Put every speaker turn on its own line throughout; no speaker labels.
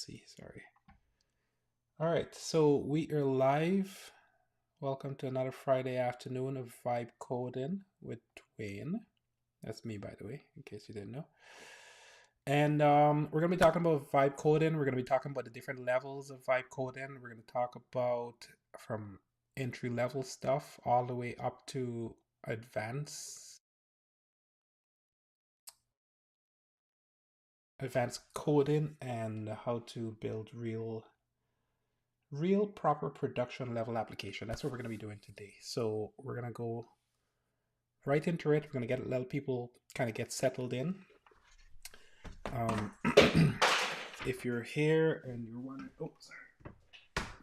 see. Sorry. All right, so we are live. Welcome to another Friday afternoon of Vibe Coding with Dwayne. That's me, by the way, in case you didn't know. And we're going to be talking about vibe coding. We're going to be talking about the different levels of vibe coding. We're going to talk about from entry level stuff all the way up to advanced coding and how to build real proper production level application. That's what we're going to be doing today. So we're going to go right into it. We're going to let people kind of get settled in. If you're here and you're wondering, oh, sorry,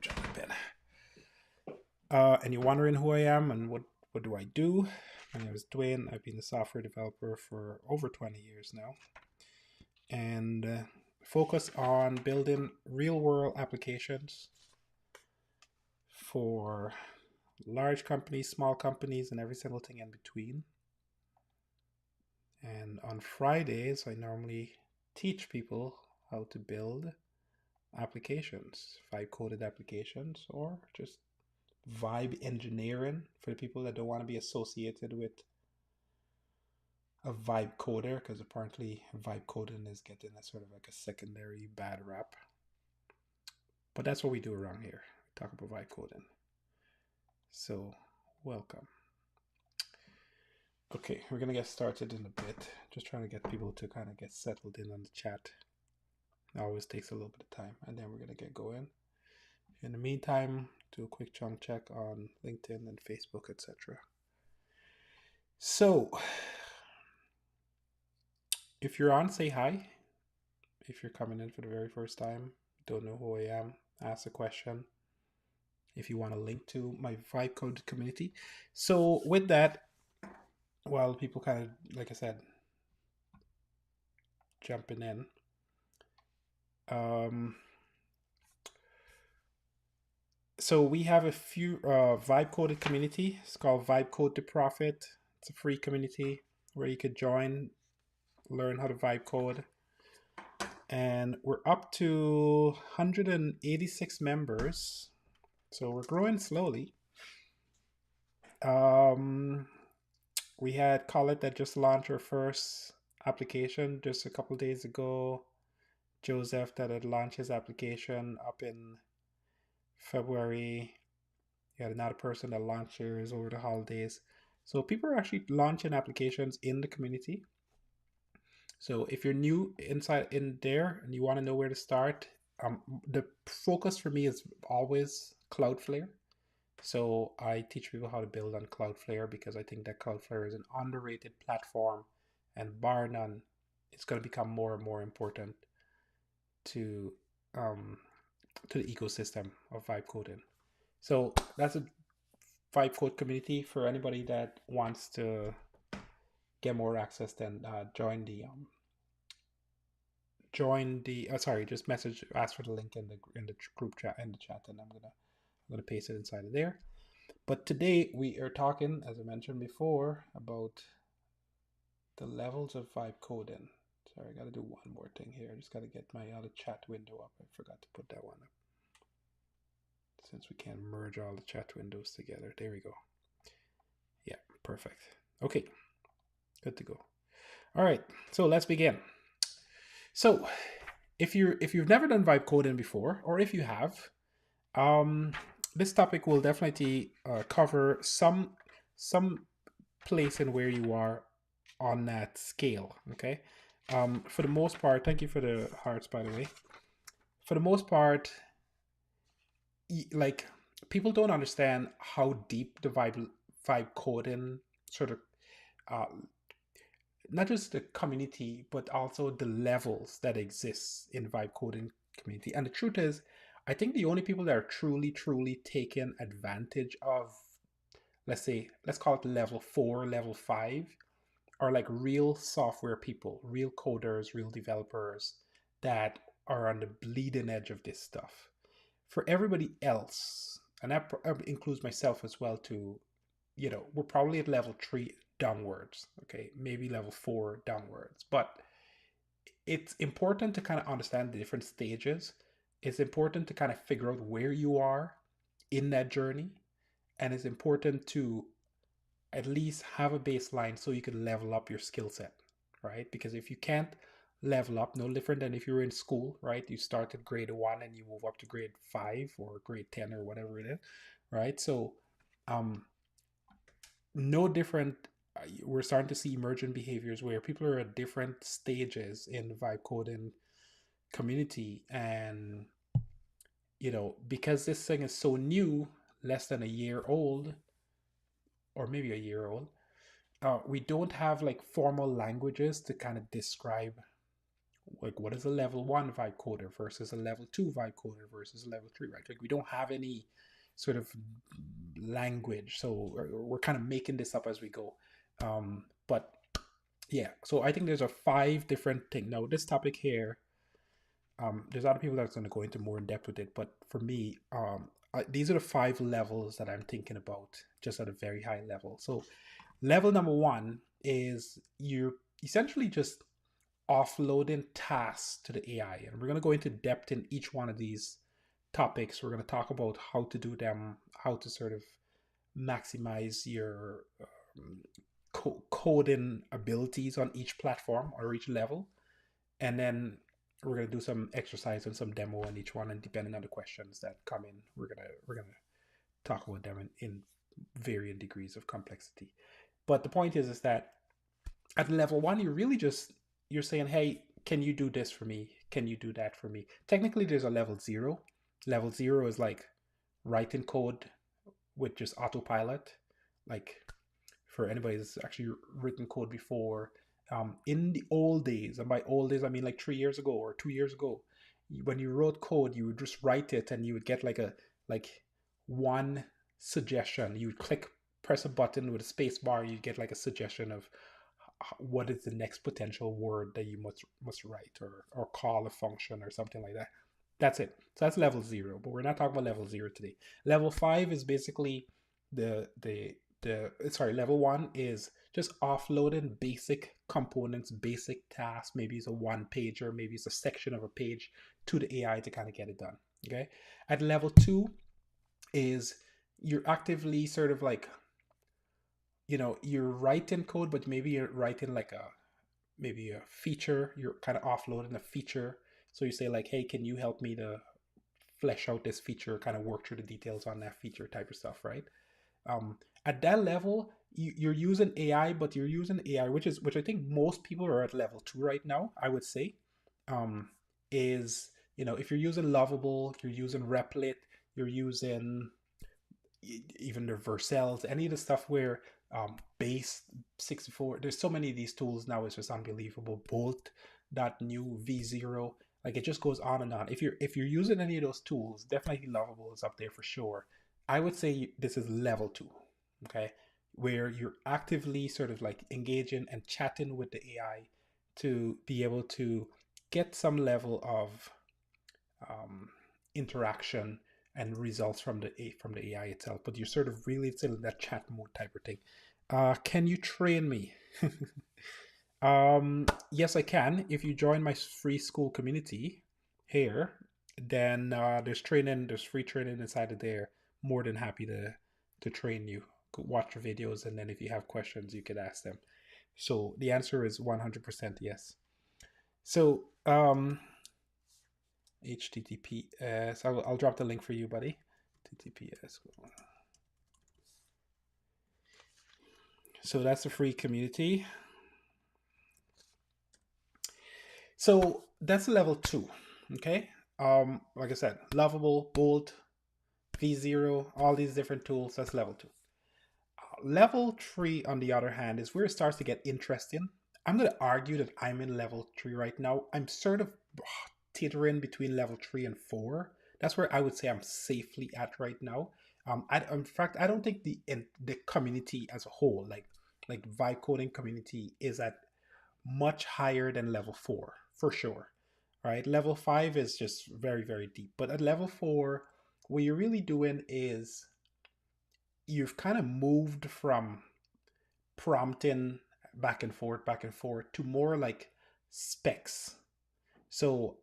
drop my pen. And you're wondering who I am and what do I do? My name is Dwayne. I've been a software developer for over 20 years now, and focus on building real world applications for large companies, small companies, and every single thing in between. And on Fridays, I normally teach people how to build applications, vibe coded applications, or just vibe engineering for the people that don't want to be associated with a vibe coder, because apparently vibe coding is getting a sort of like a secondary bad rap. But that's what we do around here. We talk about vibe coding. So welcome. Okay, we're gonna get started in a bit. Just trying to get people to kind of get settled in on the chat. It always takes a little bit of time, and then we're gonna get going. In the meantime, do a quick chunk check on LinkedIn and Facebook, etc. So, if you're on, say hi. If you're coming in for the very first time, don't know who I am, ask a question. If you want a link to my Vibe Code community. So with that, while people kind of, like I said, jumping in, so we have a few Vibe Coded community. It's called Vibe Code to Profit. It's a free community where you could join, learn how to vibe code. And we're up to 186 members. So we're growing slowly. We had Colette that just launched her first application just a couple days ago. Joseph that had launched his application up in February. You had another person that launched theirs over the holidays. So people are actually launching applications in the community. So if you're new inside in there and you want to know where to start, the focus for me is always Cloudflare. So I teach people how to build on Cloudflare because I think that Cloudflare is an underrated platform, and bar none, it's going to become more and more important to the ecosystem of vibe coding. So that's a vibe code community for anybody that wants to get more access. Then just ask for the link in the group chat in the chat, and I'm gonna paste it inside of there. But today we are talking, as I mentioned before, about the levels of vibe coding. Sorry, I gotta do one more thing here. I just gotta get my other chat window up. I forgot to put that one up. Since we can't merge all the chat windows together. There we go. Yeah, perfect. Okay, good to go. All right, so let's begin. So if you've never done vibe coding before, or if you have, this topic will definitely cover some place in where you are on that scale. Okay, for the most part, thank you for the hearts, by the way. For the most part, like, people don't understand how deep the vibe coding sort of not just the community, but also the levels that exist in vibe coding community. And the truth is, I think the only people that are truly taking advantage of, let's call it level 4, level 5, are like real software people, real coders, real developers that are on the bleeding edge of this stuff. For everybody else, and that includes myself as well too, we're probably at level 3 downwards, okay, maybe level 4 downwards. But it's important to kind of understand the different stages, it's important to kind of figure out where you are in that journey, and it's important to at least have a baseline so you can level up your skill set, right? Because if you can't level up, no different than if you were in school, right? You start at grade one and you move up to grade five or grade 10 or whatever it is, right? So, um, no different. We're starting to see emergent behaviors where people are at different stages in the vibe coding community. And, because this thing is so new, less than a year old, or maybe a year old, we don't have like formal languages to kind of describe like what is a level one vibe coder versus a level two vibe coder versus a level three, right? Like we don't have any sort of language, so we're kind of making this up as we go. But yeah, so I think there's a five different thing. Now this topic here, there's other people that's going to go into more in depth with it, but for me, these are the five levels that I'm thinking about, just at a very high level. So level number one is you're essentially just offloading tasks to the AI. And we're going to go into depth in each one of these topics. We're going to talk about how to do them, how to sort of maximize your coding abilities on each platform or each level. And then we're going to do some exercise and some demo on each one. And depending on the questions that come in, we're going to talk about them in varying degrees of complexity. But the point is that at level one, you're saying, hey, can you do this for me? Can you do that for me? Technically, there's a level zero. Level zero is like writing code with just autopilot. Like for anybody that's actually written code before, in the old days, and by old days I mean like 3 years ago or 2 years ago, when you wrote code, you would just write it and you would get like one suggestion. You would press a button with a space bar, you'd get like a suggestion of what is the next potential word that you must write, or call a function or something like that. That's it. So that's level zero, but we're not talking about level zero today. Level five is basically level one is just offloading basic components, basic tasks. Maybe it's a one pager, maybe it's a section of a page to the AI to kind of get it done. Okay. At level two is you're actively sort of like, you're writing code, but maybe you're writing like maybe a feature. You're kind of offloading a feature. So you say like, hey, can you help me to flesh out this feature, kind of work through the details on that feature type of stuff, right? At that level, you're using AI, but you're using AI, which I think most people are at level two right now, I would say. Is, if you're using Lovable, you're using Replit, you're using even the Vercels, any of the stuff where base 64, there's so many of these tools now, it's just unbelievable. Bolt, that new V0, like it just goes on and on. If you're using any of those tools, definitely Lovable is up there for sure. I would say this is level two, okay, where you're actively sort of like engaging and chatting with the AI to be able to get some level of interaction and results from the AI itself. But you're sort of really still in that chat mode type of thing. Can you train me? Yes, I can. If you join my free school community here, then there's free training inside of there. More than happy to train you. Watch your videos, and then if you have questions, you could ask them. So the answer is 100% yes. So HTTPS. I'll drop the link for you, buddy. HTTPS. So that's a free community. So that's level two. Okay. Like I said, Lovable, Bolt, V0, all these different tools. That's level two. Level three, on the other hand, is where it starts to get interesting. I'm going to argue that I'm in level three right now. I'm sort of teetering between level three and four. That's where I would say I'm safely at right now. In fact, I don't think the community as a whole, like vibe coding community, is at much higher than level four for sure. Right, level five is just very, very deep. But at level four, what you're really doing is you've kind of moved from prompting back and forth to more like specs. So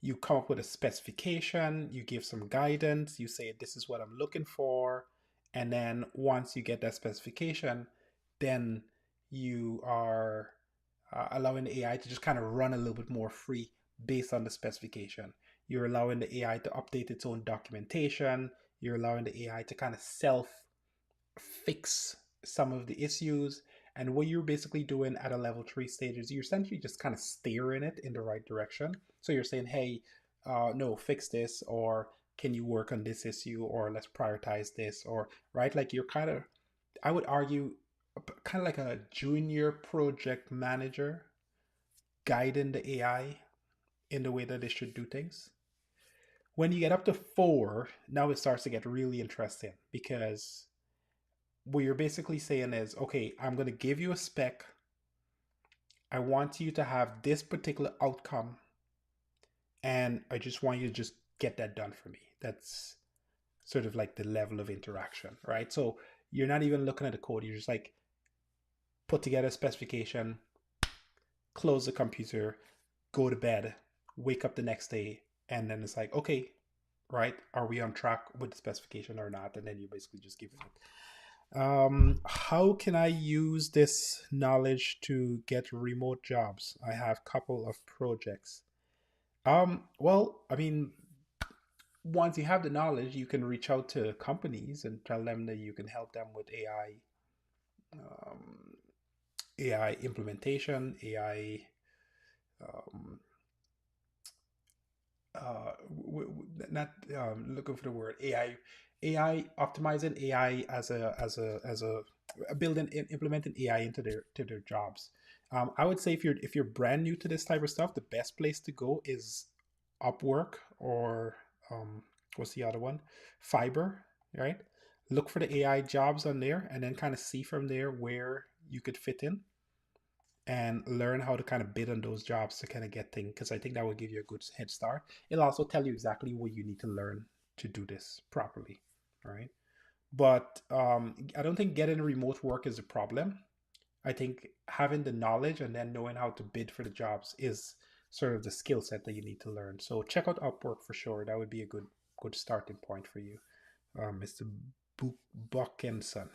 You come up with a specification, you give some guidance, you say, this is what I'm looking for. And then once you get that specification, then you are allowing the AI to just kind of run a little bit more free based on the specification. You're allowing the AI to update its own documentation. You're allowing the AI to kind of self fix some of the issues. And what you're basically doing at a level 3 stage is you're essentially just kind of steering it in the right direction. So you're saying, hey, no, fix this, or can you work on this issue, or let's prioritize this, or right? Like you're kind of, I would argue, kind of like a junior project manager guiding the AI in the way that it should do things. When you get up to 4, now it starts to get really interesting because what you're basically saying is, okay, I'm going to give you a spec. I want you to have this particular outcome, and I just want you to just get that done for me. That's sort of like the level of interaction, right? So you're not even looking at the code. You're just like, put together a specification, close the computer, go to bed, wake up the next day, and then it's like, okay, right, are we on track with the specification or not? And then you basically just give it. How can I use this knowledge to get remote jobs? I have a couple of projects. Well, I mean, once you have the knowledge, you can reach out to companies and tell them that you can help them with um, AI implementation, AI um, not looking for the word AI optimizing AI as a building implementing AI into their jobs. I would say if you're brand new to this type of stuff, the best place to go is Upwork or what's the other one, Fiber, right? Look for the AI jobs on there and then kind of see from there where you could fit in and learn how to kind of bid on those jobs to kind of get things, because I think that will give you a good head start. It'll also tell you exactly what you need to learn to do this properly, right? But I don't think getting remote work is a problem. I think having the knowledge and then knowing how to bid for the jobs is sort of the skill set that you need to learn. So check out Upwork for sure. That would be a good starting point for you, Mr. Buckinson.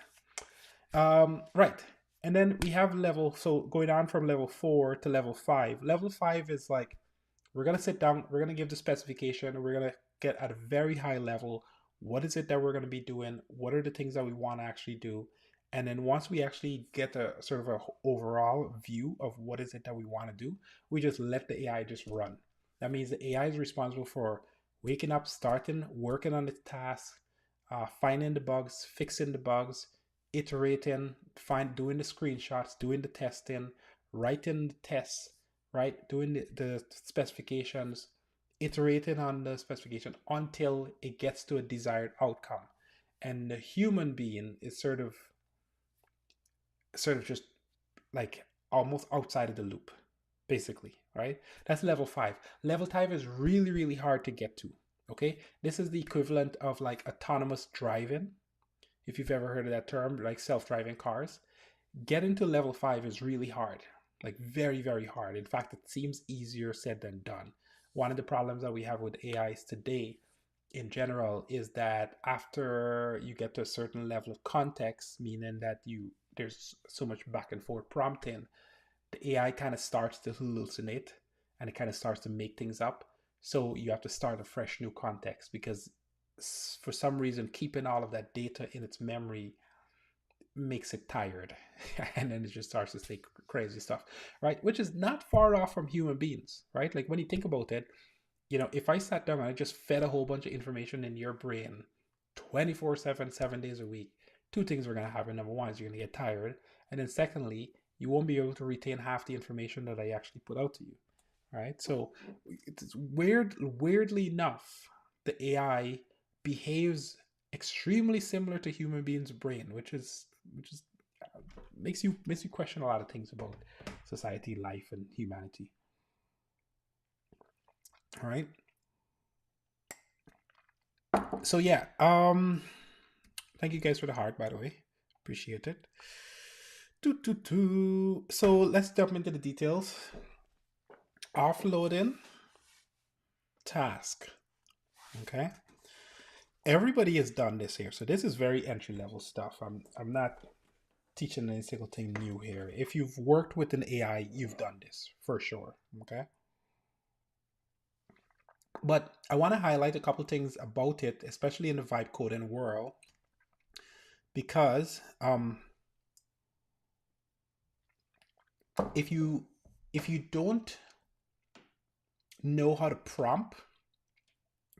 Right. And then we have so going on from level 4 to level 5. Level 5 is like, we're going to sit down, we're going to give the specification, we're going to get at a very high level, what is it that we're going to be doing? What are the things that we want to actually do? And then once we actually get a sort of a overall view of what is it that we want to do, we just let the AI just run. That means the AI is responsible for waking up, starting, working on the task, finding the bugs, fixing the bugs, iterating, doing the screenshots, doing the testing, writing the tests, right? Doing the specifications, iterating on the specification until it gets to a desired outcome. And the human being is sort of just like almost outside of the loop, basically, right? That's level 5. Level 5 is really, really hard to get to. Okay, this is the equivalent of like autonomous driving, if you've ever heard of that term, like self-driving cars. Getting to level 5 is really hard, like very, very hard. In fact, it seems easier said than done. One of the problems that we have with AIs today in general is that after you get to a certain level of context, meaning that there's so much back and forth prompting, the AI kind of starts to hallucinate and it kind of starts to make things up. So you have to start a fresh new context because for some reason keeping all of that data in its memory makes it tired and then it just starts to say crazy stuff, right? Which is not far off from human beings, right? Like when you think about it, if I sat down and I just fed a whole bunch of information in your brain 24/7, 7 days a week, two things are going to happen. Number one is you're going to get tired. And then secondly, you won't be able to retain half the information that I actually put out to you, right? So it's weirdly enough, the AI behaves extremely similar to human beings' brain, which is makes you question a lot of things about society, life, and humanity. All right. So yeah, thank you guys for the heart, by the way. Appreciate it. So let's jump into the details. Offloading task. Okay. Everybody has done this here. So this is very entry level stuff. I'm not teaching any single thing new here. If you've worked with an AI, you've done this for sure. Okay. But I want to highlight a couple things about it, especially in the vibe coding world, because if you if you don't know how to prompt,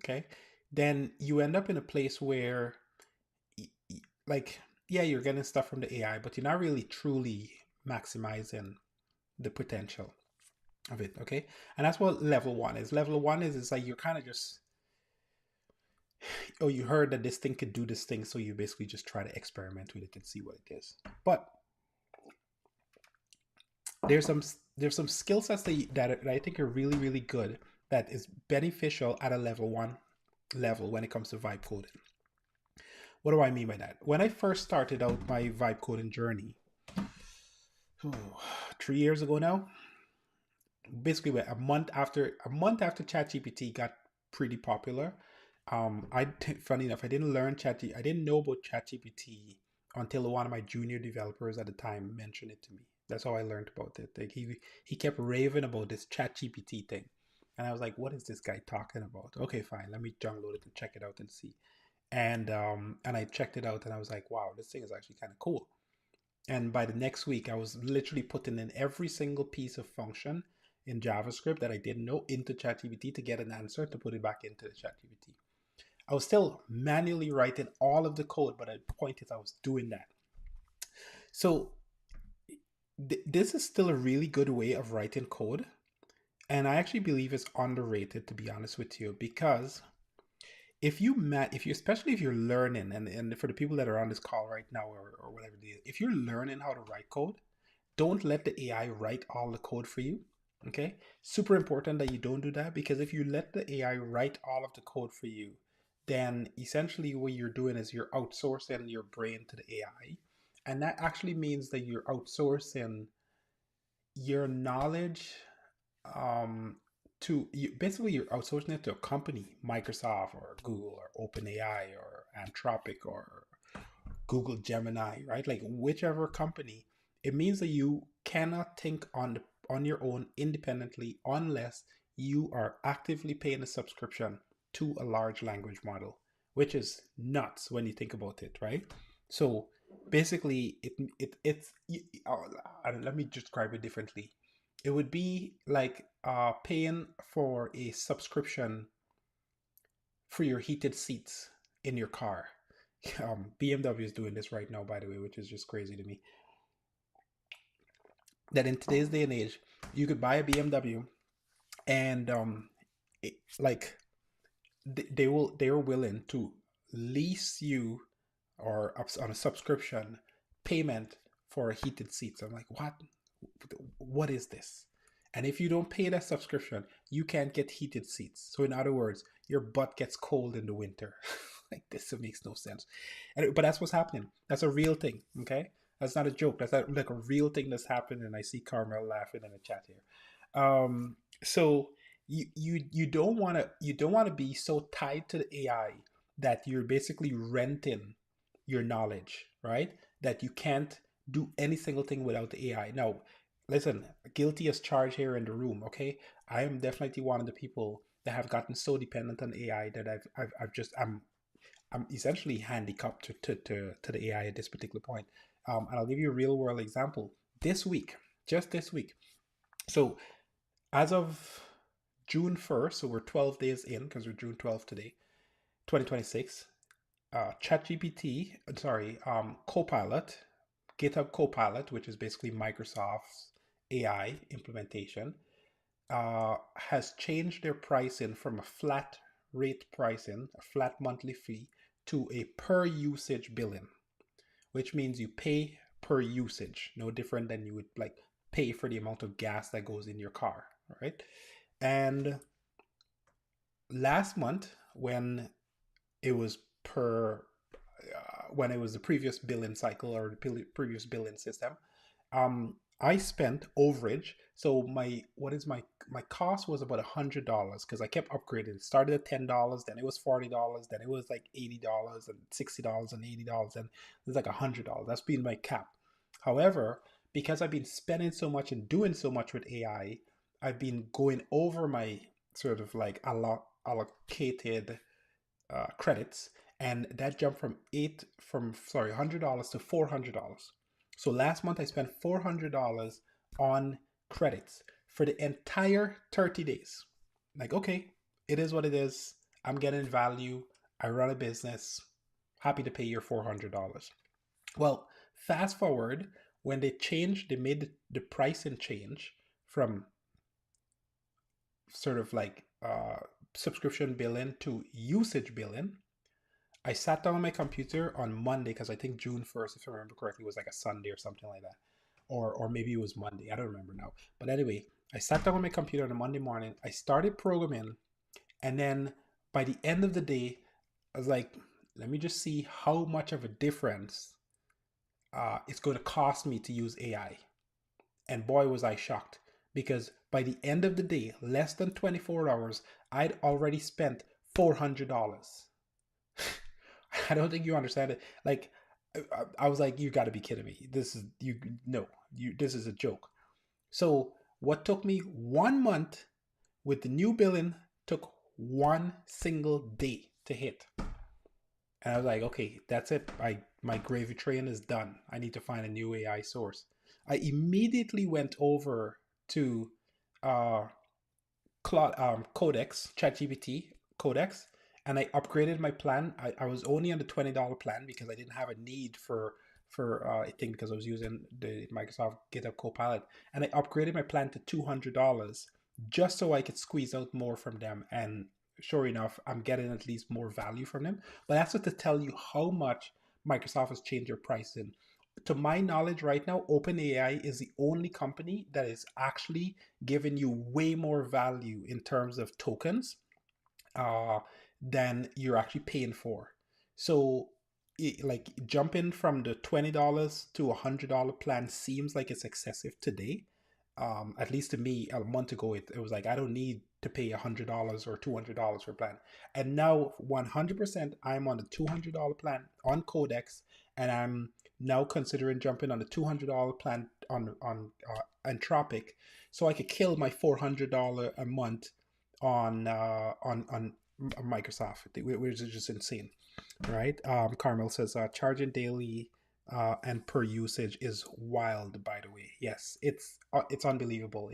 okay, then you end up in a place where like, yeah, you're getting stuff from the AI, but you're not really truly maximizing the potential of it. Okay. And that's what level one is. Level one is like you're kind of just, oh, you heard that this thing could do this thing, so you basically just try to experiment with it and see what it is. But there's some there's some skill sets that I think are really really good, that is beneficial at a level one level when it comes to vibe coding. What do I mean by that? When I first started out my vibe coding journey, 3 years ago now, basically a month after ChatGPT got pretty popular. Funny enough, I didn't learn I didn't know about ChatGPT until one of my junior developers at the time mentioned it to me. That's how I learned about it. Like he kept raving about this ChatGPT thing, and I was like, "What is this guy talking about?" Okay, fine, let me download it and check it out and see. And I checked it out and I was like, "Wow, this thing is actually kind of cool." And by the next week, I was literally putting in every single piece of function in JavaScript that I didn't know into ChatGPT to get an answer to put it back into the ChatGPT. I was still manually writing all of the code, but at the point is I was doing that. So this is still a really good way of writing code. And I actually believe it's underrated, to be honest with you, because if you especially if you're learning, and for the people that are on this call right now, or whatever it is, if you're learning how to write code, don't let the AI write all the code for you. Okay. Super important that you don't do that, because if you let the AI write all of the code for you, then essentially what you're doing is you're outsourcing your brain to the AI. And that actually means that you're outsourcing your knowledge um, to you. Basically, you're outsourcing it to a company, Microsoft or Google or OpenAI or Anthropic or Google Gemini, right? Like whichever company, it means that you cannot think on your own independently unless you are actively paying a subscription to a large language model, which is nuts when you think about it, right? So basically, let me describe it differently. It would be like paying for a subscription for your heated seats in your car. BMW is doing this right now, by the way, which is just crazy to me. That in today's day and age, you could buy a BMW, and like they're willing to lease you or on a subscription payment for heated seats. I'm like, what is this? And if you don't pay that subscription, you can't get heated seats. So in other words, your butt gets cold in the winter. Like this makes no sense. But that's what's happening. That's a real thing. Okay, that's not a joke. That's like a real thing that's happened. And I see Carmel laughing in the chat here. So you don't want to be so tied to the AI that you're basically renting your knowledge, right? That you can't do any single thing without the AI. Now, listen, guilty as charged here in the room. Okay, I am definitely one of the people that have gotten so dependent on AI that I'm essentially handicapped to the AI at this particular point. And I'll give you a real world example. This week, just this week. So as of June 1st, so we're 12 days in because we're June 12th today, 2026. ChatGPT, sorry, Copilot, GitHub Copilot, which is basically Microsoft's AI implementation, has changed their pricing from a flat rate pricing, a flat monthly fee, to a per usage billing, which means you pay per usage, no different than you would like pay for the amount of gas that goes in your car, right? And last month, it was when it was the previous billing cycle or the previous billing system, I spent overage. So my cost was about $100 because I kept upgrading. It started at $10, then it was $40, then it was like $80 and $60 and $80, and it was like $100. That's been my cap. However, because I've been spending so much and doing so much with AI, I've been going over my sort of like allocated credits, and that jumped from sorry $100 to $400. So last month I spent $400 on credits for the entire 30 days. Like, okay, it is what it is. I'm getting value. I run a business. Happy to pay your $400. Well, fast forward when they made the pricing change from sort of like subscription billing to usage billing. I sat down on my computer on Monday because I think June 1st, if I remember correctly, was like a Sunday or something like that. Or maybe it was Monday. I don't remember now. But anyway, I sat down on my computer on a Monday morning. I started programming. And then by the end of the day, I was like, let me just see how much of a difference it's going to cost me to use AI. And boy, was I shocked because by the end of the day, less than 24 hours, I'd already spent $400. I don't think you understand it. Like, I was like, you got to be kidding me. This is you. No, you. This is a joke. So what took me 1 month with the new billing took one single day to hit, and I was like, okay, that's it. My gravy train is done. I need to find a new AI source. I immediately went over to uh, Codex, ChatGPT Codex, and I upgraded my plan. I was only on the $20 plan because I didn't have a need for I think because I was using the Microsoft GitHub Copilot, and I upgraded my plan to $200 just so I could squeeze out more from them. And sure enough, I'm getting at least more value from them. But that's just to tell you how much Microsoft has changed their pricing. To my knowledge, right now, OpenAI is the only company that is actually giving you way more value in terms of tokens uh, than you're actually paying for. So, like jumping from the $20 to $100 plan seems like it's excessive today. At least to me, a month ago, it was like I don't need to pay $100 or $200 for a plan. And now, 100%, I'm on the $200 plan on Codex, and I'm now considering jumping on the $200 plan on Anthropic, so I could kill my $400 a month on Microsoft, which is just insane, right? Carmel says charging daily and per usage is wild. By the way, yes, it's unbelievable.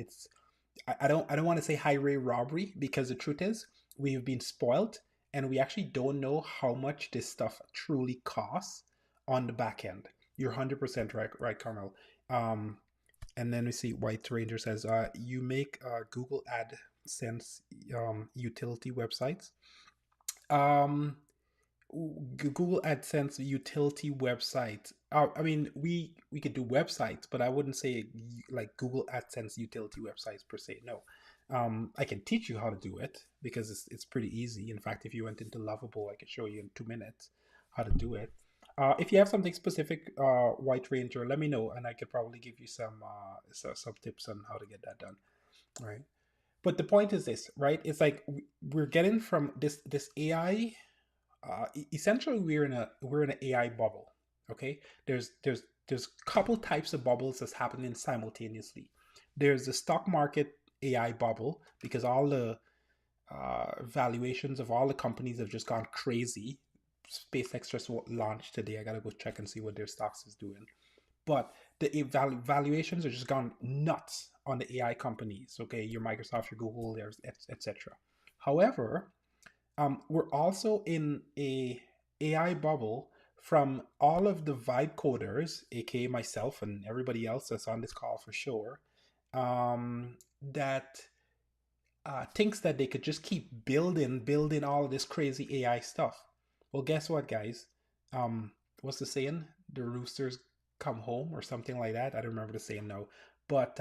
I don't want to say highway robbery because the truth is we've been spoiled and we actually don't know how much this stuff truly costs on the back end. You're 100% right, Carmel. Um, and then we see White Ranger says, you make Google AdSense utility websites. Um, Google AdSense utility website. I mean, we could do websites, but I wouldn't say like Google AdSense utility websites per se. No, I can teach you how to do it because it's pretty easy. In fact, if you went into Lovable, I could show you in 2 minutes how to do it. If you have something specific, White Ranger, let me know, and I could probably give you some tips on how to get that done. Right. But the point is this, right? It's like we're getting from this AI. Essentially, we're in an AI bubble. Okay, there's a couple types of bubbles that's happening simultaneously. There's the stock market AI bubble because all the valuations of all the companies have just gone crazy. SpaceX just launched today. I gotta go check and see what their stocks is doing. But the valuations are just gone nuts on the AI companies. Okay, your Microsoft, your Google, there's etc. However, we're also in a AI bubble from all of the vibe coders, aka myself and everybody else that's on this call for sure, that thinks that they could just keep building all of this crazy AI stuff. Well, guess what, guys? What's the saying? The roosters come home or something like that. I don't remember the saying now, but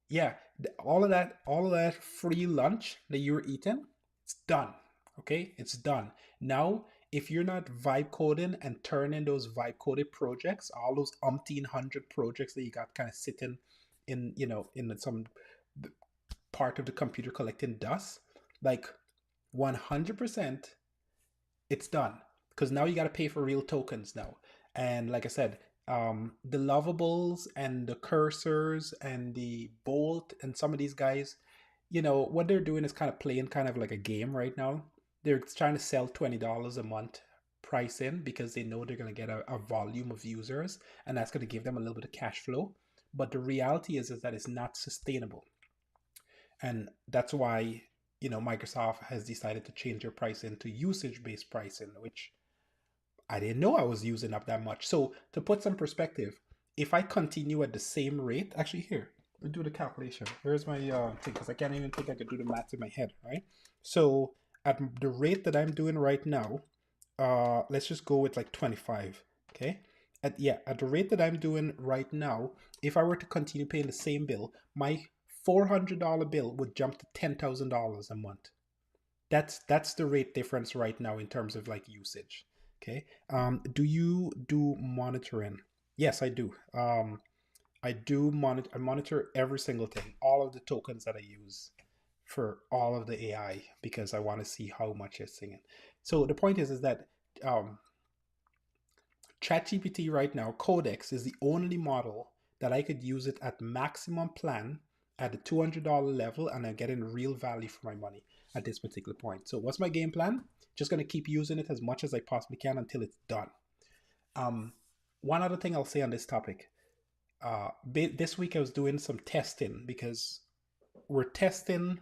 yeah, all of that free lunch that you were eating, it's done. Okay, it's done. Now if you're not vibe coding and turning those vibe coded projects, all those umpteen hundred projects that you got kind of sitting in, in some part of the computer collecting dust, like 100%, it's done. Because now you got to pay for real tokens now. And like I said, the lovables and the cursors and the bolt and some of these guys, what they're doing is kind of playing kind of like a game right now. They're trying to sell $20 a month price in because they know they're going to get a volume of users, and that's going to give them a little bit of cash flow. But the reality is that it's not sustainable. And that's why, Microsoft has decided to change their pricing to usage based pricing, which I didn't know I was using up that much. So to put some perspective, if I continue at the same rate, actually here, we'll do the calculation. Where's my thing? Because I can't even think I could do the math in my head, right? So at the rate that I'm doing right now, let's just go with like 25. Okay. At the rate that I'm doing right now, if I were to continue paying the same bill, my $400 bill would jump to $10,000 a month. That's the rate difference right now in terms of like usage. Okay. Do you do monitoring? Yes, I do. I monitor every single thing, all of the tokens that I use for all of the AI because I want to see how much it's singing. So the point is that um, ChatGPT right now, Codex is the only model that I could use it at maximum plan at the $200 level, and I'm getting real value for my money at this particular point. So what's my game plan? Just going to keep using it as much as I possibly can until it's done. Um, One other thing I'll say on this topic. This week I was doing some testing because we're testing,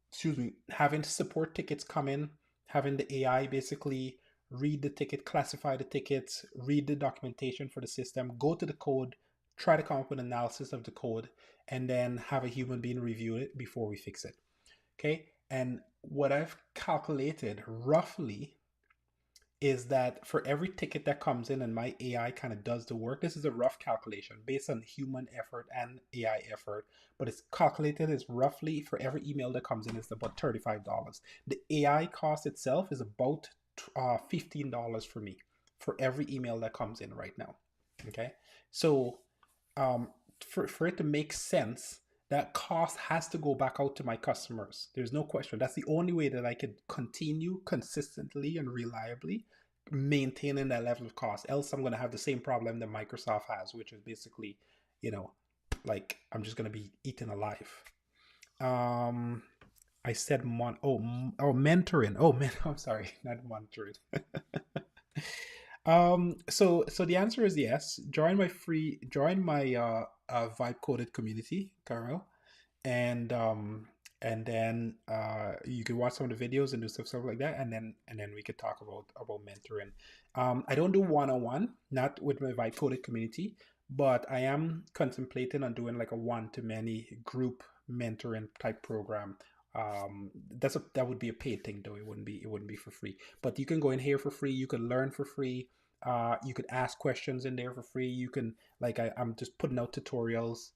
excuse me, having support tickets come in, having the AI basically read the ticket, classify the tickets, read the documentation for the system, go to the code, try to come up with an analysis of the code, and then have a human being review it before we fix it. Okay. And what I've calculated roughly is that for every ticket that comes in and my AI kind of does the work, this is a rough calculation based on human effort and AI effort, but it's calculated as roughly for every email that comes in, it's about $35. The AI cost itself is about $15 for me for every email that comes in right now. Okay. So um, for it to make sense, that cost has to go back out to my customers. There's no question. That's the only way that I could continue consistently and reliably maintaining that level of cost. Else, I'm going to have the same problem that Microsoft has, which is basically, you know, like I'm just going to be eaten alive. Um, I said mentoring. Oh man, I'm sorry, not monitoring. So the answer is yes. Join my vibe coded community, Carmel, and then you can watch some of the videos and do stuff like that, and then we could talk about mentoring. I don't do one-on-one, not with my vibe coded community, but I am contemplating on doing like a one-to-many group mentoring type program. That would be a paid thing though. It wouldn't be for free, but you can go in here for free. You can learn for free. You could ask questions in there for free. You can, like, I'm just putting out tutorials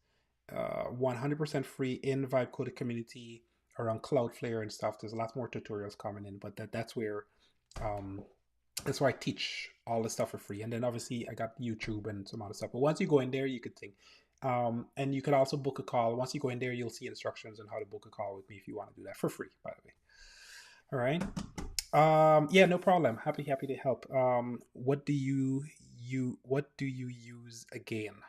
100% free in Vibe Coded community around Cloudflare and stuff. There's a lot more tutorials coming in, but um, that's where I teach all the stuff for free. And then obviously I got YouTube and some other stuff. But once you go in there, you could think. And you could also book a call. Once you go in there, you'll see instructions on how to book a call with me if you want to do that for free, by the way. All right. Yeah, no problem. Happy to help. What do you use again?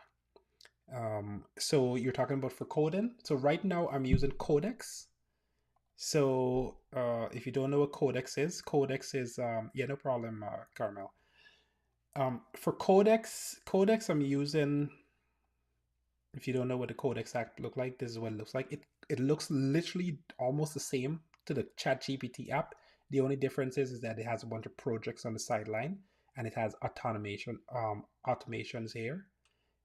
So you're talking about for coding. So right now I'm using Codex. So if you don't know what Codex is yeah, no problem, Carmel. For Codex I'm using. If you don't know what the Codex app look like, this is what it looks like. It looks literally almost the same to the ChatGPT app. The only difference is that it has a bunch of projects on the sideline and it has automations here,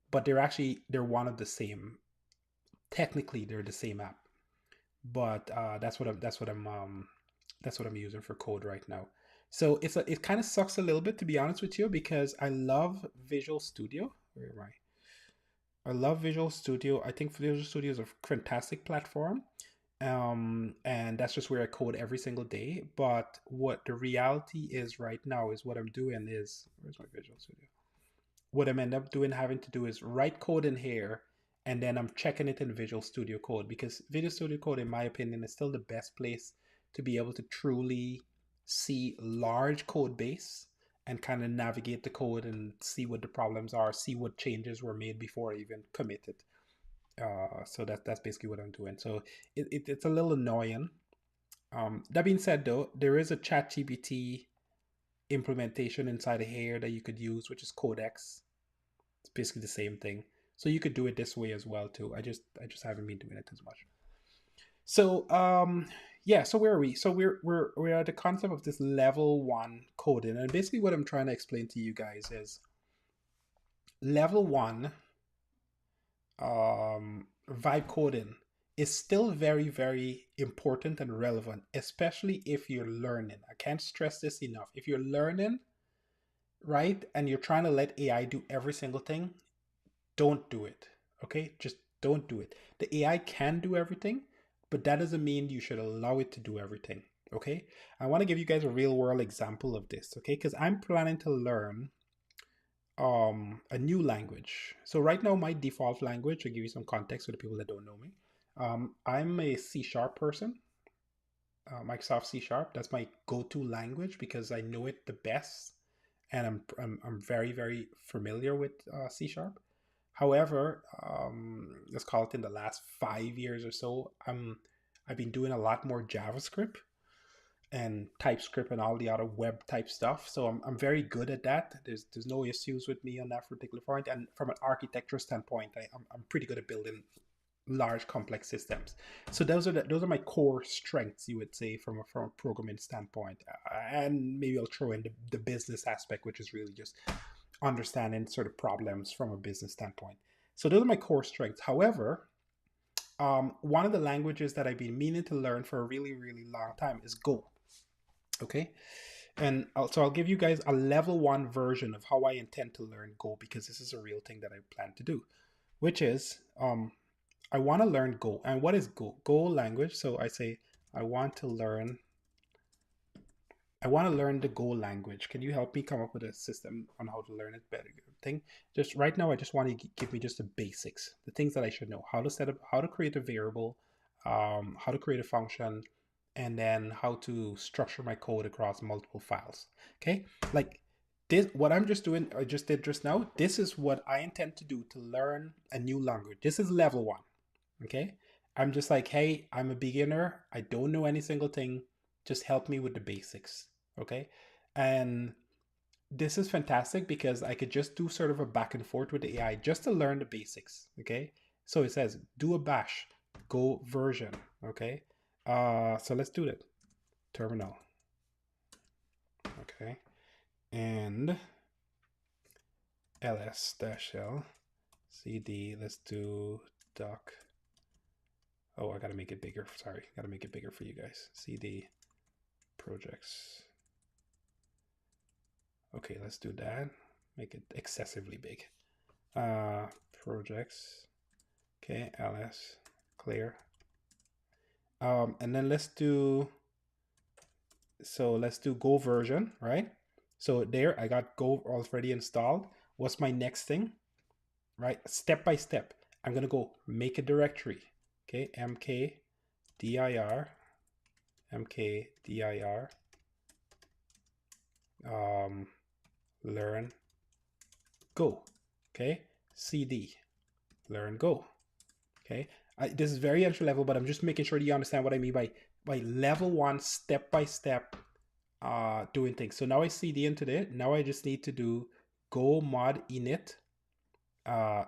but they're one of the same. Technically, they're the same app, but that's what I'm using for code right now. So it kind of sucks a little bit, to be honest with you, because I love Visual Studio. Where am I love Visual Studio. I think Visual Studio is a fantastic platform. And that's just where I code every single day. But what the reality is right now is what I'm doing is, where's my Visual Studio? What I'm end up doing, having to do is write code in here, and then I'm checking it in Visual Studio Code, because Visual Studio Code, in my opinion, is still the best place to be able to truly see large code base and kind of navigate the code and see what the problems are, see what changes were made before I even committed. So that's basically what I'm doing. So it's a little annoying. That being said, though, there is a ChatGPT implementation inside of here that you could use, which is Codex. It's basically the same thing. So you could do it this way as well too. I just haven't been doing it as much. So yeah, so where are we? So we're at the concept of this level 1 coding. And basically what I'm trying to explain to you guys is level 1 vibe coding is still very, very important and relevant, especially if you're learning. I can't stress this enough. If you're learning, right, and you're trying to let AI do every single thing, don't do it. Okay? Just don't do it. The AI can do everything, but that doesn't mean you should allow it to do everything. Okay? I want to give you guys a real world example of this, okay? Because I'm planning to learn a new language. So right now my default language, to give you some context for the people that don't know me, I'm a C sharp person. Microsoft C sharp, that's my go-to language because I know it the best, and I'm very, very familiar with C sharp. However, let's call it in the last 5 years or so, I've been doing a lot more JavaScript and TypeScript and all the other web type stuff. So I'm very good at that. There's no issues with me on that particular point. And from an architecture standpoint, I'm pretty good at building large complex systems. So those are my core strengths, you would say, from a programming standpoint. And maybe I'll throw in the business aspect, which is really just understanding sort of problems from a business standpoint. So those are my core strengths. However, one of the languages that I've been meaning to learn for a really, really long time is Go. Okay. And so I'll give you guys a level 1 version of how I intend to learn Go, because this is a real thing that I plan to do, which is I want to learn Go. And what is Go? Go language. So I say I want to learn the Go language. Can you help me come up with a system on how to learn it better? Thing. Just right now, I just want to give me just the basics, the things that I should know: how to set up, how to create a variable, how to create a function, and then how to structure my code across multiple files. Okay, like this. What I'm just doing, I just did just now. This is what I intend to do to learn a new language. This is level 1. Okay, I'm just like, hey, I'm a beginner. I don't know any single thing. Just help me with the basics. Okay, and this is fantastic because I could just do sort of a back and forth with the AI just to learn the basics. Okay, so it says do a bash, Go version. Okay, so let's do that. Terminal. Okay, and ls-l cd. Let's do doc. Oh, I gotta make it bigger. Sorry, gotta make it bigger for you guys. CD projects. Okay, let's do that. Make it excessively big. Projects. Okay, ls clear. And then let's do Go version, right? So there, I got Go already installed. What's my next thing? Right, step by step. I'm gonna go make a directory. Okay, mkdir, learn Go. Okay, cd learn Go. Okay, this is very entry level, but I'm just making sure that you understand what I mean by level 1, step by step doing things. So now I cd into it. Now I just need to do go mod init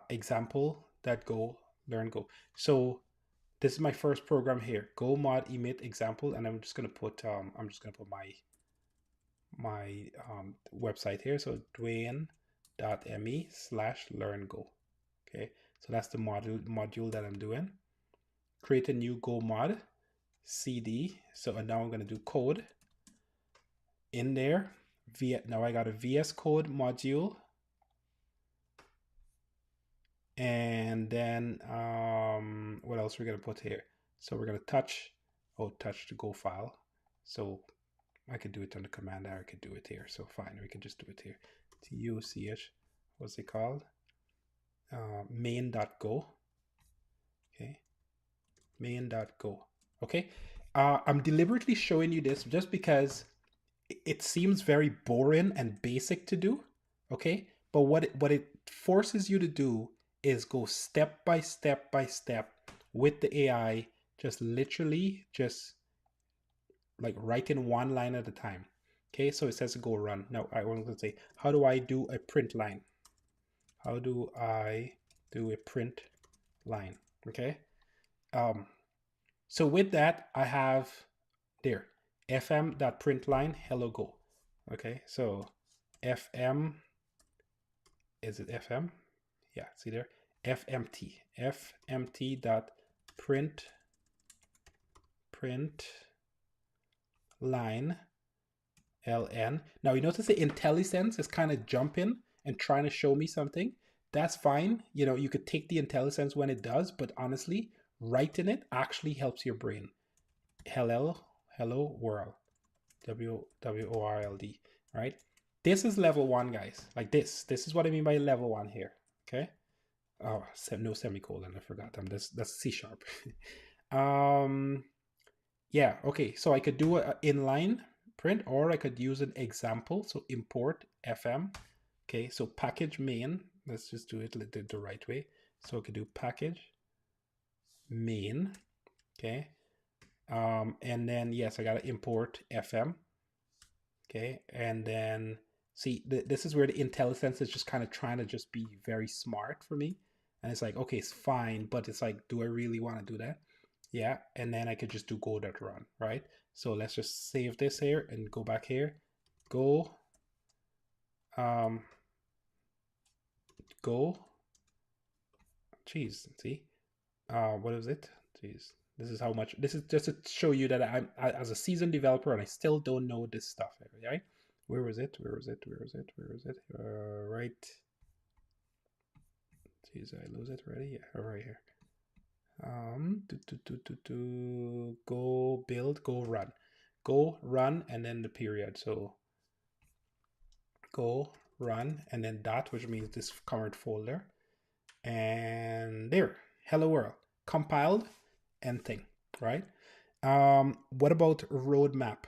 example that go learn Go. So this is my first program here. Go mod init example, and I'm just gonna put my website here. So dwayne.me/learn Go. Okay, so that's the module that I'm doing. Create a new Go mod, cd. So now I'm gonna do code in there. Now I got a VS Code module, and then what else we're gonna put here? So we're going to touch to go file. So I could do it on the command, or I could do it here. So fine, we can just do it here. TUCH, what's it called? Main.go. Okay, main.go. Okay, I'm deliberately showing you this just because it seems very boring and basic to do. Okay, but what it forces you to do is go step by step by step with the AI, just literally just like writing one line at a time. Okay, so it says to go run. Now I want to say, how do I do a print line? How do I do a print line? Okay. So with that, I have there fm.println hello go. Okay, so fm, is it fm? Yeah, see there, fmt dot print line ln. Now you notice the IntelliSense is kind of jumping and trying to show me something. That's fine. You know, you could take the IntelliSense when it does, but honestly, writing it actually helps your brain. Hello world, world, right? This is level one, guys. Like this is what I mean by level one here. Okay. Oh, no semicolon, I forgot. That's C sharp. Yeah, okay, so I could do an inline print, or I could use an example. So import fm. Okay, so package main. Let's just do it the right way. So I could do package main. Okay, and then yes, I gotta import fm. Okay, and then see, this is where the IntelliSense is just kind of trying to just be very smart for me, and it's like, okay, it's fine, but it's like, do I really want to do that? Yeah, and then I could just do go.run, right? So let's just save this here and go back here. Go, go. Jeez, see, what is it? Jeez, this is how much. This is just to show you that as a seasoned developer, and I still don't know this stuff, right? Where was it? Where was it? Where was it? Where was it? Right. Jeez, I lose it already. Yeah, right here. Go build, go run, and then the period. So go run, and then dot, which means this current folder, and there, hello world, compiled and thing, right? What about roadmap?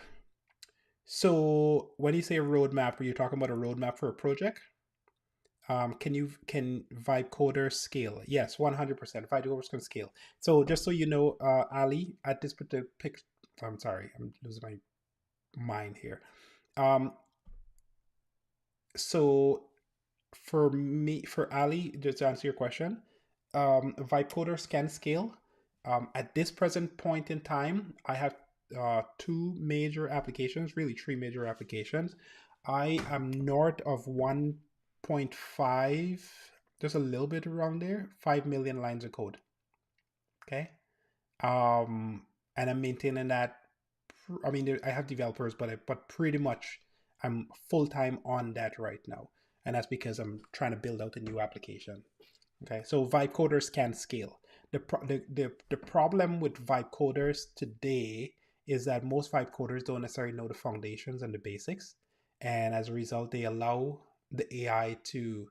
So when you say roadmap, are you talking about a roadmap for a project? Can vibe coder scale? Yes, 100%. Vibe coders can scale. So just so you know, Ali, at this particular pic, I'm sorry, I'm losing my mind here. So for me, for Ali, just to answer your question, vibe coders can scale. At this present point in time, I have two major applications, really three major applications. I am north of 1.5, there's a little bit around there, 5 million lines of code. Okay. And I'm maintaining that. I mean, I have developers, but pretty much I'm full time on that right now, and that's because I'm trying to build out a new application. Okay, so vibe coders can scale. The problem with vibe coders today is that most vibe coders don't necessarily know the foundations and the basics, and as a result, they allow the AI to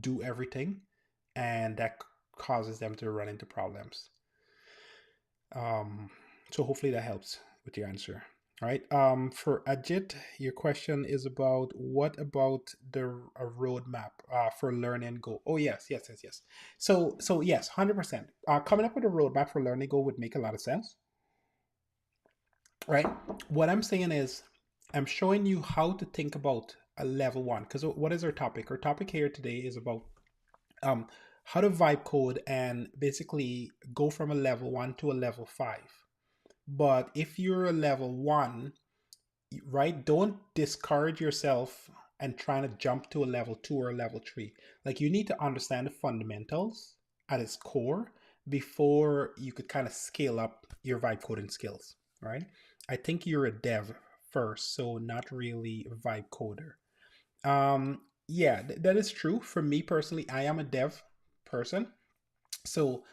do everything, and that causes them to run into problems. So hopefully that helps with your answer. All right. For Ajit, your question is about what about the a roadmap for Learn and Go? Oh yes. So yes, 100%. Coming up with a roadmap for Learn and Go would make a lot of sense, right? What I'm saying is, I'm showing you how to think about a level one. Because what is our topic? Our topic here today is about um, how to vibe code and basically go from a level one to a level five. But if you're a level one, right, don't discourage yourself and trying to jump to a level two or a level three. Like, you need to understand the fundamentals at its core before you could kind of scale up your vibe coding skills, right? I think you're a dev first, so not really a vibe coder. Yeah, that is true. For me personally, I am a dev person. So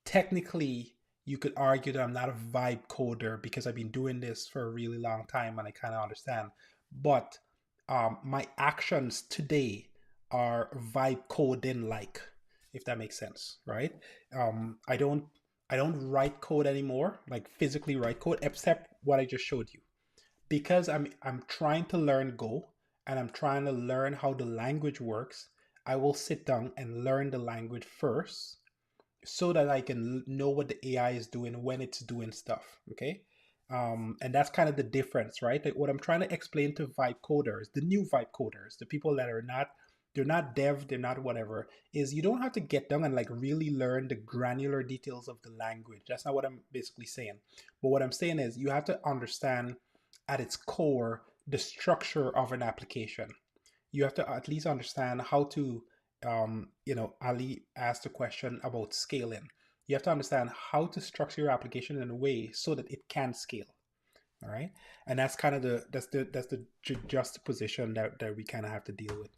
technically, you could argue that I'm not a vibe coder because I've been doing this for a really long time and I kind of understand. But my actions today are vibe coding like, if that makes sense, right? I don't write code anymore, like physically write code, except what I just showed you, because I'm trying to learn Go and I'm trying to learn how the language works. I will sit down and learn the language first so that I can know what the AI is doing when it's doing stuff. Okay. And that's kind of the difference, right? Like what I'm trying to explain to vibe coders, the new vibe coders, the people that are not, they're not dev, they're not whatever, is you don't have to get down and like really learn the granular details of the language. That's not what I'm basically saying. But what I'm saying is you have to understand at its core the structure of an application. You have to at least understand how to, Ali asked a question about scaling. You have to understand how to structure your application in a way so that it can scale. All right, and that's kind of the juxtaposition that we kind of have to deal with.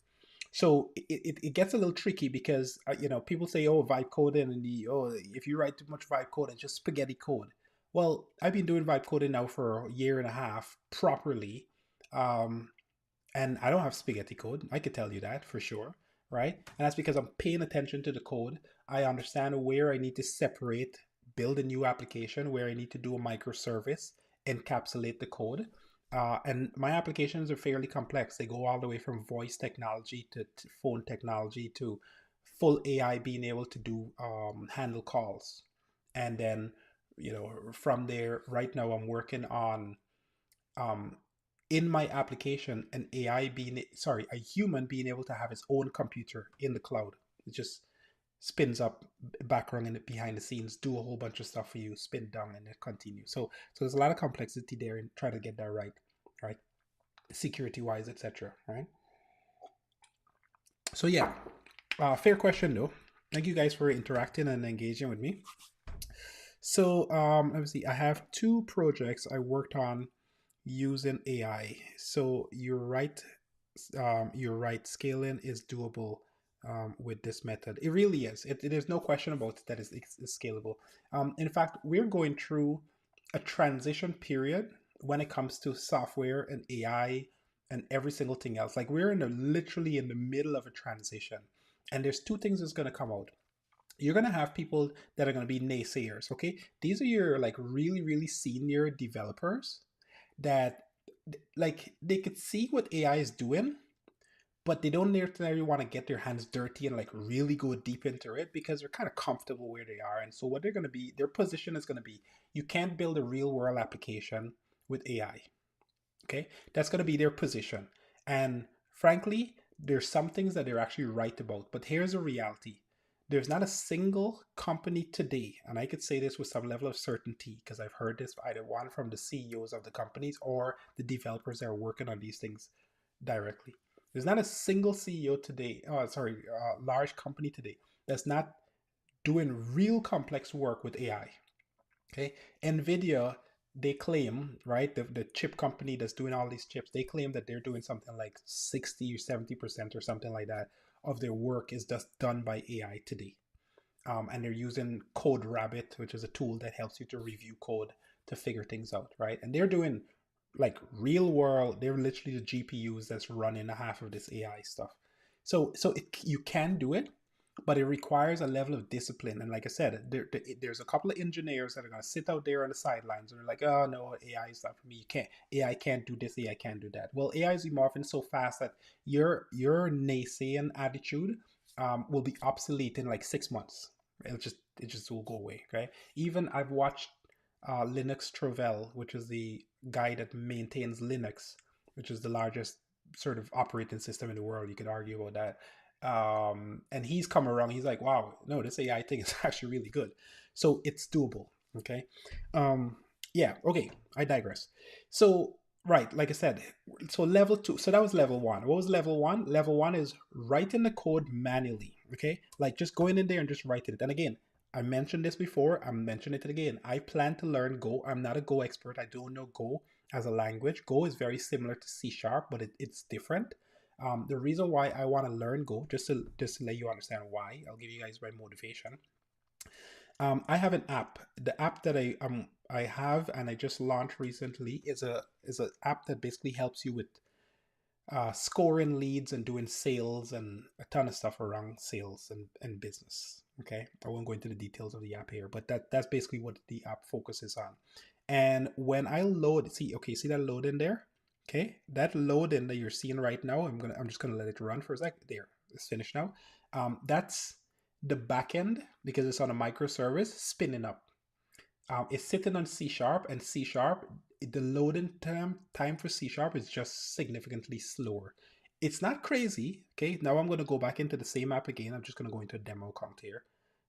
So it gets a little tricky because people say, oh, vibe coding, and if you write too much vibe code, it's just spaghetti code. Well, I've been doing vibe coding now for a year and a half properly. um, and I don't have spaghetti code. I could tell you that for sure, right? And that's because I'm paying attention to the code. I understand where I need to separate, build a new application, where I need to do a microservice, encapsulate the code. And my applications are fairly complex. They go all the way from voice technology to phone technology to full AI being able to do handle calls. And then, from there, right now I'm working on um, in my application an a human being able to have his own computer in the cloud. It just spins up background and behind the scenes, do a whole bunch of stuff for you, spin down and it continues. So there's a lot of complexity there in trying to get that right, right? Security wise, etc. Right? So yeah, fair question though. Thank you guys for interacting and engaging with me. So let me see. I have two projects I worked on using AI. So you're right. You're right. Scaling is doable with this method. It really is. There's no question about it that it's scalable. In fact, we're going through a transition period when it comes to software and AI and every single thing else. Like we're literally in the middle of a transition, and there's two things that's going to come out. You're going to have people that are going to be naysayers. Okay, these are your like really really senior developers that like they could see what AI is doing, but they don't necessarily want to get their hands dirty and like really go deep into it because they're kind of comfortable where they are. And so what they're going to be, their position is going to be, you can't build a real world application with AI. Okay, that's going to be their position. And frankly, there's some things that they're actually right about. But here's a reality: there's not a single company today, and I could say this with some level of certainty because I've heard this either one from the CEOs of the companies or the developers that are working on these things directly. There's not a single CEO today, large company today that's not doing real complex work with AI. Okay, Nvidia, they claim, right, the chip company that's doing all these chips, they claim that they're doing something like 60 or 70% or something like that of their work is just done by AI today. And they're using Code Rabbit, which is a tool that helps you to review code to figure things out, right? And they're doing like real world, they're literally the GPUs that's running a half of this AI stuff. You can do it, but it requires a level of discipline. And like I said, there's a couple of engineers that are going to sit out there on the sidelines and they're like, oh no, AI is not for me. You can't, AI can't do this, AI can't do that. Well, AI is evolving so fast that your naysaying attitude will be obsolete in like 6 months. It just will go away. Okay. Even I've watched Linux Trovell, which is the guy that maintains Linux, which is the largest sort of operating system in the world. You could argue about that. And he's come around. He's like, wow, no, this AI thing is actually really good. So it's doable. Okay. Um, yeah. Okay. I digress. So, right, like I said, so level two. So that was level one. What was level one? Level one is writing the code manually. Okay. Like just going in there and just writing it. And again, I mentioned this before. I'm mentioning it again. I plan to learn Go. I'm not a Go expert. I don't know Go as a language. Go is very similar to C sharp, but it's different. The reason why I want to learn Go, just to let you understand why, I'll give you guys my motivation. I have an app. The app that I have and I just launched recently is a app that basically helps you with scoring leads and doing sales and a ton of stuff around sales and business. Okay, I won't go into the details of the app here, but that's basically what the app focuses on. And when I load, see that load in there. Okay, that load in that you're seeing right now, I'm just gonna let it run for a sec. There, it's finished now. That's the backend because it's on a microservice spinning up. It's sitting on C sharp, and C sharp, the loading time for C sharp is just significantly slower. It's not crazy. Okay, now I'm going to go back into the same app again. I'm just going to go into a demo account here.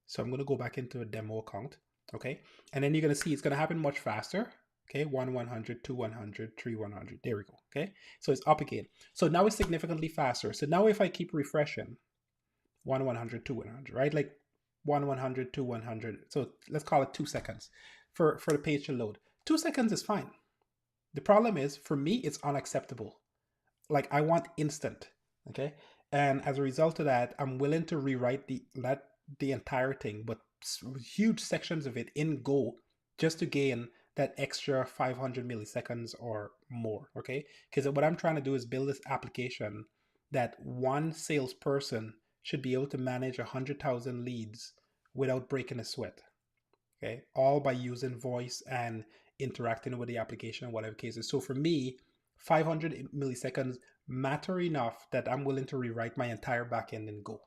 So I'm going to go back into a demo account. Okay, and then you're going to see it's going to happen much faster. Okay, 100, 2 100, 3 100. There we go. Okay, so it's up again. So now it's significantly faster. So now if I keep refreshing, 100 to 100, right? Like 100 to 100. So let's call it 2 seconds for the page to load. 2 seconds is fine. The problem is for me, it's unacceptable. Like I want instant. Okay. And as a result of that, I'm willing to rewrite the entire thing, but huge sections of it in Go just to gain that extra 500 milliseconds or more. Okay. Because what I'm trying to do is build this application that one salesperson should be able to manage 100,000 leads without breaking a sweat. Okay. All by using voice and interacting with the application, whatever cases. So for me, 500 milliseconds matter enough that I'm willing to rewrite my entire backend in Go.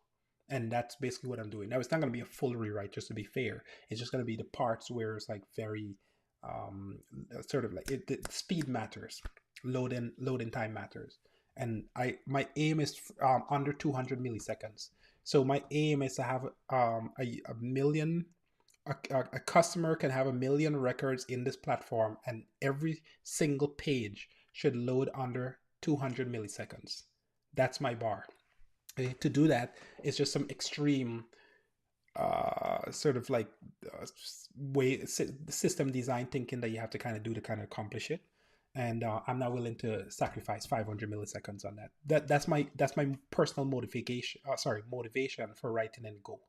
And that's basically what I'm doing. Now, it's not going to be a full rewrite, just to be fair. It's just going to be the parts where it's like very um, sort of like the speed matters, loading time matters. And my aim is under 200 milliseconds. So my aim is to have a million a customer can have 1 million records in this platform, and every single page should load under 200 milliseconds. That's my bar. To do that, it's just some extreme sort of like way system design thinking that you have to kind of do to kind of accomplish it. And I'm not willing to sacrifice 500 milliseconds on that. That's my personal motivation. Motivation for writing in Go.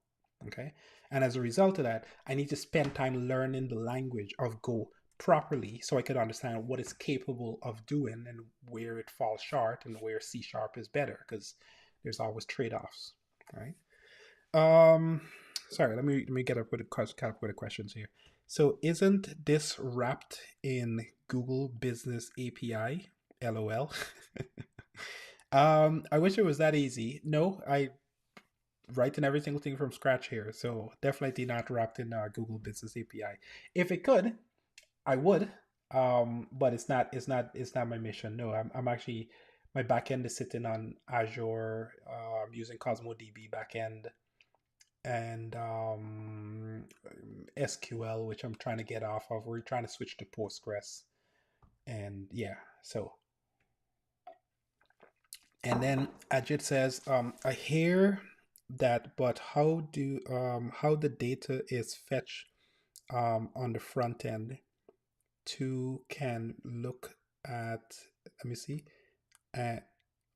Okay, and as a result of that, I need to spend time learning the language of Go properly so I could understand what it's capable of doing and where it falls short and where C sharp is better because there's always trade offs. Right. Um, Sorry, let me get up with the questions here. So, isn't this wrapped in Google Business API? LOL. I wish it was that easy. No, I writing every single thing from scratch here, so definitely not wrapped in Google Business API. If it could, I would. But it's not my mission. No, I'm actually my backend is sitting on Azure, using Cosmo DB backend and SQL, which I'm trying to get off of. We're trying to switch to Postgres, and yeah. So, and then Ajit says, I hear that, but how the data is fetched on the front end to can look at. Let me see.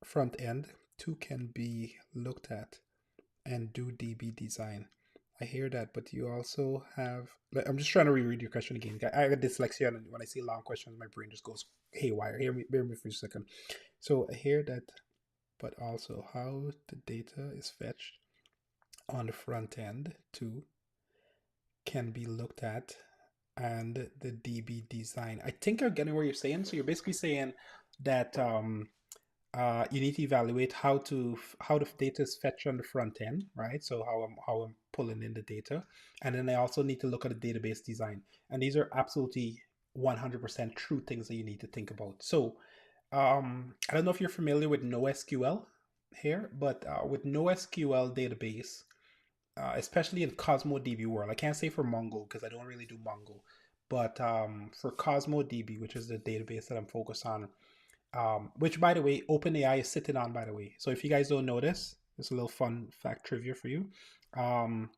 Front end two can be looked at and do DB design. I hear that, but you also have. Like, I'm just trying to reread your question again. I got dyslexia, and when I see long questions, my brain just goes haywire. Bear me for a second. So I hear that, but also how the data is fetched on the front end too can be looked at, and the DB design. I think I'm getting what you're saying. So you're basically saying that you need to evaluate how the data is fetched on the front end, right? So how I'm pulling in the data, and then I also need to look at the database design. And these are absolutely 100% true things that you need to think about. So I don't know if you're familiar with NoSQL here, but with NoSQL database, especially in Cosmo DB world, I can't say for Mongo because I don't really do Mongo, but for Cosmo DB, which is the database that I'm focused on, which by the way, OpenAI is sitting on, by the way. So if you guys don't know this, it's a little fun fact trivia for you. Um,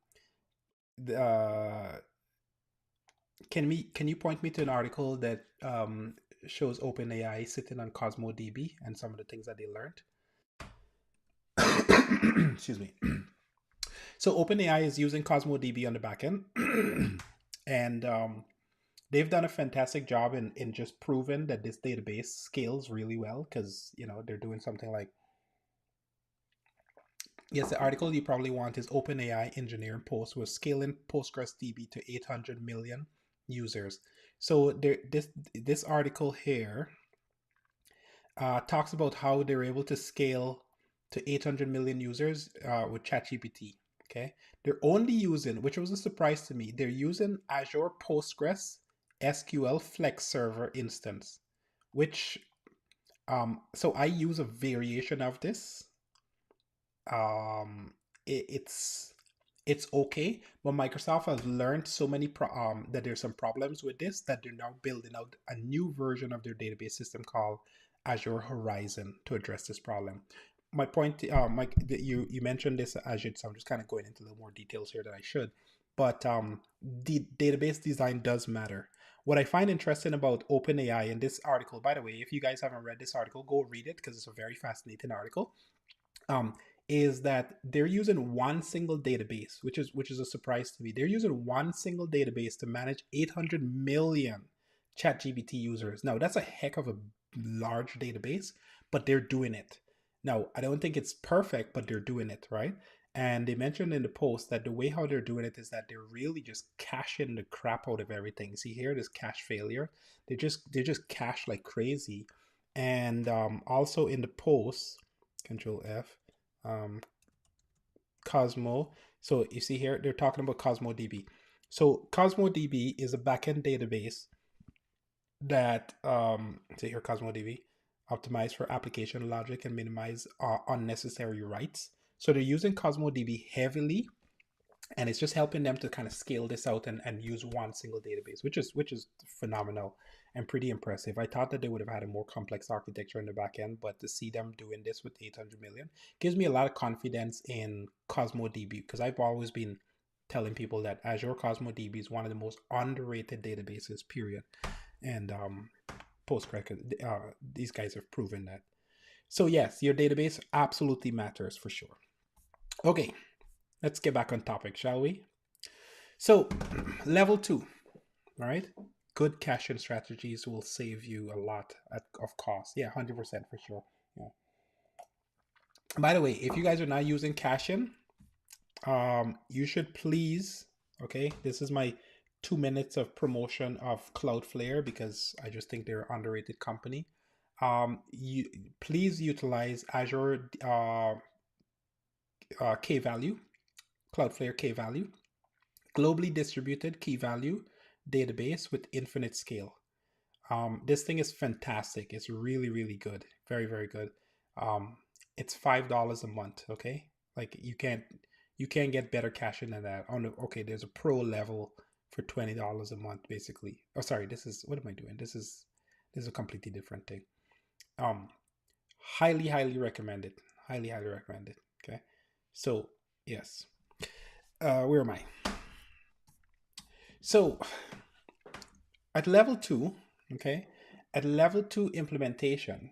the, can you point me to an article that shows OpenAI sitting on Cosmo DB and some of the things that they learned? Excuse me. So OpenAI is using Cosmo DB on the back end, and they've done a fantastic job in just proving that this database scales really well because they're doing something like, yes, the article you probably want is OpenAI engineering post was scaling PostgreSDB to 800 million users. So this article here talks about how they're able to scale to 800 million users with ChatGPT. Okay, they're only using, which was a surprise to me, they're using Azure Postgres SQL Flex Server instance, which so I use a variation of this. um it's okay, but Microsoft has learned so many that there's some problems with this that they're now building out a new version of their database system called Azure Horizon to address this problem. My point, Mike, you mentioned this Azure, so I'm just kind of going into a little more details here than I should. But the database design does matter. What I find interesting about OpenAI in this article, by the way, if you guys haven't read this article, go read it because it's a very fascinating article. um, is that they're using one single database, which is a surprise to me. They're using one single database to manage 800 million ChatGPT users. Now that's a heck of a large database, but they're doing it. Now I don't think it's perfect, but they're doing it right. And they mentioned in the post that the way how they're doing it is that they're really just caching the crap out of everything. See here, this cache failure. They just cache like crazy. And also in the post, Control F, Cosmo. So you see here, they're talking about Cosmo DB. So Cosmo DB is a backend database that, see here, Cosmo DB, optimized for application logic and minimize unnecessary writes. So they're using Cosmo DB heavily, and it's just helping them to kind of scale this out and use one single database, which is phenomenal and pretty impressive. I thought that they would have had a more complex architecture in the back end, but to see them doing this with 800 million gives me a lot of confidence in Cosmo DB, because I've always been telling people that Azure Cosmo DB is one of the most underrated databases, period. And Postgres, these guys have proven that. So yes, your database absolutely matters for sure. Okay, let's get back on topic, shall we? So, level 2, all right? Good caching strategies will save you a lot of cost. Yeah, 100% for sure. Yeah. By the way, if you guys are not using caching, you should please, okay, this is my 2 minutes of promotion of Cloudflare because I just think they're an underrated company. You please utilize Azure K value, Cloudflare K value, globally distributed key value database with infinite scale. This thing is fantastic. It's really, really good. Very, very good. It's $5 a month. Okay, like you can't get better caching than that. Oh no, okay. There's a pro level for $20 a month, basically. Oh, sorry. This is, what am I doing? This is a completely different thing. Um, highly, highly recommended. Highly, highly recommended. Okay. So yes. Where am I? So at level 2, okay, at level 2 implementation,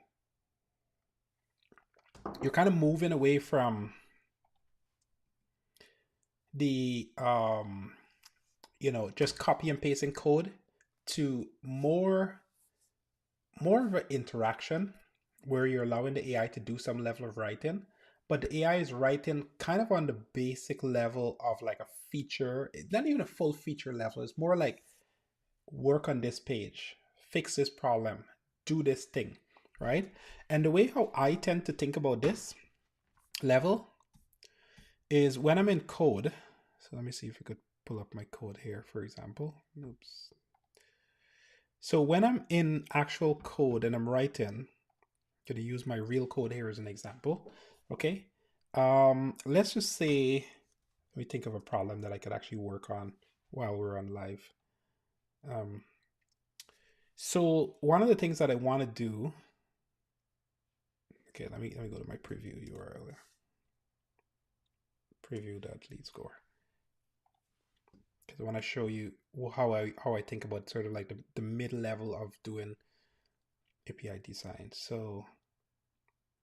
you're kind of moving away from the just copy and pasting code to more of an interaction where you're allowing the AI to do some level of writing, but the AI is writing kind of on the basic level of like a feature. It's not even a full feature level. It's more like, work on this page, fix this problem, do this thing, right? And the way how I tend to think about this level is when I'm in code. So let me see if I could pull up my code here, for example. Oops. So when I'm in actual code and I'm writing, I'm going to use my real code here as an example. Okay. Let's just say, let me think of a problem that I could actually work on while we're on live. So one of the things that I want to do, okay, let me go to my preview URL. Preview.lead score. Because I want to show you how I think about sort of like the mid level of doing API design. So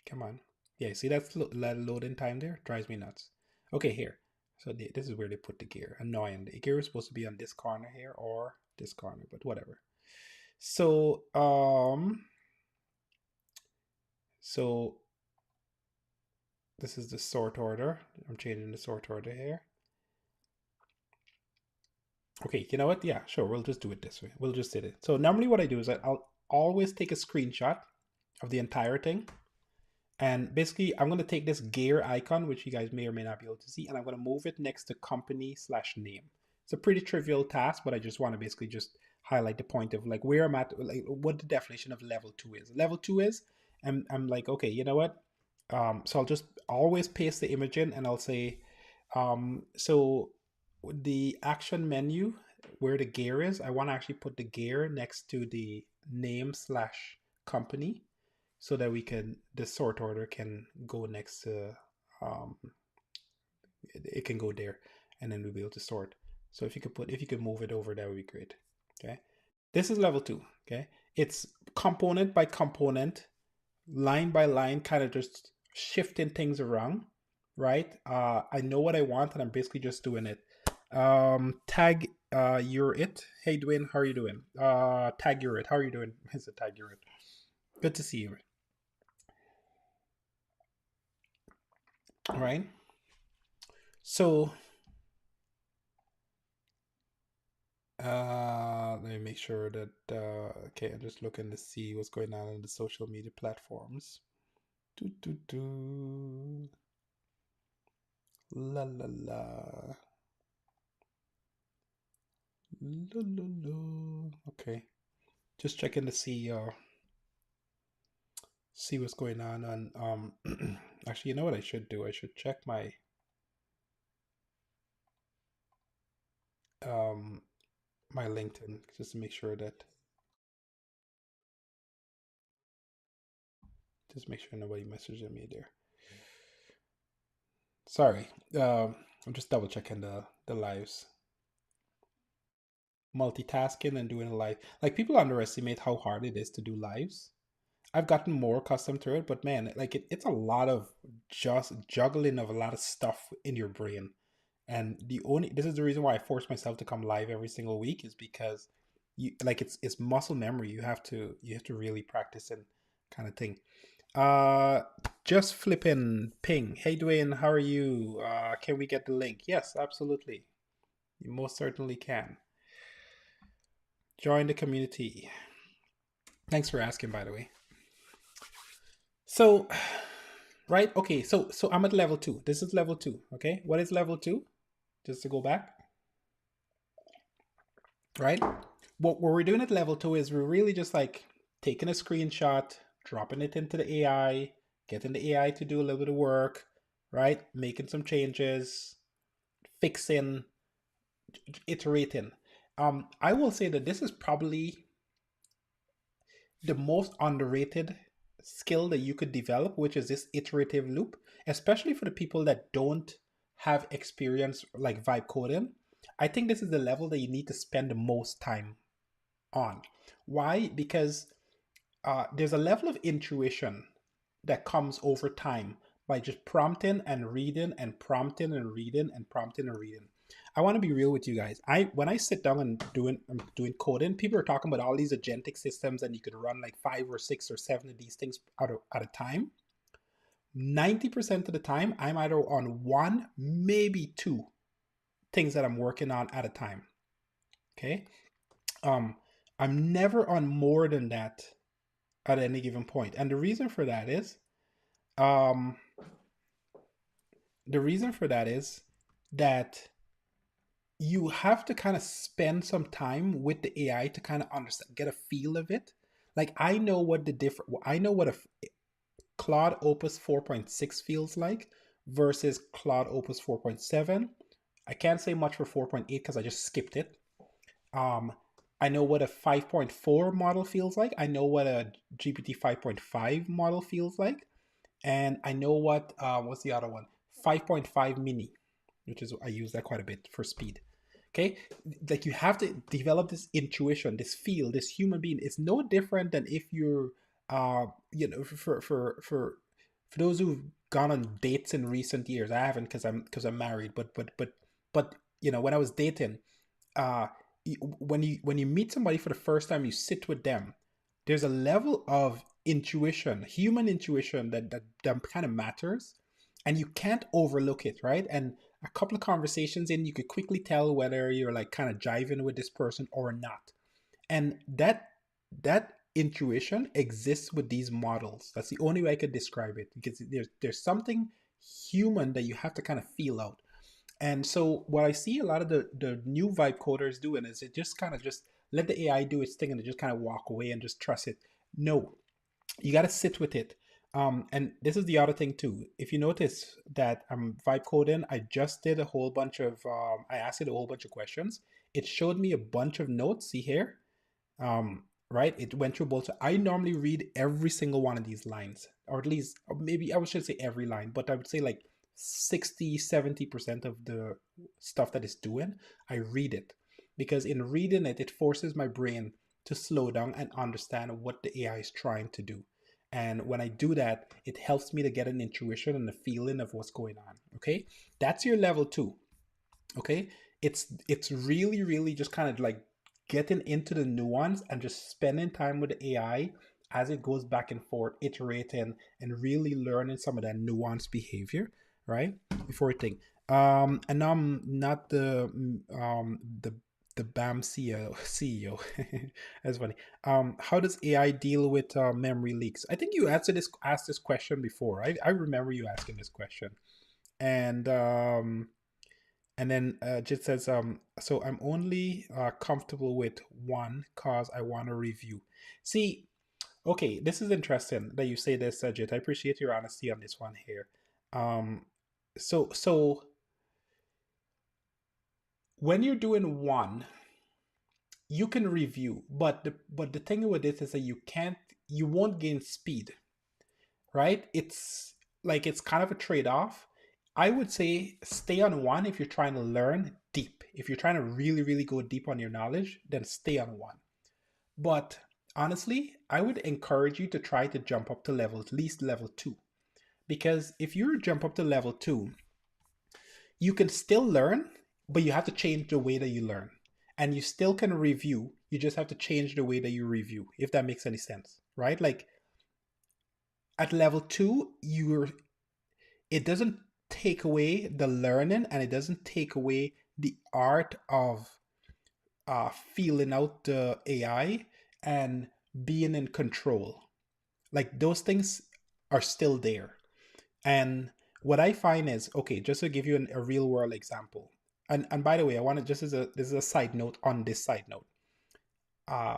come on. Yeah, see that loading time there? Drives me nuts. Okay, here. So this is where they put the gear. Annoying. The gear is supposed to be on this corner here or this corner, but whatever. So so this is the sort order. I'm changing the sort order here. Okay, you know what? Yeah, sure. We'll just do it this way. We'll just do it. So normally what I do is I'll always take a screenshot of the entire thing. And basically, I'm going to take this gear icon, which you guys may or may not be able to see, and I'm going to move it next to company/name. It's a pretty trivial task, but I just want to basically just highlight the point of like where I'm at, like what the definition of level 2 is. Level 2 is, and I'm like, okay, you know what? So I'll just always paste the image in and I'll say, so the action menu where the gear is, I want to actually put the gear next to the name/company so that we can, the sort order can go next to, um, it can go there and then we'll be able to sort. So if you could move it over, that would be great. Okay. This is level 2. Okay. It's component by component, line by line, kind of just shifting things around, right? I know what I want and I'm basically just doing it. Tag you're it. Hey Dwayne, how are you doing? Tag you're it. How are you doing? It's a tag you're it. Good to see you. All right. So let me make sure that okay, I'm just looking to see what's going on the social media platforms. Do do do. La la la. La la la. Okay. Just checking to see what's going on actually, you know what I should do? I should check my my LinkedIn just to make sure that nobody messaged me there. Sorry. I'm just double checking the lives. Multitasking and doing a live. Like people underestimate how hard it is to do lives. I've gotten more accustomed to it, but man, like it's a lot of just juggling of a lot of stuff in your brain. And this is the reason why I force myself to come live every single week is because you like it's muscle memory. You have to really practice and kind of thing. Uh just flipping ping. Hey Dwayne, how are you? Can we get the link? Yes, absolutely. You most certainly can. Join the community. Thanks for asking, by the way. So, right? Okay, so I'm at level 2. This is level 2. Okay, what is level 2? Just to go back, right? What we're doing at level 2 is we're really just like taking a screenshot, dropping it into the AI, getting the AI to do a little bit of work, right? Making some changes, fixing, iterating. I will say that this is probably the most underrated skill that you could develop, which is this iterative loop, especially for the people that don't have experience like vibe coding. I think this is the level that you need to spend the most time on. Why? Because there's a level of intuition that comes over time by just prompting and reading and prompting and reading and prompting and reading. I want to be real with you guys. When I sit down and I'm doing coding, people are talking about all these agentic systems and you could run like 5 or 6 or 7 of these things at a time. 90% of the time, I'm either on one, maybe two things that I'm working on at a time. Okay. I'm never on more than that at any given point. And the reason for that is um that you have to kind of spend some time with the AI to kind of understand, get a feel of it. Like I know what a Claude Opus 4.6 feels like versus Claude Opus 4.7. I can't say much for 4.8 because I just skipped it. Um, I know what a 5.4 model feels like. I know what a GPT 5.5 model feels like. And I know what's the other one? 5.5 mini, which is, I use that quite a bit for speed. Okay. Like you have to develop this intuition, this feel, this human being. It's no different than if you're, for for those who've gone on dates in recent years, I haven't because I'm married, but when I was dating, uh when you meet somebody for the first time, you sit with them, there's a level of intuition, human intuition, that kind of matters, and you can't overlook it, right? And a couple of conversations in, you could quickly tell whether you're like kind of jiving with this person or not. And that intuition exists with these models. That's the only way I could describe it, because there's something human that you have to kind of feel out. And so what I see a lot of the new vibe coders doing is it just kind of just let the AI do its thing and they just kind of walk away and just trust it. No, you got to sit with it. And this is the other thing too. If you notice that I'm vibe coding, I just did a whole bunch of, I asked it a whole bunch of questions. It showed me a bunch of notes. See here, right? It went through both. So I normally read every single one of these lines, or at least, or maybe I should say every line, but I would say like 60-70% of the stuff that it's doing, I read it, because in reading it, it forces my brain to slow down and understand what the AI is trying to do. And when I do that, it helps me to get an intuition and a feeling of what's going on. Okay. That's your level two. Okay. It's really, really just kind of like getting into the nuance and just spending time with the AI as it goes back and forth, iterating and really learning some of that nuanced behavior, right? Before you think. And I'm not the BAM CEO. That's funny. How does AI deal with memory leaks? I think you asked this question before. I remember you asking this question. And then Jit says, so I'm only comfortable with one cause I want to review. See, okay, this is interesting that you say this, Jit. I appreciate your honesty on this one here. Um, so when you're doing one, you can review, but the thing with this is that you won't gain speed, right? It's kind of a trade-off. I would say stay on one if you're trying to learn deep. If you're trying to really, really go deep on your knowledge, then stay on one. But honestly, I would encourage you to try to jump up to level, at least level two. Because if you jump up to level two, you can still learn, but you have to change the way that you learn. And you still can review. You just have to change the way that you review, if that makes any sense, right? Like at level two, it doesn't take away the learning, and it doesn't take away the art of feeling out the AI and being in control. Like those things are still there. And what I find is, okay, just to give you a real world example. And by the way, I want to just as a this is a side note on this side note. Uh,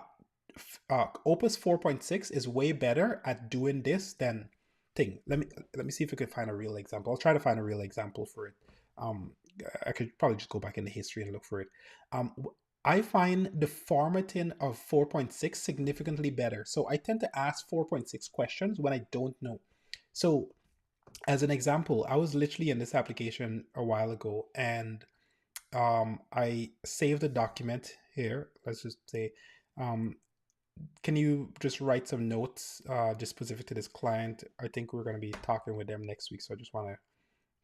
Opus 4.6 is way better at doing this than thing. Let me see if I can find a real example. I'll try to find a real example for it. Um, I could probably just go back in the history and look for it. Um, I find the formatting of 4.6 significantly better. So I tend to ask 4.6 questions when I don't know. So as an example, I was literally in this application a while ago, and I saved a document here. Let's just say, um, can you just write some notes just specific to this client? I think we're going to be talking with them next week, so I just want to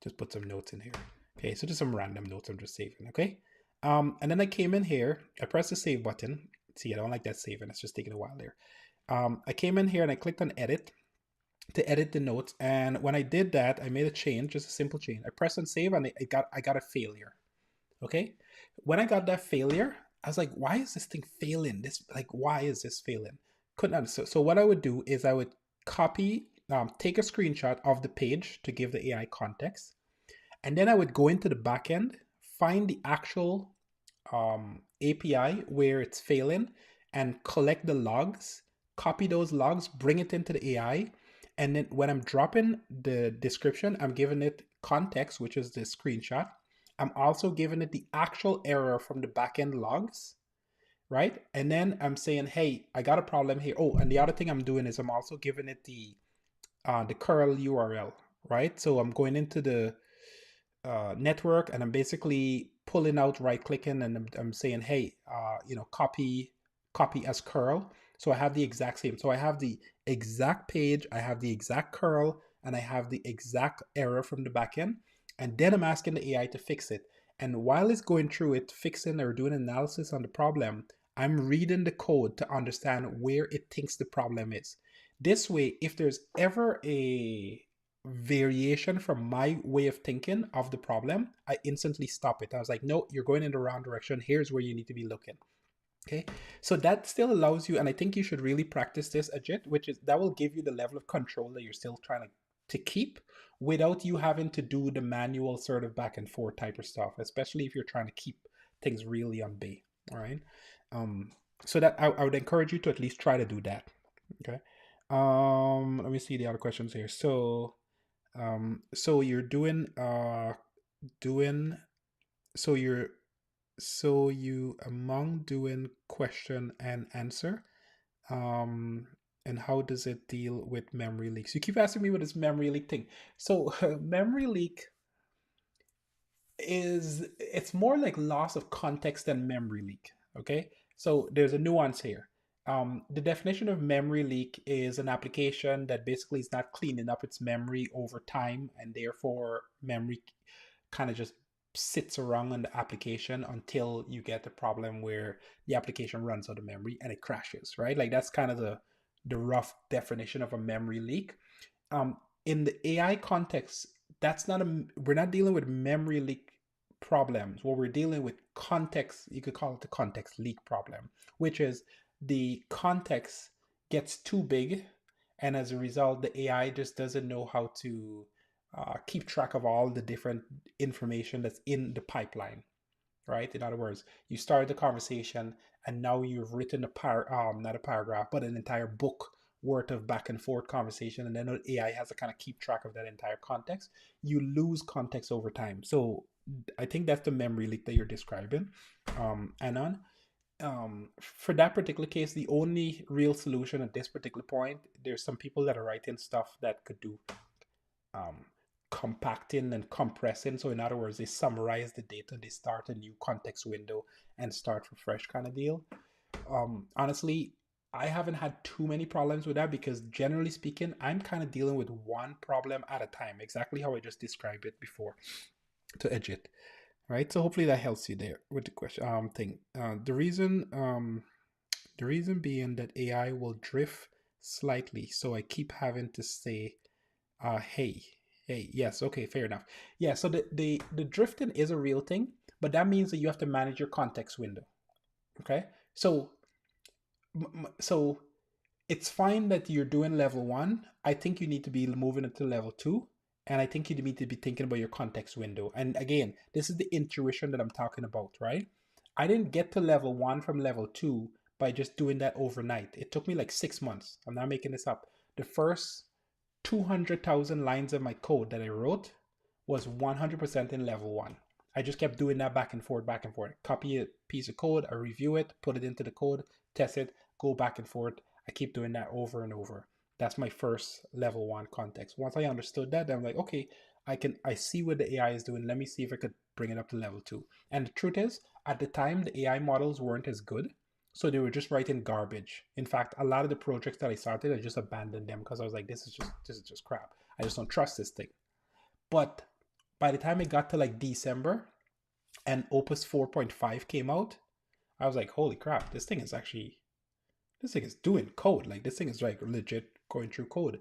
just put some notes in here. Okay, so just some random notes I'm just saving. Okay, and then I came in here, I pressed the save button. See, I don't like that saving, it's just taking a while there. I came in here and I clicked on edit to edit the notes, and when I did that, I made a change, just a simple change. I pressed on save, and I got a failure. Okay, when I got that failure, I was like, why is this thing failing? This, like, why is this failing? Couldn't understand. So what I would do is I would copy, take a screenshot of the page to give the AI context, and then I would go into the backend, find the actual API where it's failing, and collect the logs, copy those logs, bring it into the AI. And then when I'm dropping the description, I'm giving it context, which is the screenshot. I'm also giving it the actual error from the backend logs, right? And then I'm saying, hey, I got a problem here. Oh, and the other thing I'm doing is I'm also giving it the curl URL, right? So I'm going into the network, and I'm basically pulling out, right clicking, and I'm saying, hey, copy as curl. So I have the exact same. So I have the exact page, I have the exact curl, and I have the exact error from the backend, and then I'm asking the AI to fix it. And while it's going through it, fixing or doing analysis on the problem, I'm reading the code to understand where it thinks the problem is. This way, if there's ever a variation from my way of thinking of the problem, I instantly stop it. I was like, no, you're going in the wrong direction. Here's where you need to be looking. Okay, so that still allows you, and I think you should really practice this, Ajit, which is that will give you the level of control that you're still trying to keep without you having to do the manual sort of back and forth type of stuff, especially if you're trying to keep things really on bay. All right. Um, so that I would encourage you to at least try to do that. Okay. Let me see the other questions here. So you're doing so you're so you among doing question and answer, um and how does it deal with memory leaks? You keep asking me what this memory leak thing. So memory leak is, it's more like loss of context than memory leak. Okay, so there's a nuance here. The definition of memory leak is an application that basically is not cleaning up its memory over time, and therefore memory kind of just sits around on the application until you get the problem where the application runs out of memory and it crashes, right? Like that's kind of the rough definition of a memory leak. um, in the AI context, that's not a, we're not dealing with memory leak problems. What we're dealing with context, you could call it the context leak problem, which is the context gets too big, and as a result, the AI just doesn't know how to keep track of all the different information that's in the pipeline, right? In other words, you started the conversation and now you've written not a paragraph, but an entire book worth of back and forth conversation, and then the AI has to kind of keep track of that entire context. You lose context over time. So I think that's the memory leak that you're describing, Anon. For that particular case, the only real solution at this particular point, there's some people that are writing stuff that could do um, compacting and compressing. So in other words, they summarize the data, they start a new context window and start from fresh kind of deal. Honestly, I haven't had too many problems with that because generally speaking, I'm kind of dealing with one problem at a time, exactly how I just described it before to edge it. Right. So hopefully that helps you there with the question thing. The reason being that AI will drift slightly. So I keep having to say hey, yes, okay, fair enough. Yeah, so the drifting is a real thing, but that means that you have to manage your context window. Okay, so so it's fine that you're doing level one. I think you need to be moving into level two, and I think you need to be thinking about your context window. And again, this is the intuition that I'm talking about, right? I didn't get to level one from level two by just doing that overnight. It took me like 6 months. I'm not making this up. The first 200,000 lines of my code that I wrote was 100% in level one. I just kept doing that back and forth, back and forth. Copy a piece of code, I review it, put it into the code, test it, go back and forth. I keep doing that over and over. That's my first level one context. Once I understood that, I'm like, okay, I see what the AI is doing. Let me see if I could bring it up to level two. And the truth is, at the time, the AI models weren't as good. So they were just writing garbage. In fact, a lot of the projects that I started, I just abandoned them because I was like, this is just crap. I just don't trust this thing. But by the time it got to like December and Opus 4.5 came out, I was like, holy crap, this thing is doing code. Like this thing is like legit going through code.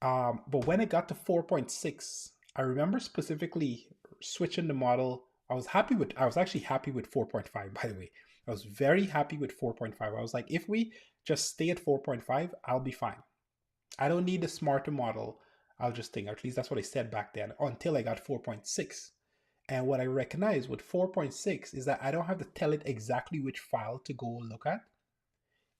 But when it got to 4.6, I remember specifically switching the model. I was actually happy with 4.5, by the way. I was very happy with 4.5. I was like, if we just stay at 4.5, I'll be fine. I don't need a smarter model. I'll just think, at least that's what I said back then, until I got 4.6. And what I recognize with 4.6 is that I don't have to tell it exactly which file to go look at.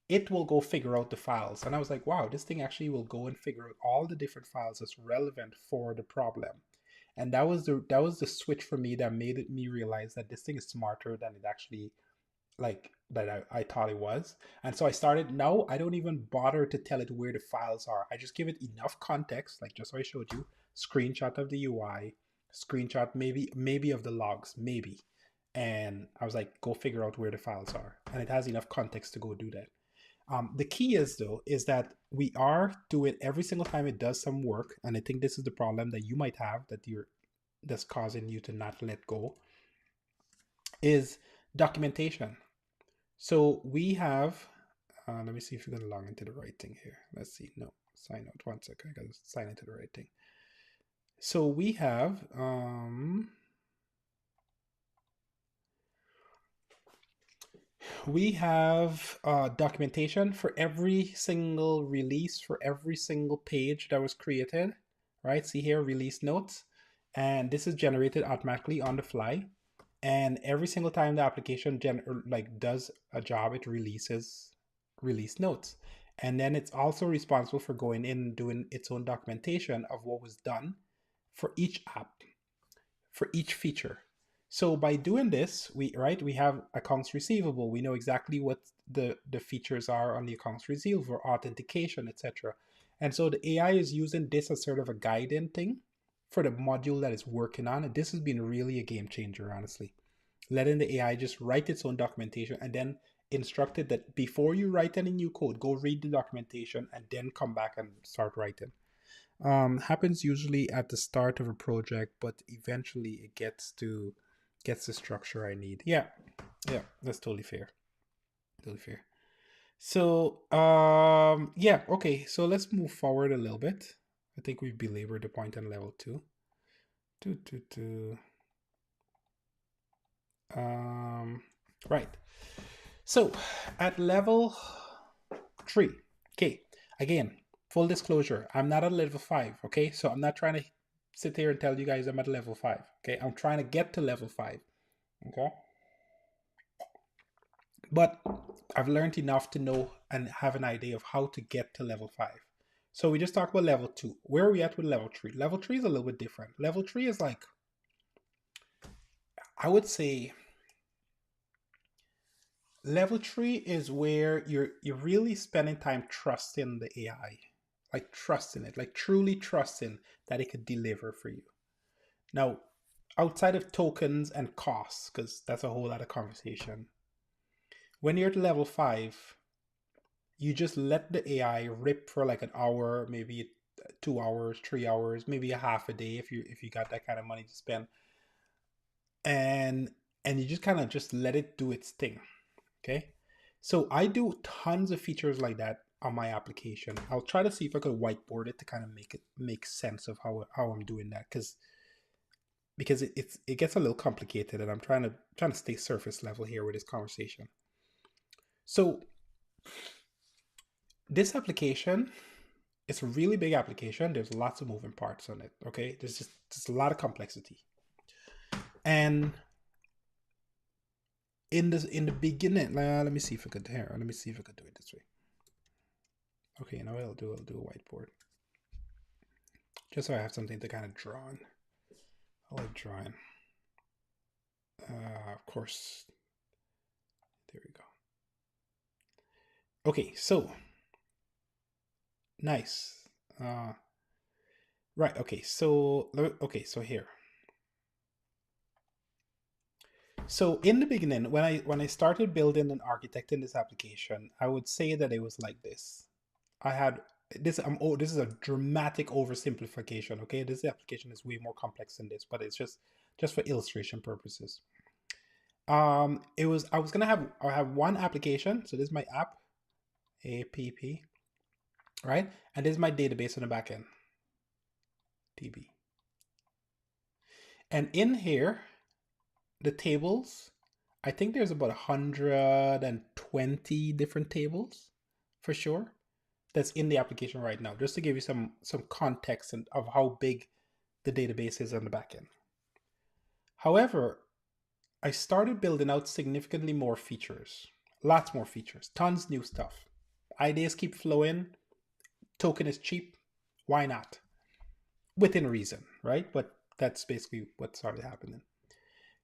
It will go figure out the files. And I was like, wow, this thing actually will go and figure out all the different files that's relevant for the problem. And that was the switch for me that made me realize that this thing is smarter than it actually like that I thought it was. And so I started, now I don't even bother to tell it where the files are. I just give it enough context, like just so I showed you, screenshot of the UI, screenshot maybe of the logs, maybe. And I was like, go figure out where the files are. And it has enough context to go do that. The key is though is that we are doing every single time it does some work, and I think this is the problem that you might have that's causing you to not let go is documentation. So we have, let me see if we're going to log into the right thing here. Let's see. No, sign out. One second. I got to sign into the right thing. So we have documentation for every single release, for every single page that was created, right? See here, release notes. And this is generated automatically on the fly. And every single time the application does a job, it releases release notes. And then it's also responsible for going in and doing its own documentation of what was done for each app, for each feature. So by doing this, we have accounts receivable. We know exactly what the features are on the accounts receivable, authentication, etc. And so the AI is using this as sort of a guiding thing for the module that it's working on. And this has been really a game changer, honestly. Letting the AI just write its own documentation and then instructed that before you write any new code, go read the documentation and then come back and start writing. Happens usually at the start of a project, but eventually it gets the structure I need. Yeah, that's totally fair. Totally fair. So yeah, okay. So let's move forward a little bit. I think we've belabored the point on level 2. Right. So at level 3, okay, again, full disclosure, I'm not at level 5, okay? So I'm not trying to sit here and tell you guys I'm at level 5, okay? I'm trying to get to level 5, okay? But I've learned enough to know and have an idea of how to get to level 5. So we just talked about level 2. Where are we at with level 3? Level 3 is a little bit different. Level 3 is like, I would say, level 3 is where you're really spending time trusting the AI, like trusting it, like truly trusting that it could deliver for you. Now, outside of tokens and costs, because that's a whole lot of conversation, when you're at level 5, you just let the AI rip for like an hour, maybe 2 hours, 3 hours, maybe a half a day if you got that kind of money to spend, and you just kind of just let it do its thing. Okay. So I do tons of features like that on my application. I'll try to see if I could whiteboard it to kind of make sense of how I'm doing that, because it gets a little complicated, and I'm trying to stay surface level here with this conversation. So this application, it's a really big application. There's lots of moving parts on it. Okay. There's a lot of complexity. And in the beginning, let me see if I could here. Let me see if I could do it this way. Okay, now I'll do a whiteboard. Just so I have something to kind of draw on. I like drawing. Of course. There we go. Okay, so nice. Right. Okay. So here. So in the beginning, when I started building and architecting this application, I would say that it was like this. I had this. This is a dramatic oversimplification. Okay, this application is way more complex than this, but it's just for illustration purposes. I was gonna have one application. So this is my app, app, right? And this is my database on the back end, db. And in here, the tables, I think there's about 120 different tables for sure that's in the application right now, just to give you some context of how big the database is on the back end. However, I started building out significantly more features, lots more features, tons new stuff. Ideas keep flowing. Token is cheap. Why not? Within reason, right? But that's basically what started happening.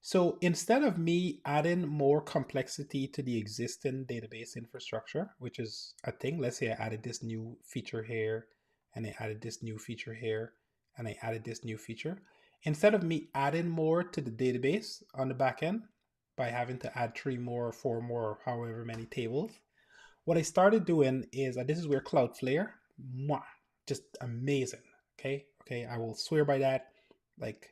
So instead of me adding more complexity to the existing database infrastructure, which is a thing, let's say I added this new feature here, and I added this new feature here, and I added this new feature. Instead of me adding more to the database on the back end by having to add 3 more, 4 more, however many tables, what I started doing is, this is where Cloudflare, just amazing. Okay, I will swear by that. Like,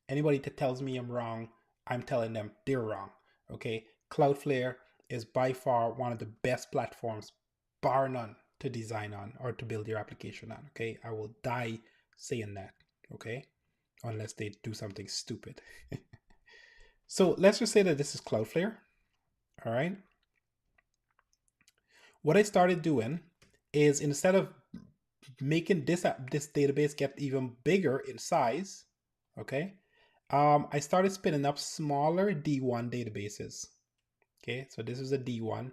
anybody that tells me I'm wrong, I'm telling them they're wrong. Okay, Cloudflare is by far one of the best platforms, bar none, to design on or to build your application on. Okay, I will die saying that. Okay, unless they do something stupid. So let's just say that this is Cloudflare. All right. What I started doing is, instead of making this database get even bigger in size, okay, I started spinning up smaller D1 databases. Okay, so this is a D1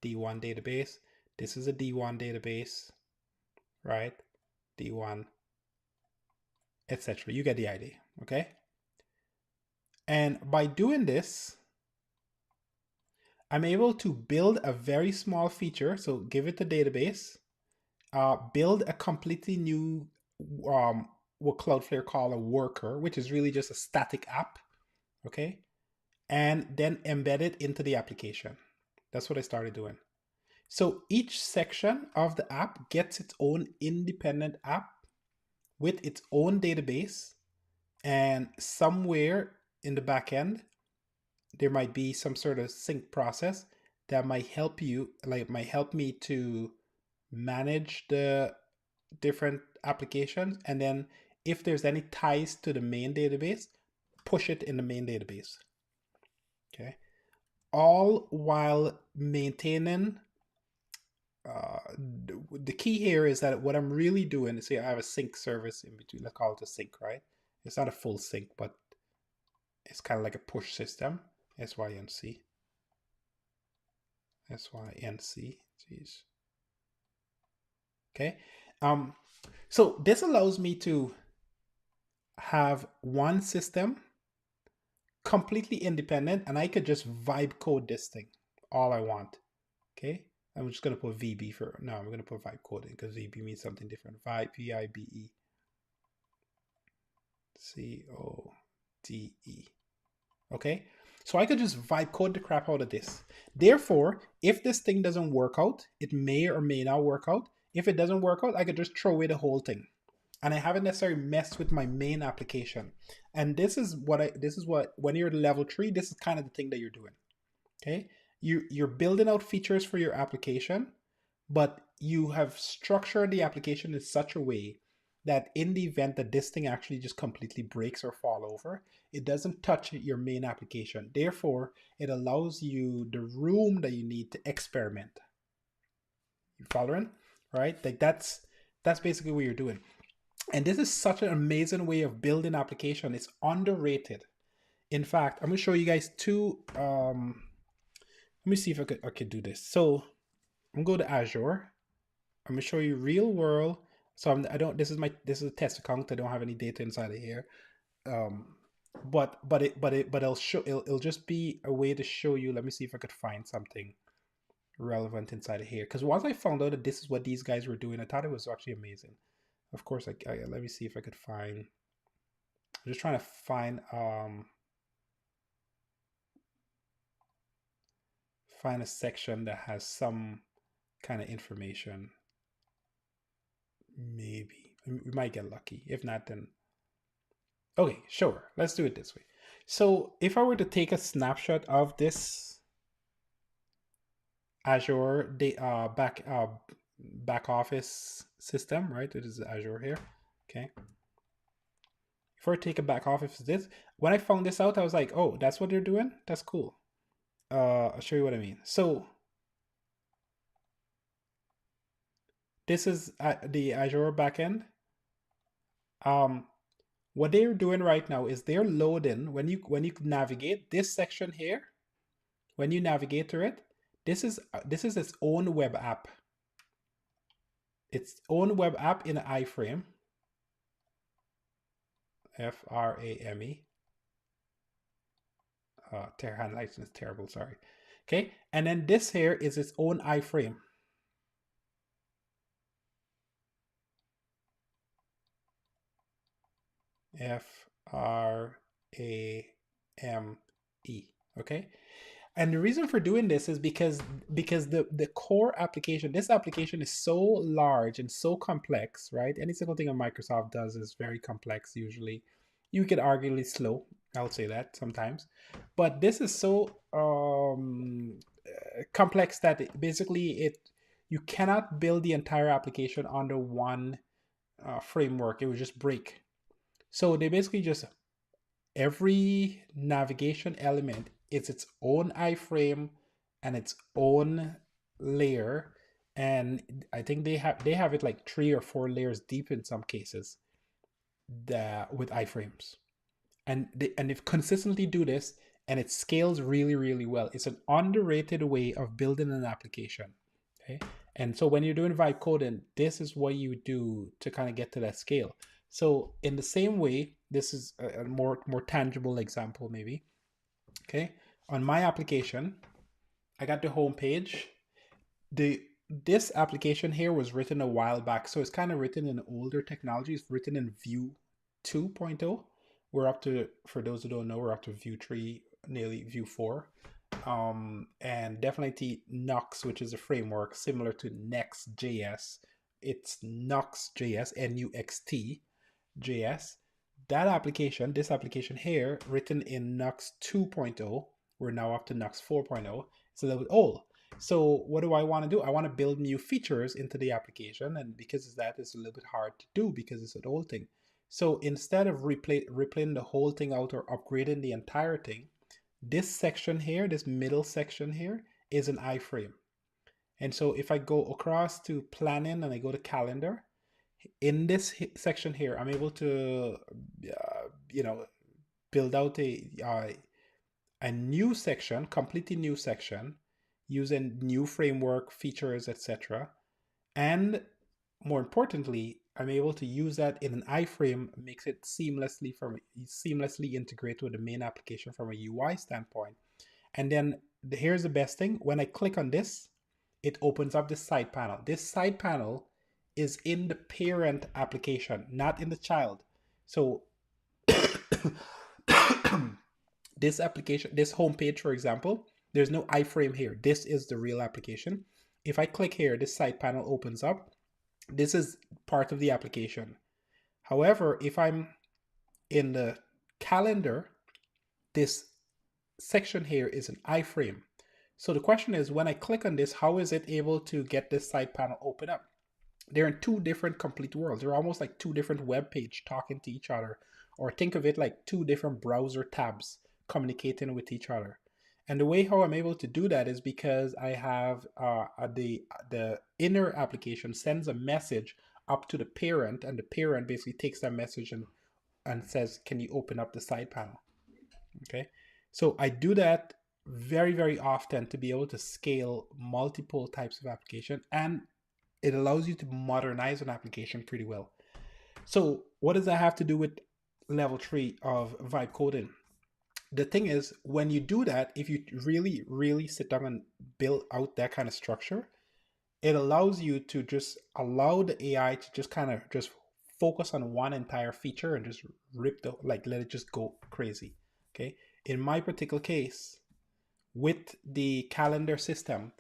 database. This is a D1 database, right? D1, etc. You get the idea, okay? And by doing this, I'm able to build a very small feature. So give it the database, build a completely new, what Cloudflare call a worker, which is really just a static app, okay? And then embed it into the application. That's what I started doing. So each section of the app gets its own independent app with its own database, and somewhere in the back end, there might be some sort of sync process that might help you, like might help me to manage the different applications. And then if there's any ties to the main database, push it in the main database. Okay. All while maintaining, the key here is that what I'm really doing is, say I have a sync service in between. Let's call it a sync, right? It's not a full sync, but it's kind of like a push system. SYNC. SYNC. Jeez. Okay. So this allows me to have one system completely independent, and I could just vibe code this thing all I want. Okay. I'm just going to put VB for now. I'm going to put vibe coding because VB means something different. Vibe, VIBE. CODE. Okay. So I could just vibe code the crap out of this. Therefore, if this thing doesn't work out, it may or may not work out. If it doesn't work out, I could just throw away the whole thing. And I haven't necessarily messed with my main application. And this is what, when you're level 3, this is kind of the thing that you're doing. Okay? You're building out features for your application, but you have structured the application in such a way that in the event that this thing actually just completely breaks or fall over, it doesn't touch your main application. Therefore, it allows you the room that you need to experiment. You following? Right? Like that's basically what you're doing. And this is such an amazing way of building application. It's underrated. In fact, I'm gonna show you guys two. Let me see if I could do this. So I'm gonna go to Azure. I'm gonna show you real world. So I don't. This is a test account. I don't have any data inside of here. But it'll show. It'll just be a way to show you. Let me see if I could find something relevant inside of here. Because once I found out that this is what these guys were doing, I thought it was actually amazing. Of course, let me see if I could find. I'm just trying to find a section that has some kind of information. Maybe we might get lucky. If not, then okay, sure. Let's do it this way. So if I were to take a snapshot of this Azure back office system, right? It is Azure here. Okay. If I take a back office of this, when I found this out, I was like, oh, that's what they're doing? That's cool. I'll show you what I mean. So this is the Azure backend. What they're doing right now is they're loading, when you navigate this section here, when you navigate to it, this is its own web app. Its own web app in an iframe. FRAME. Handwriting is terrible, sorry. Okay, and then this here is its own iframe. FRAME. Okay. And the reason for doing this is because the core application, this application is so large and so complex, right? Any single thing a Microsoft does is very complex usually. You could arguably slow, I would say that sometimes. But this is so complex that basically it you cannot build the entire application under one framework. It would just break. So they basically just every navigation element is its own iframe and its own layer, and I think they have it like 3 or 4 layers deep in some cases that with iframes, and they consistently do this, and it scales really really well. It's an underrated way of building an application. Okay, and so when you're doing vibe coding, this is what you do to kind of get to that scale. So in the same way, this is a more tangible example maybe. Okay, on my application, I got the home page. The This application here was written a while back, so it's kind of written in older technology. It's written in Vue 2.0. We're up to, for those who don't know, we're up to Vue 3, nearly Vue 4. And definitely Nux, which is a framework similar to Next.js. It's Nux.js, Nuxt JS. That application, this application here, written in Nux 2.0, we're now up to Nux 4.0. It's a little bit old. So what do I want to do? I want to build new features into the application, and because of that, it's a little bit hard to do because it's an old thing. So instead of replaying the whole thing out or upgrading the entire thing, this section here, this middle section here, is an iframe. And so if I go across to planning and I go to calendar, in this section here, I'm able to, you know, build out a new section, completely new section, using new framework features, etc. And more importantly, I'm able to use that in an iframe, makes it seamlessly integrate with the main application from a UI standpoint. And then here's the best thing: when I click on this, it opens up this side panel. This side panel is in the parent application, not in the child. So this application, this homepage, for example, there's no iframe here. This is the real application. If I click here, this side panel opens up. This is part of the application. However, if I'm in the calendar, this section here is an iframe. So the question is, when I click on this, how is it able to get this side panel open up? They're in two different complete worlds. They're almost like two different web pages talking to each other, or think of it like two different browser tabs communicating with each other. And the way how I'm able to do that is because I have the inner application sends a message up to the parent, and the parent basically takes that message and says, "Can you open up the side panel?" Okay, so I do that very very often to be able to scale multiple types of application, and it allows you to modernize an application pretty well. So what does that have to do with level 3 of vibe coding? The thing is, when you do that, if you really really sit down and build out that kind of structure, it allows you to just allow the AI to just kind of just focus on one entire feature and just let it just go crazy. Okay, in my particular case with the calendar system,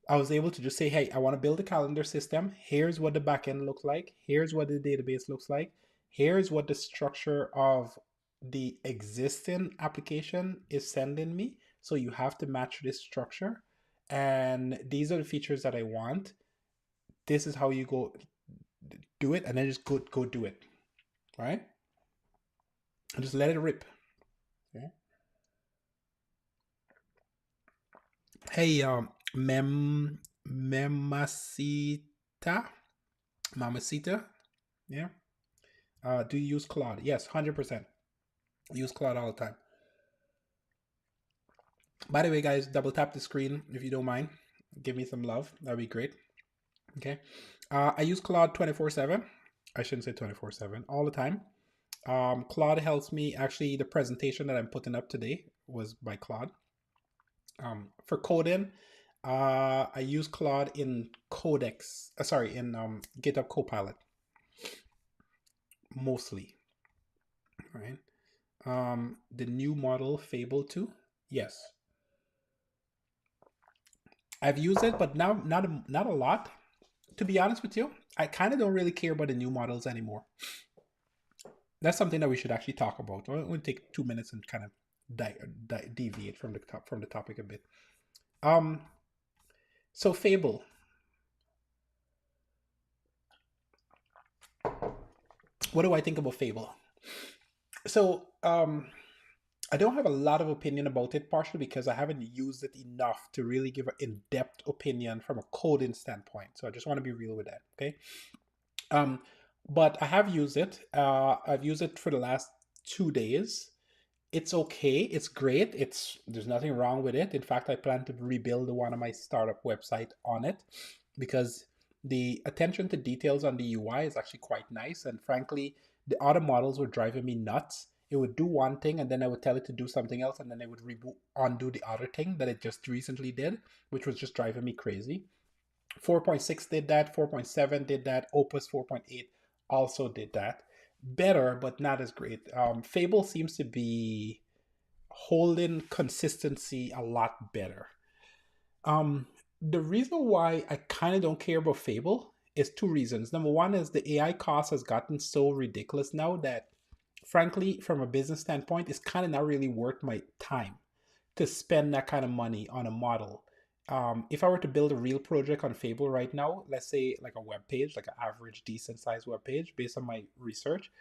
I was able to just say, hey, I want to build a calendar system. Here's what the backend looks like. Here's what the database looks like. Here's what the structure of the existing application is sending me. So you have to match this structure. And these are the features that I want. This is how you go do it, and then just go do it. Right? And just let it rip. Okay. Hey, Memacita, Mamacita, yeah. Do you use Claude? Yes, 100%. Use Claude all the time. By the way, guys, double tap the screen if you don't mind. Give me some love. That'd be great. Okay. I use Claude 24/7. I shouldn't say 24/7, all the time. Claude helps me. Actually, the presentation that I'm putting up today was by Claude. For coding, I use Claude in Codex. Sorry, in GitHub Copilot mostly. Right. The new model Fable 2. Yes. I've used it, but now not a lot. To be honest with you, I kind of don't really care about the new models anymore. That's something that we should actually talk about. We'll take 2 minutes and kind of deviate from the topic a bit. Um, so Fable. What do I think about Fable? So I don't have a lot of opinion about it, partially because I haven't used it enough to really give an in-depth opinion from a coding standpoint. So I just want to be real with that. Okay. Um, but I have used it. I've used it for the last 2 days. It's okay. It's great. There's nothing wrong with it. In fact, I plan to rebuild one of my startup website on it because the attention to details on the UI is actually quite nice. And frankly, the other models were driving me nuts. It would do one thing and then I would tell it to do something else and then it would undo the other thing that it just recently did, which was just driving me crazy. 4.6 did that, 4.7 did that, Opus 4.8 also did that. Better, but not as great. Fable seems to be holding consistency a lot better. Um, the reason why I kind of don't care about Fable is two reasons. Number one is the AI cost has gotten so ridiculous now that, frankly, from a business standpoint, it's kind of not really worth my time to spend that kind of money on a model. If I were to build a real project on Fable right now, let's say like a web page, like an average decent sized web page, based on my research,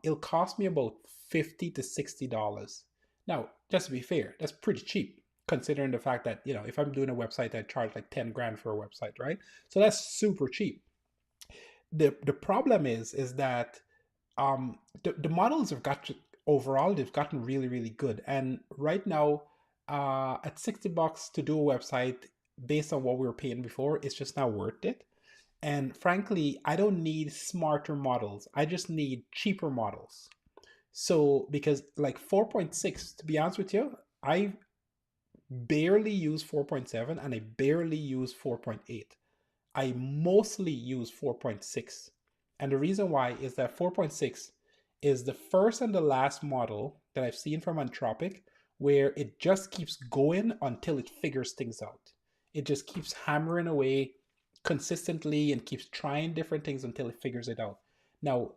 it'll cost me about $50 to $60. Now, just to be fair, that's pretty cheap considering the fact that if I'm doing a website, I charge like 10 grand for a website, right? So that's super cheap. The problem is that the models have got overall they've gotten really really good, and right now at $60 to do a website based on what we were paying before, it's just not worth it. And frankly, I don't need smarter models, I just need cheaper models. So because like 4.6, to be honest with you, I barely use 4.7 and I barely use 4.8. I mostly use 4.6. And the reason why is that 4.6 is the first and the last model that I've seen from Anthropic where it just keeps going until it figures things out. It just keeps hammering away consistently and keeps trying different things until it figures it out. Now,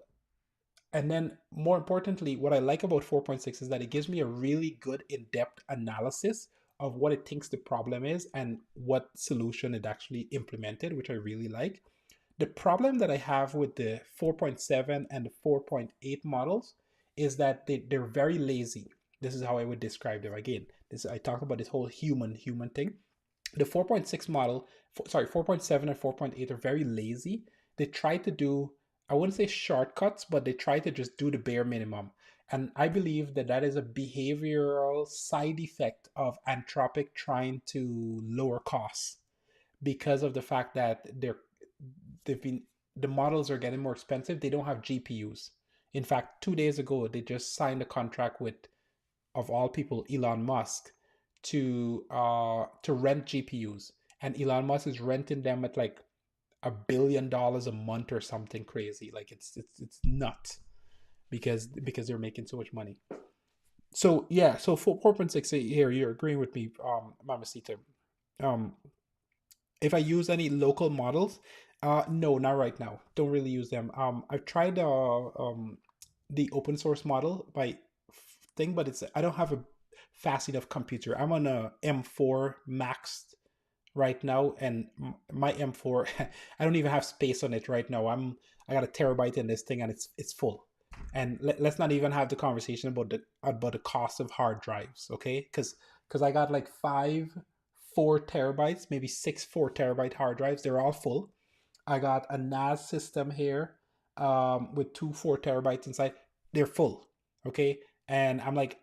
and then more importantly, what I like about 4.6 is that it gives me a really good in-depth analysis of what it thinks the problem is and what solution it actually implemented, which I really like. The problem that I have with the 4.7 and the 4.8 models is that they're very lazy. This is how I would describe them. Again, I talk about this whole human thing. The 4.6 model, 4.7 and 4.8 are very lazy. They try to do, I wouldn't say shortcuts, but they try to just do the bare minimum. And I believe that that is a behavioral side effect of Anthropic trying to lower costs because of the fact that they've been the models are getting more expensive. They don't have GPUs. In fact, 2 days ago, they just signed a contract with, of all people, Elon Musk to rent GPUs, and Elon Musk is renting them at like $1 billion a month or something crazy. Like it's nuts because they're making so much money. So yeah, so 4.6 here, you're agreeing with me, Mamacita. Um, if I use any local models, no, not right now. Don't really use them. I've tried the open source model by thing, but I don't have a fast enough computer. I'm on a M4 Max right now, and my M4, I don't even have space on it right now. I got a terabyte in this thing, and it's full. And let's not even have the conversation about the cost of hard drives, okay? Because I got like 4 terabytes, maybe 6 4 terabyte hard drives. They're all full. I got a NAS system here with 2 4 terabytes inside. They're full, okay? And I'm like,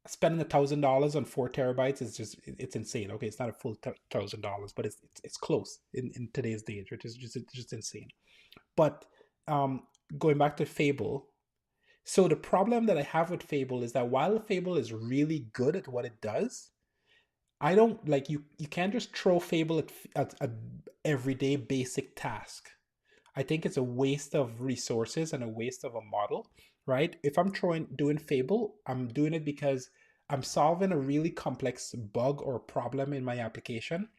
spending $1,000 on 4 terabytes is it's insane. Okay, it's not a full $1,000, but it's close in today's day, which is just insane. But going back to Fable, so the problem that I have with Fable is that while Fable is really good at what it does, I don't like you can't just throw Fable at a everyday basic task. I think it's a waste of resources and a waste of a model, right? If I'm doing Fable, I'm doing it because I'm solving a really complex bug or problem in my application.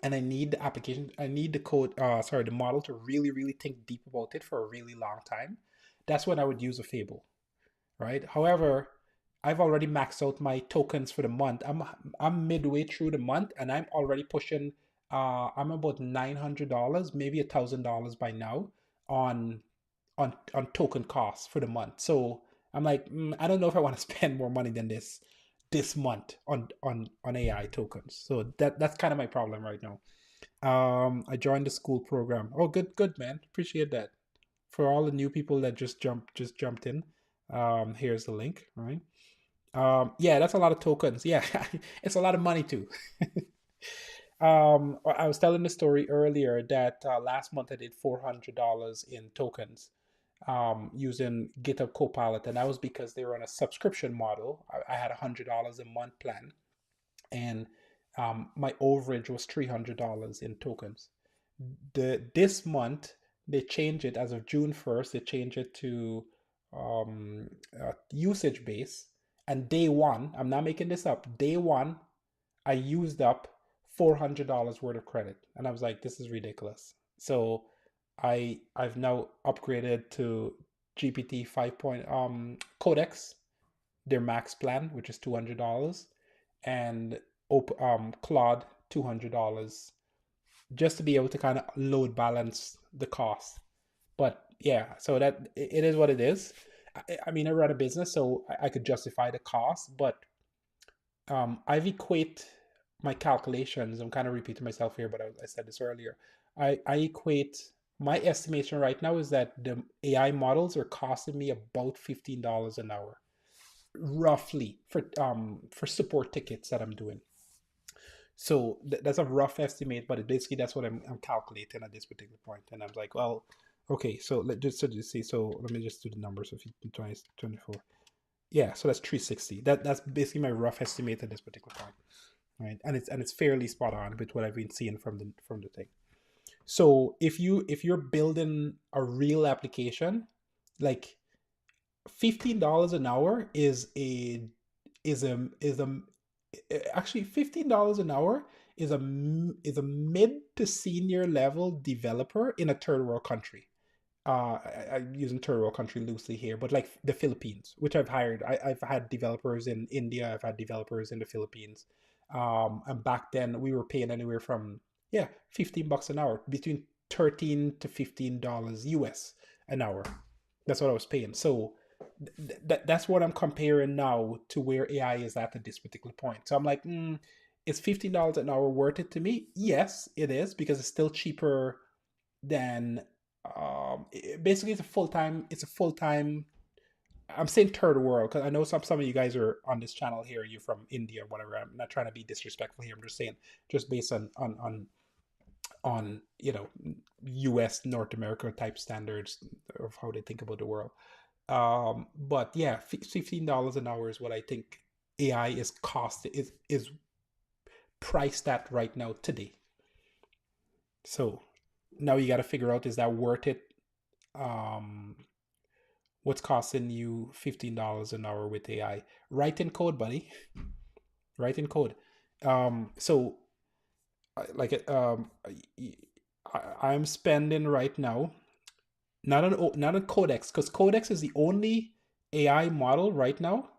and I need the application, I need the code, sorry, the model to really, really think deep about it for a really long time, that's when I would use a Fable, right? However, I've already maxed out my tokens for the month. I'm midway through the month, and I'm already pushing. I'm about $900, maybe $1,000 by now on on token costs for the month. So I'm like, I don't know if I want to spend more money than this month on AI tokens. So that's kind of my problem right now. I joined the school program. Oh, good man. Appreciate that. For all the new people that just jumped in, here's the link, right? Yeah, that's a lot of tokens. Yeah, it's a lot of money too. I was telling the story earlier that last month I did $400 in tokens using GitHub Copilot, and that was because they were on a subscription model. I had $100 a month plan, and my overage was $300 in tokens. This month they changed it as of June 1st. They changed it to usage base, and day one, I'm not making this up. Day one, I used up $400 worth of credit, and I was like, this is ridiculous. So I've now upgraded to GPT 5 Codex, their max plan, which is $200, and Claude $200, just to be able to kind of load balance the cost. But yeah, so that it is what it is. I mean, I run a business, so I could justify the cost, but I've equate my calculations. I'm kind of repeating myself here, but I said this earlier. I equate my estimation right now is that the AI models are costing me about $15 an hour, roughly, for support tickets that I'm doing. So that's a rough estimate, but basically that's what I'm calculating at this particular point. And I'm like, well, okay, so just see. So let me just do the numbers of 20, 24. Yeah, so that's 360. That's basically my rough estimate at this particular point, right? And it's fairly spot on with what I've been seeing from the thing. So if you're building a real application, like $15 an hour is a actually $15 an hour is a mid to senior level developer in a third world country. I'm using third world country loosely here, but like the Philippines, which I've hired. I've had developers in India. I've had developers in the Philippines. And back then we were paying anywhere from, yeah, $15 an hour, between 13 to $15 US an hour. That's what I was paying. So that's what I'm comparing now to where AI is at this particular point. So I'm like, is $15 an hour worth it to me? Yes, it is, because it's still cheaper than basically it's a full time. I'm saying third world because I know some of you guys are on this channel here, you're from India or whatever. I'm not trying to be disrespectful here. I'm just saying, just based on US North America type standards of how they think about the world. But yeah, $15 an hour is what I think AI is priced at right now today. So now you got to figure out, is that worth it? um what's costing you $15 an hour with AI? Write in code, buddy. Write in code. So like I'm spending right now, not on Codex, because Codex is the only AI model right now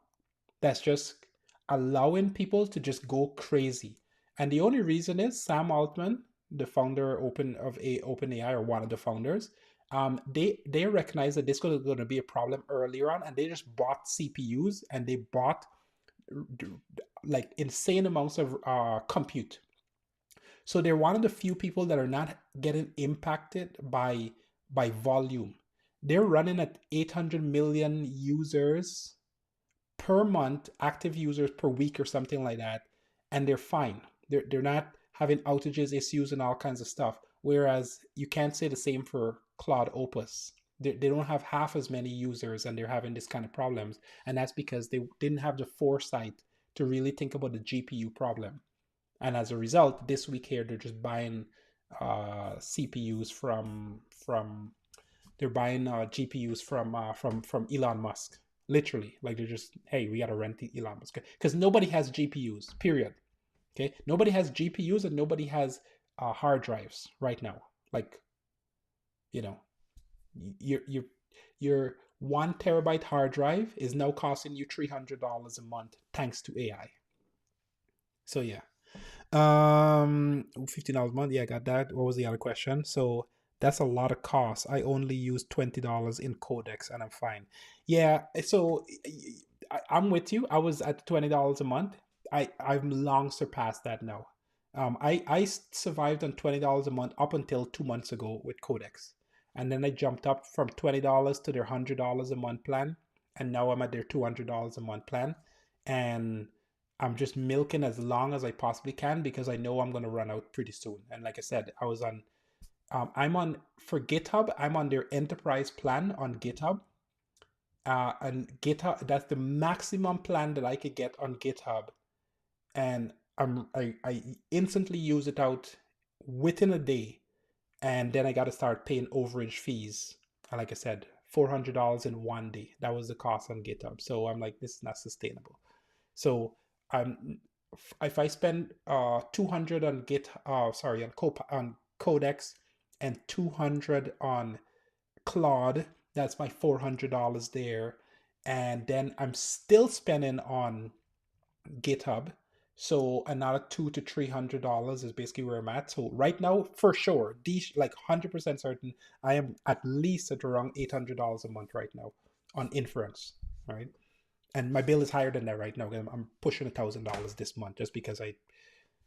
that's just allowing people to just go crazy. And the only reason is Sam Altman, the founder of OpenAI, or one of the founders, they recognize that this was going to be a problem earlier on, and they just bought CPUs, and they bought like insane amounts of compute. So they're one of the few people that are not getting impacted by volume. They're running at 800 million users per month, active users per week or something like that, and they're fine. They're not having outages, issues, and all kinds of stuff. Whereas you can't say the same for Claude Opus. They don't have half as many users, and they're having this kind of problems. And that's because they didn't have the foresight to really think about the GPU problem. And as a result, this week here, they're just buying CPUs from they're buying GPUs from Elon Musk. Literally, like they're just, hey, we gotta rent the Elon Musk, because nobody has GPUs. Period. Okay, nobody has GPUs, and nobody has hard drives right now. Like, you know, your 1 terabyte hard drive is now costing you $300 a month thanks to AI. So yeah. $15 a month. Yeah, I got that. What was the other question? So that's a lot of cost. I only use $20 in codex and I'm fine. Yeah, so I'm with you. I was at $20 a month. I've long surpassed that now. I survived on $20 a month up until 2 months ago with codex, and then I jumped up from $20 to their $100 a month plan, and now I'm at their $200 a month plan, and I'm just milking as long as I possibly can because I know I'm going to run out pretty soon. And like I said, I'm on, for GitHub, I'm on their enterprise plan on GitHub. And GitHub, that's the maximum plan that I could get on GitHub. And I instantly use it out within a day. And then I got to start paying overage fees. And like I said, $400 in 1 day. That was the cost on GitHub. So I'm like, this is not sustainable. So I'm if I spend 200 on on Codex and 200 on Claude, that's my $400 there, and then I'm still spending on GitHub. So another $200 to $300 is basically where I'm at. So right now, for sure, like 100% certain, I am at least at around $800 a month right now on inference, right? And my bill is higher than that right now. I'm pushing $1,000 this month just because I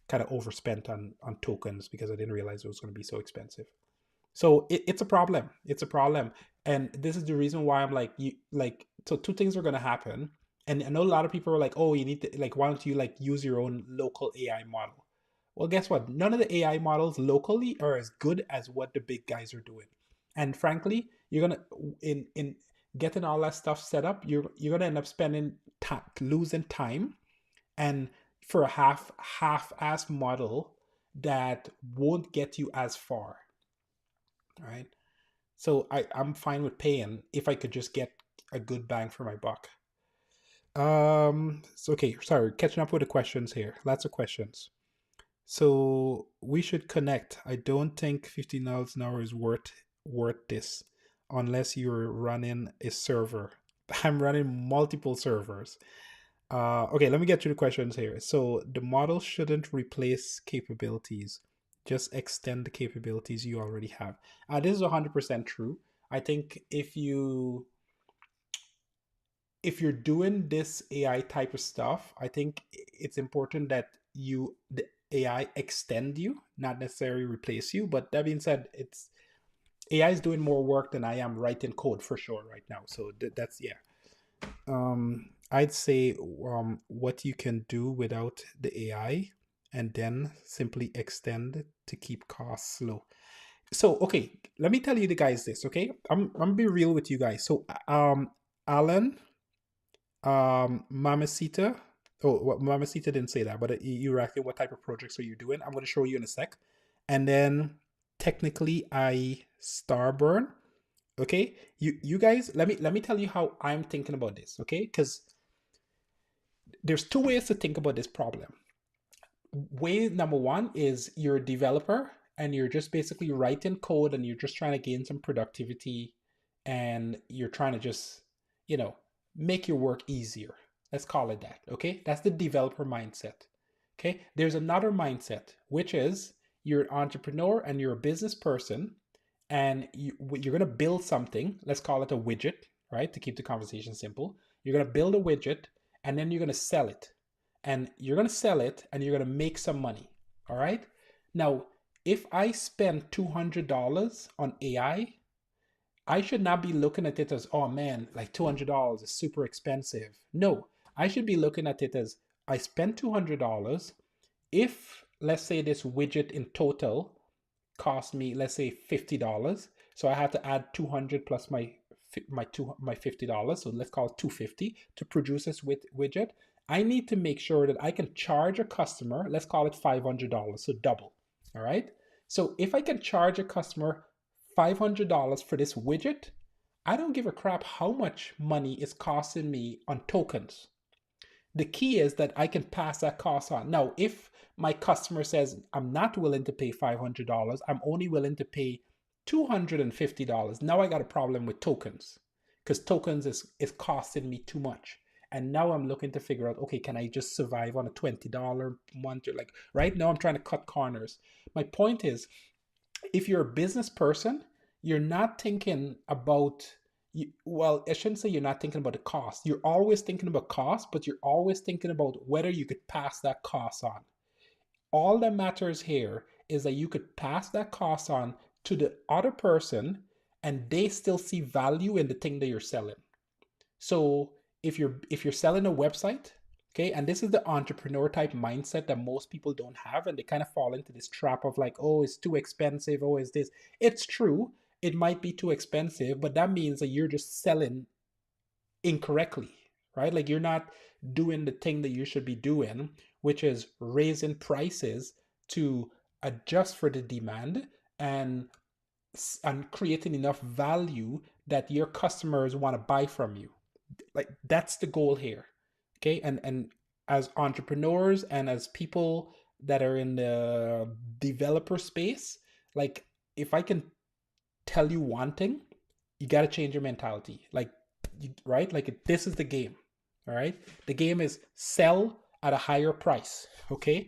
kind of overspent on tokens because I didn't realize it was going to be so expensive. So it's a problem. It's a problem, and this is the reason why I'm like, so two things are going to happen. And I know a lot of people are like, oh, you need to, like, why don't you like use your own local AI model? Well, guess what? None of the AI models locally are as good as what the big guys are doing. And frankly, you're gonna in getting all that stuff set up, you're gonna end up spending losing time, and for a half-ass model that won't get you as far, right? So I'm fine with paying if I could just get a good bang for my buck. So okay, sorry, catching up with the questions here. Lots of questions. So we should connect. I don't think $15 an hour is worth this unless you're running a server. I'm running multiple servers. Okay, let me get to the questions here. So the model shouldn't replace capabilities, just extend the capabilities you already have. This is 100% true. I think if you're doing this AI type of stuff, I think it's important that the AI extend you, not necessarily replace you. But that being said, it's AI is doing more work than I am writing code for sure right now. So that's yeah. I'd say what you can do without the AI, and then simply extend to keep costs low. So okay, let me tell you the guys this. Okay, I'm gonna be real with you guys. So Alan, Mamacita. Oh, well, Mamacita didn't say that, but you were asking what type of projects are you doing? I'm going to show you in a sec. And then technically, I Starburn. Okay, you guys, let me tell you how I'm thinking about this. Okay, because there's two ways to think about this problem. Way number one is you're a developer and you're just basically writing code and you're just trying to gain some productivity, and you're trying to just, make your work easier. Let's call it that. Okay. That's the developer mindset. Okay. There's another mindset, which is you're an entrepreneur and you're a business person, and you're going to build something. Let's call it a widget, right? To keep the conversation simple. You're going to build a widget and then you're going to sell it. And you're going to sell it and you're going to make some money. All right. Now, if I spend $200 on AI, I should not be looking at it as, oh man, like $200 is super expensive. No, I should be looking at it as I spent $200. If, let's say, this widget in total cost me, let's say, $50, so I have to add 200 plus my $50, so let's call it 250 to produce this widget. I need to make sure that I can charge a customer, let's call it $500, so double. All right. So if I can charge a customer $500 for this widget, I don't give a crap how much money it's costing me on tokens. The key is that I can pass that cost on. Now, if my customer says, I'm not willing to pay $500, I'm only willing to pay $250, now I got a problem with tokens because tokens is costing me too much. And now I'm looking to figure out, okay, can I just survive on a $20 month? Or like right now, I'm trying to cut corners. My point is, if you're a business person, you're not thinking about well, I shouldn't say you're not thinking about the cost. You're always thinking about cost, but you're always thinking about whether you could pass that cost on. All that matters here is that you could pass that cost on to the other person and they still see value in the thing that you're selling. So if you're selling a website, okay, and this is the entrepreneur type mindset that most people don't have, and they kind of fall into this trap of like, oh, it's too expensive, oh, is this. It's true, it might be too expensive, but that means that you're just selling incorrectly, right? Like you're not doing the thing that you should be doing, which is raising prices to adjust for the demand and creating enough value that your customers want to buy from you. Like that's the goal here. Okay, and as entrepreneurs and as people that are in the developer space, like if I can tell you one thing, you got to change your mentality. Like right, like this is the game. All right, the game is sell at a higher price. Okay,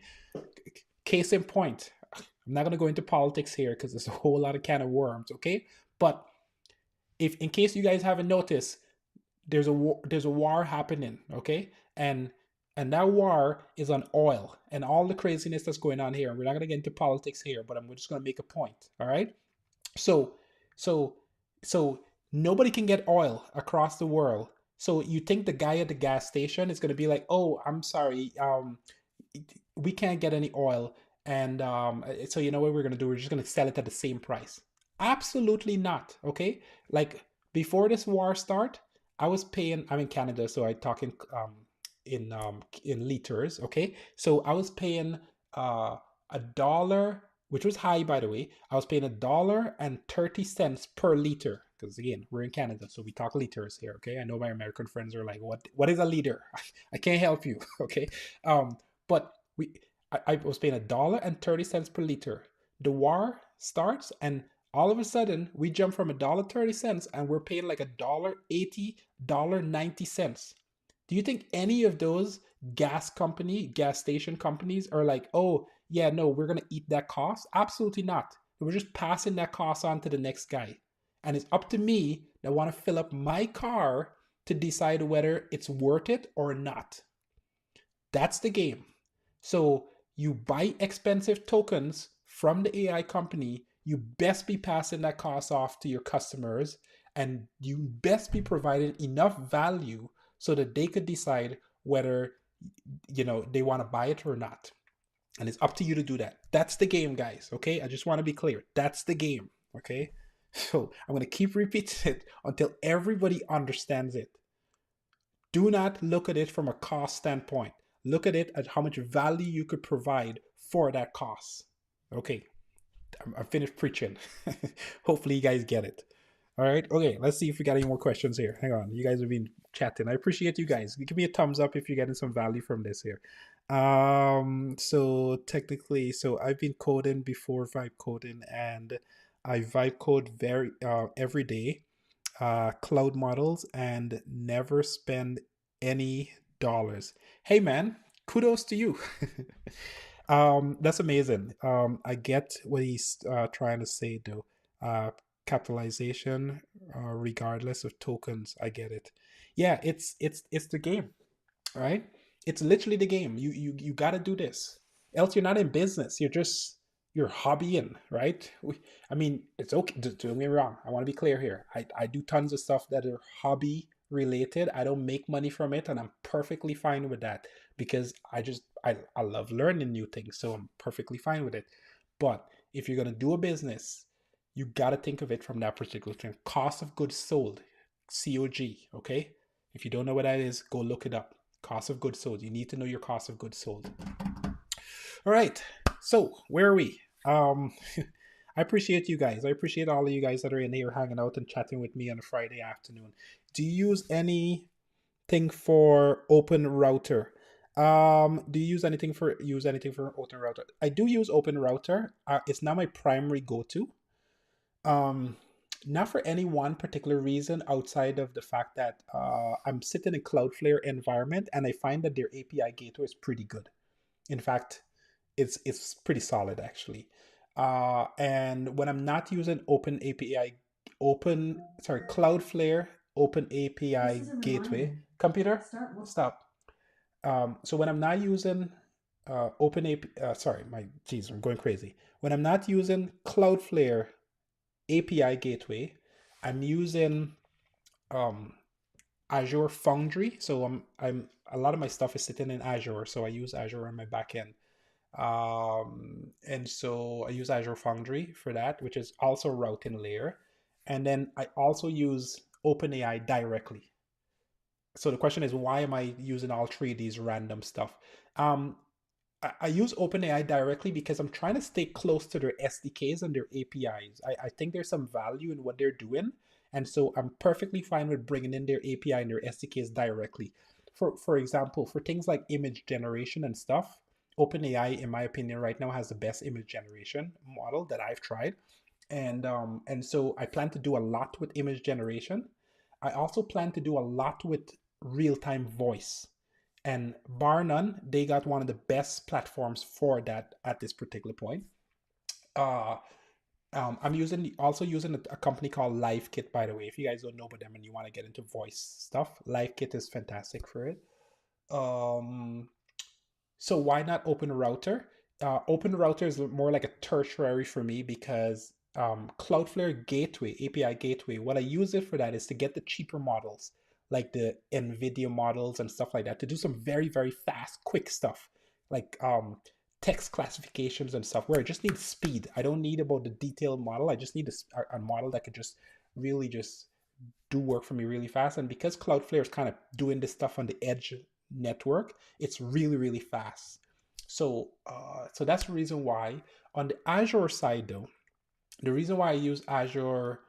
case in point, I'm not going to go into politics here because there's a whole lot of can of worms. Okay, but if in case you guys haven't noticed, there's a war happening, okay, and that war is on oil and all the craziness that's going on here. And we're not going to get into politics here, but I'm just going to make a point. All right, so so so nobody can get oil across the world. So you think the guy at the gas station is going to be like, oh, I'm sorry, we can't get any oil, and so you know what we're going to do, we're just going to sell it at the same price. Absolutely not. Okay, like before this war start, I was paying, I'm in Canada, so I talk in liters. Okay, so I was paying a dollar, which was high by the way. I was paying $1.30 per liter, because again, we're in Canada, so we talk liters here. Okay, I know my American friends are like, what is a liter? I can't help you. Okay, but I was paying $1.30 per liter. The war starts, and all of a sudden we jump from $1.30 and we're paying like $1.80, $1.90. Do you think any of those gas station companies are like, oh yeah, no, we're gonna eat that cost? Absolutely not. We're just passing that cost on to the next guy. And it's up to me that want to fill up my car to decide whether it's worth it or not. That's the game. So you buy expensive tokens from the AI company, you best be passing that cost off to your customers, and you best be providing enough value so that they could decide whether they want to buy it or not. And it's up to you to do that. That's the game, guys. Okay, I just want to be clear. That's the game. Okay, so I'm going to keep repeating it until everybody understands it. Do not look at it from a cost standpoint. Look at it at how much value you could provide for that cost. Okay, I'm finished preaching. Hopefully you guys get it. All right. Okay, let's see if we got any more questions here. Hang on. You guys have been chatting. I appreciate you guys. Give me a thumbs up if you're getting some value from this here. So technically, so I've been coding before vibe coding, and I vibe code every day, cloud models, and never spend any dollars. Hey man, kudos to you. That's amazing. I get what he's trying to say though. Capitalization, regardless of tokens. I get it. Yeah, it's the game, right? It's literally the game. You got to do this, else you're not in business. You're hobbying, right? I mean, it's okay. Don't get me wrong. I want to be clear here. I do tons of stuff that are hobby related. I don't make money from it, and I'm perfectly fine with that because I love learning new things, so I'm perfectly fine with it. But if you're gonna do a business, you gotta think of it from that particular thing. Cost of goods sold, COG. Okay, if you don't know what that is, go look it up. Cost of goods sold. You need to know your cost of goods sold. All right. So where are we? I appreciate you guys. I appreciate all of you guys that are in here hanging out and chatting with me on a Friday afternoon. Do you use any think for Open Router. Do you use anything for Open Router? I do use Open Router. It's not my primary go-to. Um, Not for any one particular reason outside of the fact that I'm sitting in Cloudflare environment and I find that their API gateway is pretty good. In fact, it's pretty solid actually. And when I'm not using Cloudflare Open API gateway, computer, stop. So when I'm not using Open API, sorry, I'm going crazy. When I'm not using Cloudflare API gateway, I'm using um, Azure Foundry. So I'm a lot of my stuff is sitting in Azure, so I use Azure on my backend. And so I use Azure Foundry for that, which is also a routing layer. And then I also use OpenAI directly. So the question is, why am I using all three of these random stuff? Um, I use OpenAI directly because I'm trying to stay close to their SDKs and their APIs. I think there's some value in what they're doing. And so I'm perfectly fine with bringing in their API and their SDKs directly. For example, for things like image generation and stuff, OpenAI, in my opinion, right now has the best image generation model that I've tried. And so I plan to do a lot with image generation. I also plan to do a lot with real-time voice. And bar none, they got one of the best platforms for that at this particular point. Uh, I'm also using a company called LiveKit, by the way. If you guys don't know about them and you want to get into voice stuff, LiveKit is fantastic for it. Um, so why not Open Router? Open Router is more like a tertiary for me because Cloudflare Gateway, API Gateway, what I use it for that is to get the cheaper models, like the NVIDIA models and stuff like that, to do some very, very fast, quick stuff, like text classifications and stuff, where I just need speed. I don't need about the detailed model. I just need a model that could just really just do work for me really fast. And because Cloudflare is kind of doing this stuff on the edge network, it's really, really fast. So that's the reason why. On the Azure side, though, the reason why I use Azure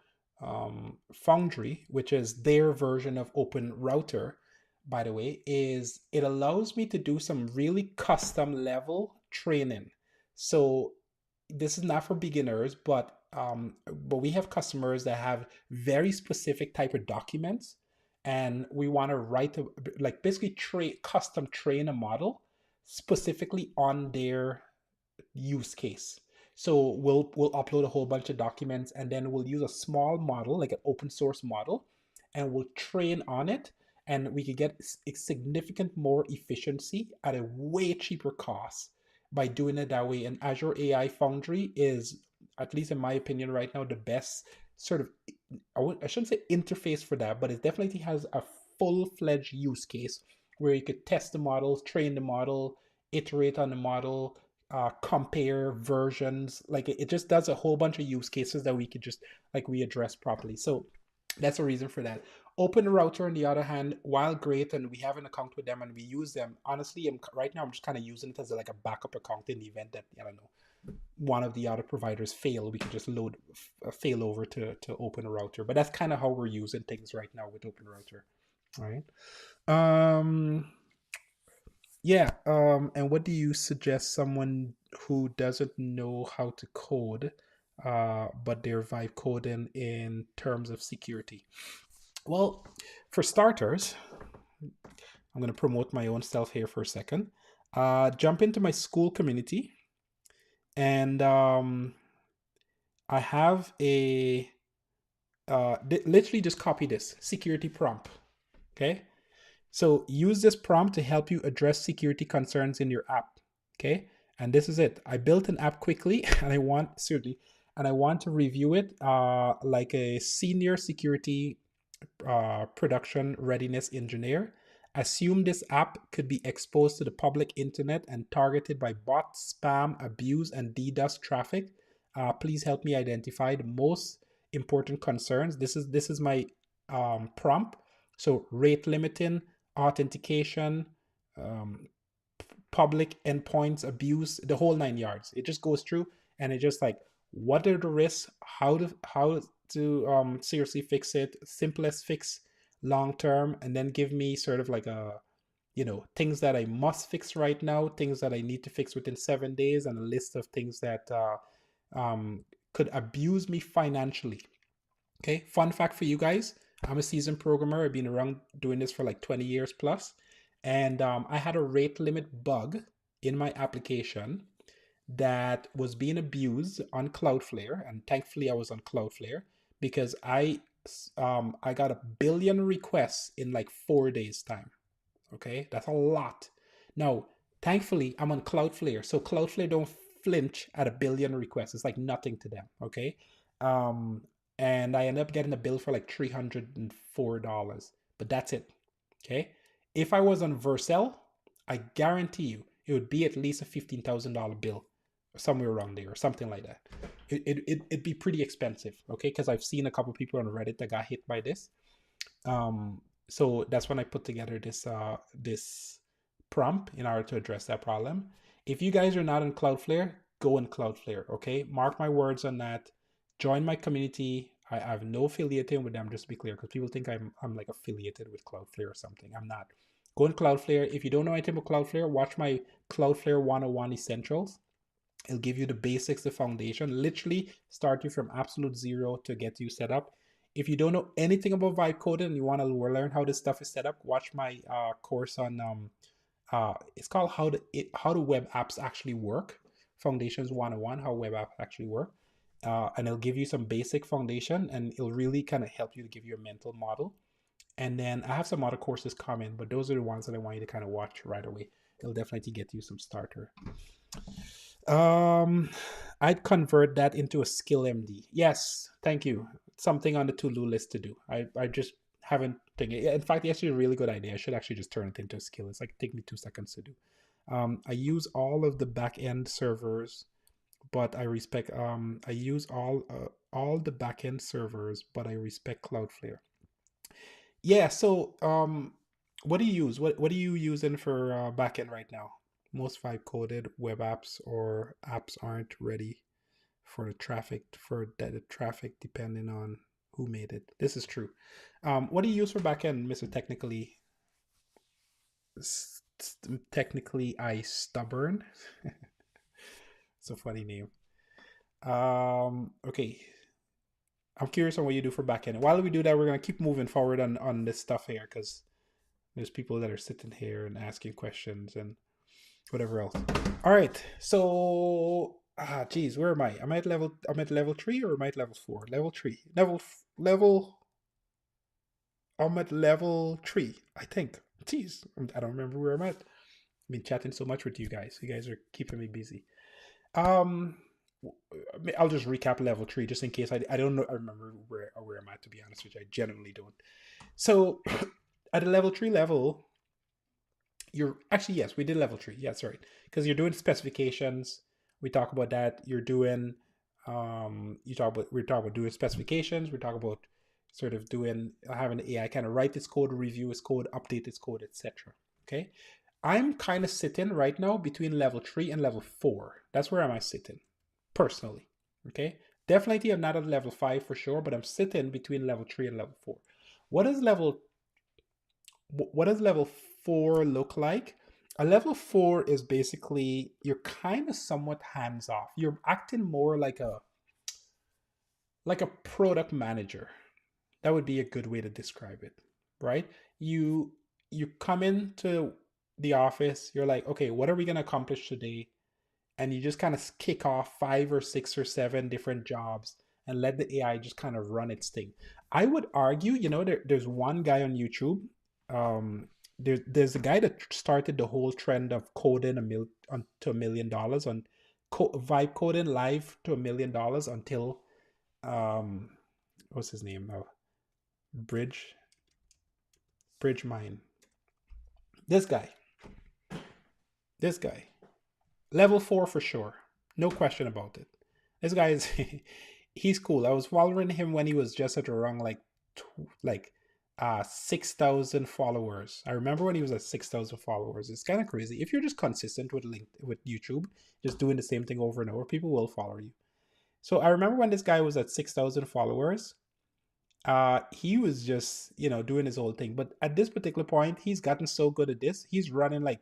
Foundry, which is their version of Open Router, by the way, is it allows me to do some really custom level training. So this is not for beginners, but we have customers that have very specific type of documents, and we want to write like basically custom train a model specifically on their use case. So we'll upload a whole bunch of documents, and then we'll use a small model, like an open source model, and we'll train on it, and we could get a significant more efficiency at a way cheaper cost by doing it that way. And Azure AI Foundry is, at least in my opinion right now, the best sort of, I shouldn't say interface for that, but it definitely has a full-fledged use case where you could test the model, train the model, iterate on the model, compare versions. Like it just does a whole bunch of use cases that we could just like we address properly. So that's a reason for that. Open Router, on the other hand, while great and we have an account with them and we use them, honestly, right now I'm just kind of using it as like a backup account in the event that, I don't know, one of the other providers fail. We can just load fail over to Open Router. But that's kind of how we're using things right now with Open Router. All right. Yeah. And what do you suggest someone who doesn't know how to code, but they're vibe coding in terms of security? Well, for starters, I'm going to promote my own self here for a second. Jump into my school community, and I have literally just copy this security prompt. Okay. So use this prompt to help you address security concerns in your app. Okay. And this is it. I built an app quickly and I want to review it like a senior security production readiness engineer. Assume this app could be exposed to the public internet and targeted by bots, spam, abuse, and DDoS traffic. Please help me identify the most important concerns. This is my prompt. So rate limiting, authentication, um, public endpoints, abuse, the whole 9 yards. It just goes through and it just like, what are the risks? How to seriously fix it? Simplest fix, long term, and then give me sort of like a, things that I must fix right now, things that I need to fix within 7 days, and a list of things that could abuse me financially. Okay, fun fact for you guys, I'm a seasoned programmer. I've been around doing this for like 20 years plus. And I had a rate limit bug in my application that was being abused on Cloudflare. And thankfully, I was on Cloudflare because I got a billion requests in like 4 days' time. Okay, that's a lot. Now, thankfully, I'm on Cloudflare, so Cloudflare don't flinch at a billion requests. It's like nothing to them. Okay, um, and I ended up getting a bill for like $304, but that's it. Okay, if I was on Vercel, I guarantee you it would be at least a $15,000 bill, somewhere around there, or something like that. It'd be pretty expensive. Okay, because I've seen a couple people on Reddit that got hit by this. Um, so that's when I put together this prompt in order to address that problem. If you guys are not in Cloudflare, go in Cloudflare. Okay, mark my words on that. Join my community. I have no affiliating with them, just to be clear, because people think I'm like affiliated with Cloudflare or something. I'm not. Go in Cloudflare. If you don't know anything about Cloudflare, watch my Cloudflare 101 Essentials. It'll give you the basics, the foundation, literally start you from absolute zero to get you set up. If you don't know anything about vibe coding and you want to learn how this stuff is set up, watch my course on it's called how do web apps actually work, Foundations 101, how web apps actually work. And it'll give you some basic foundation, and it'll really kind of help you to give you a mental model. And then I have some other courses coming, but those are the ones that I want you to kind of watch right away. It'll definitely get you some starter. Um, I'd convert that into a skill MD. Yes, thank you. Something on the to-do list to do. I just haven't taken it. In fact, it's actually a really good idea. I should actually just turn it into a skill. It's like take me 2 seconds to do. I use all of the back end servers, but I respect. I use all the back end servers, but I respect Cloudflare. Yeah. So what do you use? What are you using for backend right now? Most vibe coded web apps or apps aren't ready for the traffic depending on who made it. This is true. What do you use for backend, Mr. Technically I stubborn? It's a funny name. Okay. I'm curious on what you do for backend. While we do that, we're gonna keep moving forward on this stuff here because there's people that are sitting here and asking questions and whatever else. All right. So geez, where am I? I'm at level 3 or am I at level 4? Level 3. Level I'm at level 3, I think. Geez, I don't remember where I'm at. I've been chatting so much with you guys. You guys are keeping me busy. Um I'll just recap level 3 just in case I don't know I remember where I'm at, to be honest with you. I genuinely don't. So at a level 3 level, you're actually, yes, we did level 3. Yeah, sorry, because you're doing specifications. We talk about that. You're doing we're talking about doing specifications. We're talking about sort of doing having the AI kind of write its code, review its code, update its code, etc. Okay, I'm kind of sitting right now between level 3 and level 4. That's where am I sitting personally. Okay, definitely I'm not at level 5 for sure, but I'm sitting between level 3 and level 4. What does level 4 look like? A level 4 is basically you're kind of somewhat hands off. You're acting more like a product manager. That would be a good way to describe it, right? You come into the office, you're like, okay, what are we going to accomplish today? And you just kind of kick off 5 or 6 or 7 different jobs and let the AI just kind of run its thing. I would argue, there's one guy on YouTube. There's a guy that started the whole trend of coding to $1 million on vibe coding live to $1 million until what's his name now? Bridge Mine. This guy. Level 4 for sure. No question about it. This guy is he's cool. I was following him when he was just at around like 6,000 followers. I remember when he was at 6,000 followers. It's kind of crazy. If you're just consistent with YouTube, just doing the same thing over and over, people will follow you. So I remember when this guy was at 6,000 followers, He was just, doing his whole thing. But at this particular point, he's gotten so good at this. He's running like,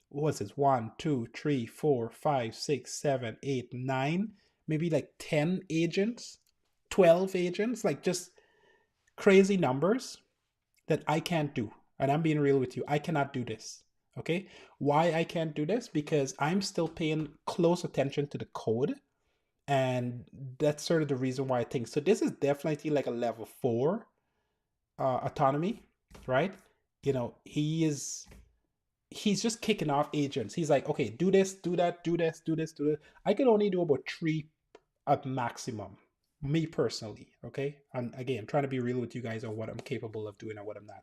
what's this? One, two, three, four, five, six, seven, eight, nine, maybe like 10 agents, 12 agents, like just crazy numbers that I can't do. And I'm being real with you. I cannot do this. Okay. Why I can't do this? Because I'm still paying close attention to the code. And that's sort of the reason why I think so. This is definitely like a level 4 autonomy, right? He's just kicking off agents. He's like, okay, do this, do that, do this, do this, do this. I can only do about 3 at maximum, me personally. Okay, and again, I'm trying to be real with you guys on what I'm capable of doing and what I'm not.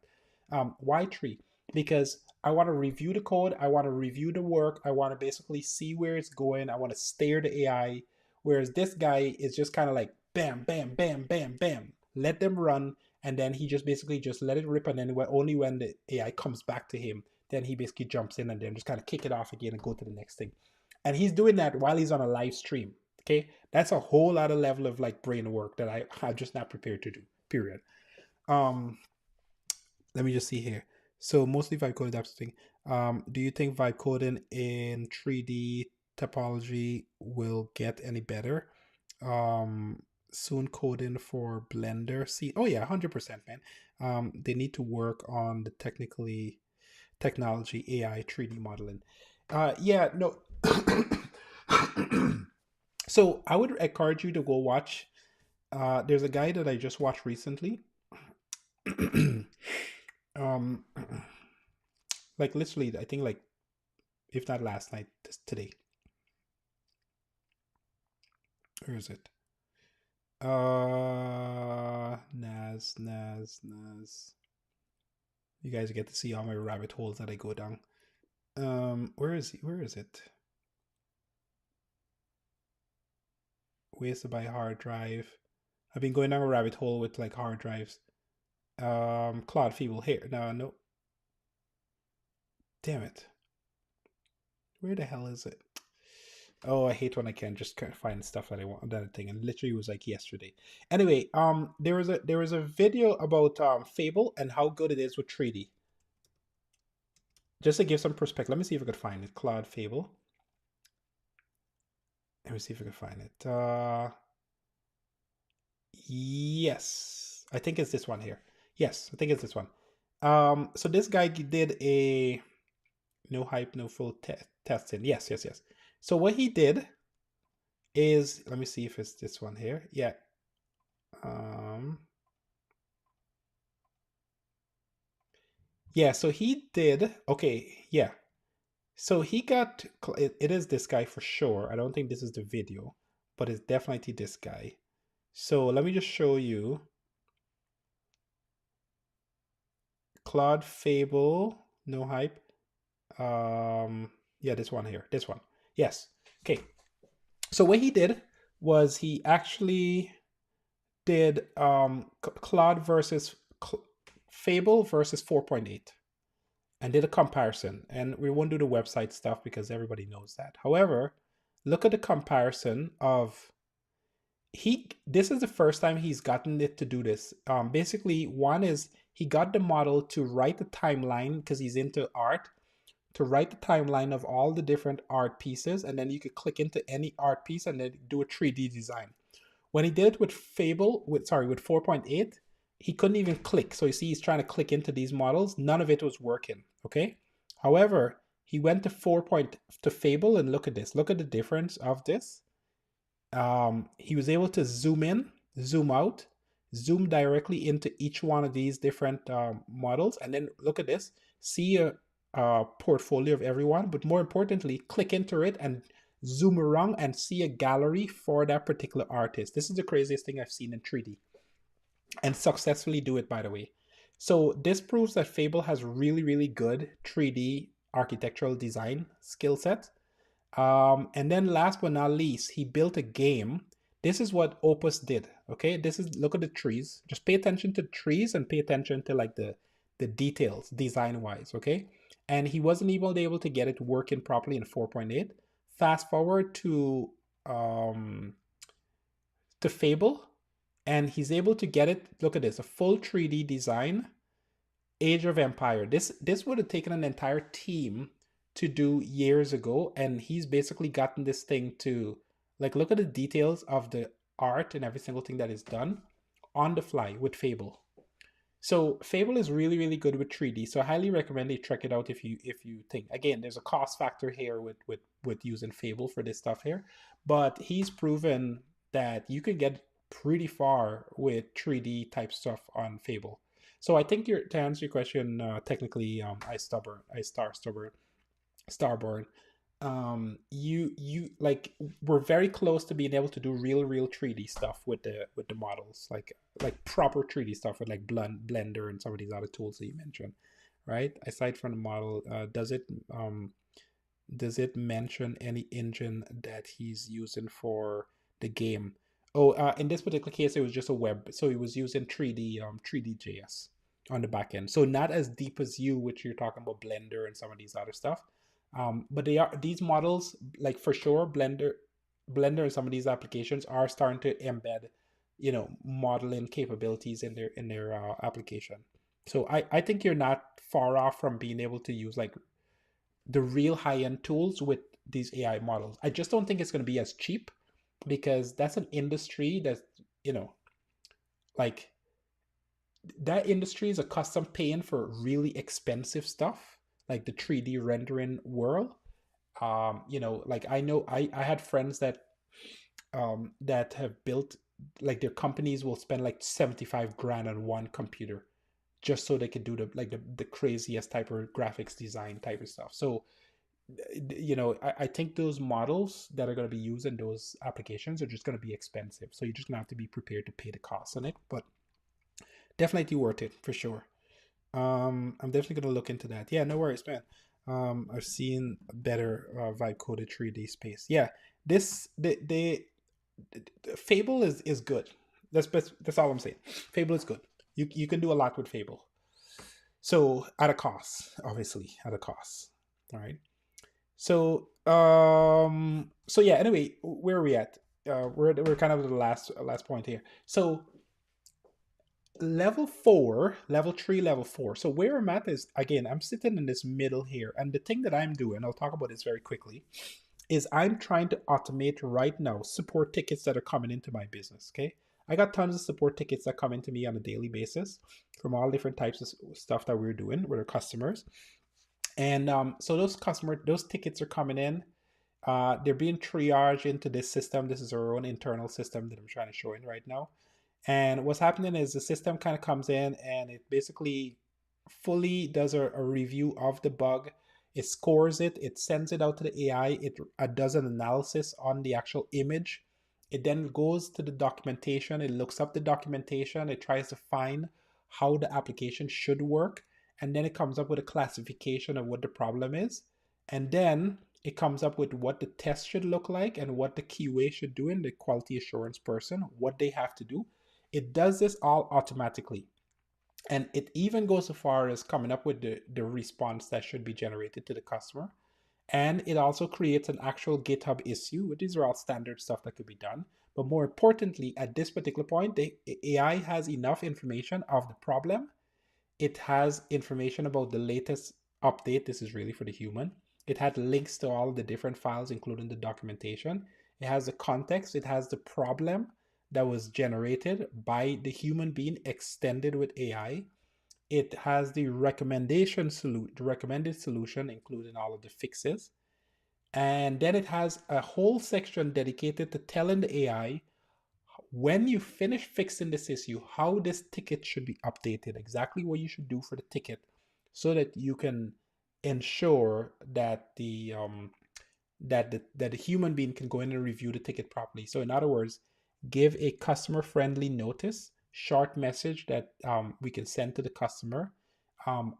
Why 3? Because I want to review the code, I want to review the work, I want to basically see where it's going, I want to stare the AI. Whereas this guy is just kind of like bam, bam, bam, bam, bam, let them run, and then he just basically just let it rip, and then only when the AI comes back to him, then he basically jumps in and then just kind of kick it off again and go to the next thing. And he's doing that while he's on a live stream. Okay, that's a whole other level of like brain work that I'm just not prepared to do. Period. Um, Let me just see here. So mostly vibe coding types of thing. Do you think vibe coding in 3D topology will get any better? Um, Soon coding for Blender. See, oh yeah, 100%, man. They need to work on the technology, AI, 3D modeling. Yeah, no. So I would encourage you to go watch. There's a guy that I just watched recently. um, like literally, I think like if not last night, today. Where is it? Nas. You guys get to see all my rabbit holes that I go down. Where is he? Where is it? Ways to buy hard drive. I've been going down a rabbit hole with like hard drives. Claude Feeble here. No. Damn it. Where the hell is it? Oh, I hate when I can't just find stuff that I want, that thing. And literally it was like yesterday. Anyway, there was a video about Fable and how good it is with 3D. Just to give some perspective. Let me see if I could find it. Claude Fable. Let me see if I can find it. Yes, I think it's this one here. Yes, I think it's this one. So this guy did a no hype, no full testing. Yes. So what he did is, let me see if it's this one here. Yeah. Yeah, so he did, okay, yeah. So he got, it is this guy for sure. I don't think this is the video, but it's definitely this guy. So let me just show you. Claude Fable, no hype. Yeah, this one here, this one. Yes. Okay. So what he did was he actually did Claude versus Fable versus 4.8 and did a comparison. And we won't do the website stuff because everybody knows that. However, look at the comparison of this is the first time he's gotten it to do this. Basically, one is he got the model to write the timeline because he's into art, to write the timeline of all the different art pieces, and then you could click into any art piece and then do a 3D design. When he did it with with 4.8, he couldn't even click. So you see, he's trying to click into these models. None of it was working. Okay. However, he went to to Fable and look at this. Look at the difference of this. He was able to zoom in, zoom out, zoom directly into each one of these different models, and then look at this. See a portfolio of everyone, but more importantly, click into it and zoom around and see a gallery for that particular artist. This is the craziest thing I've seen in 3D, and successfully do it, by the way. So this proves that Fable has really, really good 3D architectural design skill set. And then last but not least, he built a game. This is what Opus did. Okay, this is, look at the trees. Just pay attention to the trees and pay attention to like the details design wise. Okay, and he wasn't even able to get it working properly in 4.8. Fast forward to Fable. and he's able to get it. Look at this, a full 3D design, Age of Empire. This would have taken an entire team to do years ago, and he's basically gotten this thing to, like, look at the details of the art and every single thing that is done on the fly with Fable. So Fable is really, really good with 3D. So I highly recommend you check it out if you think. Again, there's a cost factor here with using Fable for this stuff here, but he's proven that you can get pretty far with 3D type stuff on Fable. So I think to answer your question, technically, Starborn, you like, we're very close to being able to do real 3D stuff with the models, like proper 3D stuff with like Blender and some of these other tools that you mentioned, right? Aside from the model, does it mention any engine that he's using for the game? Oh, in this particular case, it was just a web, so he was using 3D JS on the back end. So not as deep as you, which you're talking about Blender and some of these other stuff. But these models, like for sure, Blender and some of these applications are starting to embed, modeling capabilities in their application. So I think you're not far off from being able to use like the real high end tools with these AI models. I just don't think it's going to be as cheap, because that's an industry that's, you know, like, that industry is accustomed paying for really expensive stuff, like the 3D rendering world. Like I know I had friends that have built, like, their companies will spend like 75 grand on one computer just so they could do the craziest type of graphics design type of stuff. So I think those models that are going to be used in those applications are just going to be expensive. So you're just going to have to be prepared to pay the cost on it. But definitely worth it for sure. I'm definitely going to look into that. Yeah, no worries, man. I've seen better vibe coded 3D space. Yeah, this the Fable is good. That's all I'm saying. Fable is good. You can do a lot with Fable. So at a cost, obviously at a cost. All right. So yeah. Anyway, where are we at? We're kind of at the last point here. So level 3, level 4. So where I'm at is, again, I'm sitting in this middle here, and the thing that I'm doing, I'll talk about this very quickly, is I'm trying to automate right now support tickets that are coming into my business. Okay, I got tons of support tickets that come into me on a daily basis from all different types of stuff that we're doing with our customers. And so those tickets are coming in. They're being triaged into this system. This is our own internal system that I'm trying to show in right now. And what's happening is the system kind of comes in and it basically fully does a review of the bug. It scores it, it sends it out to the AI, it does an analysis on the actual image. It then goes to the documentation, it looks up the documentation, it tries to find how the application should work, and then it comes up with a classification of what the problem is. And then it comes up with what the test should look like and what the QA should do, and the quality assurance person, what they have to do. It does this all automatically. And it even goes so far as coming up with the response that should be generated to the customer. And it also creates an actual GitHub issue. These are all standard stuff that could be done. But more importantly, at this particular point, the AI has enough information of the problem. It has information about the latest update. This is really for the human. It had links to all the different files, including the documentation. It has the context. It has the problem that was generated by the human being extended with AI. It has the recommended solution, including all of the fixes. And then it has a whole section dedicated to telling the AI, when you finish fixing this issue, how this ticket should be updated, exactly what you should do for the ticket, so that you can ensure that the human being can go in and review the ticket properly. So in other words, give a customer friendly notice, short message that we can send to the customer,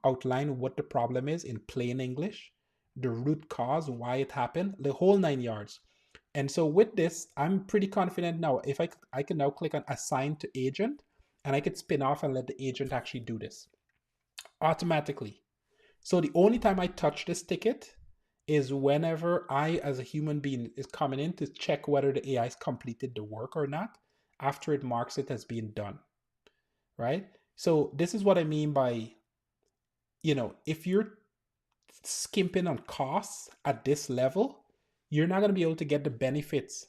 outline what the problem is in plain English, the root cause, why it happened, the whole 9 yards. And so with this, I'm pretty confident now. If I can now click on assign to agent, and I could spin off and let the agent actually do this automatically. So the only time I touch this ticket is whenever I, as a human being, is coming in to check whether the AI has completed the work or not. after it marks it as being done, right? So this is what I mean by, if you're skimping on costs at this level, you're not going to be able to get the benefits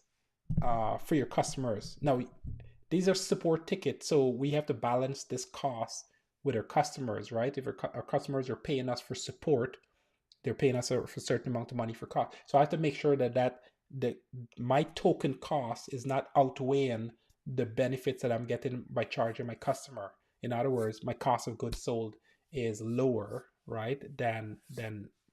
for your customers. Now, these are support tickets, so we have to balance this cost with our customers, right? If our customers are paying us for support, they're paying us a certain amount of money for cost. So I have to make sure that my token cost is not outweighing the benefits that I'm getting by charging my customer. In other words, my cost of goods sold is lower, right, than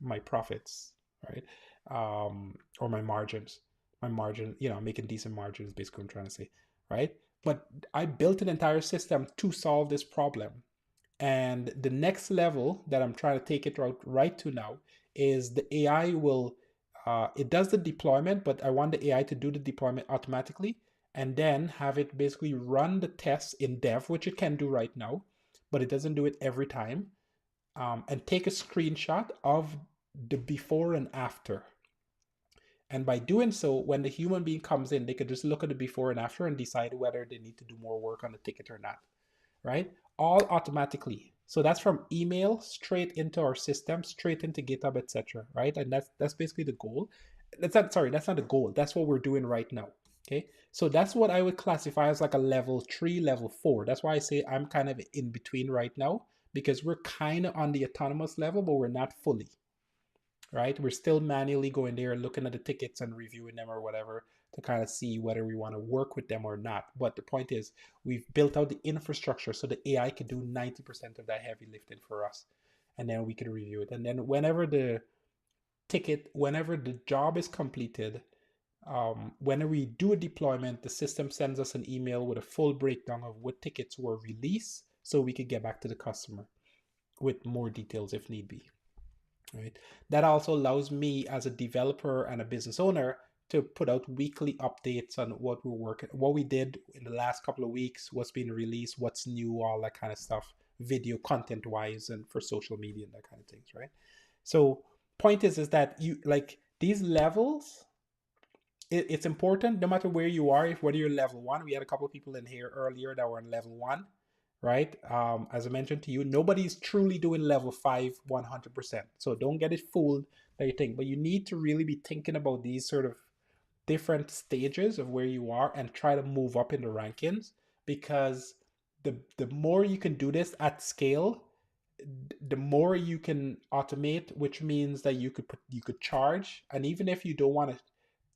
my profits, right, or my margins. My margin, I'm making decent margins. Basically, what I'm trying to say, right? But I built an entire system to solve this problem. And the next level that I'm trying to take it right to now is the AI will, it does the deployment, but I want the AI to do the deployment automatically and then have it basically run the tests in dev, which it can do right now, but it doesn't do it every time, and take a screenshot of the before and after. And by doing so, when the human being comes in, they could just look at the before and after and decide whether they need to do more work on the ticket or not, right? All automatically. So that's from email straight into our system, straight into GitHub, etc. Right? And that's basically the goal. That's not the goal. That's what we're doing right now. Okay. So that's what I would classify as like a level 3, level 4. That's why I say I'm kind of in between right now, because we're kind of on the autonomous level, but we're not fully. Right? We're still manually going there and looking at the tickets and reviewing them or whatever to kind of see whether we want to work with them or not. But the point is, we've built out the infrastructure so the AI can do 90% of that heavy lifting for us. And then we can review it. And then whenever the job is completed, when we do a deployment, the system sends us an email with a full breakdown of what tickets were released so we could get back to the customer with more details if need be. Right. That also allows me as a developer and a business owner to put out weekly updates on what we did in the last couple of weeks, what's been released, what's new, all that kind of stuff, video content wise, and for social media and that kind of things, right? So point is that you like these levels. It's important no matter where you are. Whether you're level 1, we had a couple of people in here earlier that were on level 1, right? As I mentioned to you, nobody's truly doing level 5 100%. So don't get it fooled that you think, but you need to really be thinking about these sort of different stages of where you are and try to move up in the rankings, because the more you can do this at scale, the more you can automate, which means that you could charge. And even if you don't want to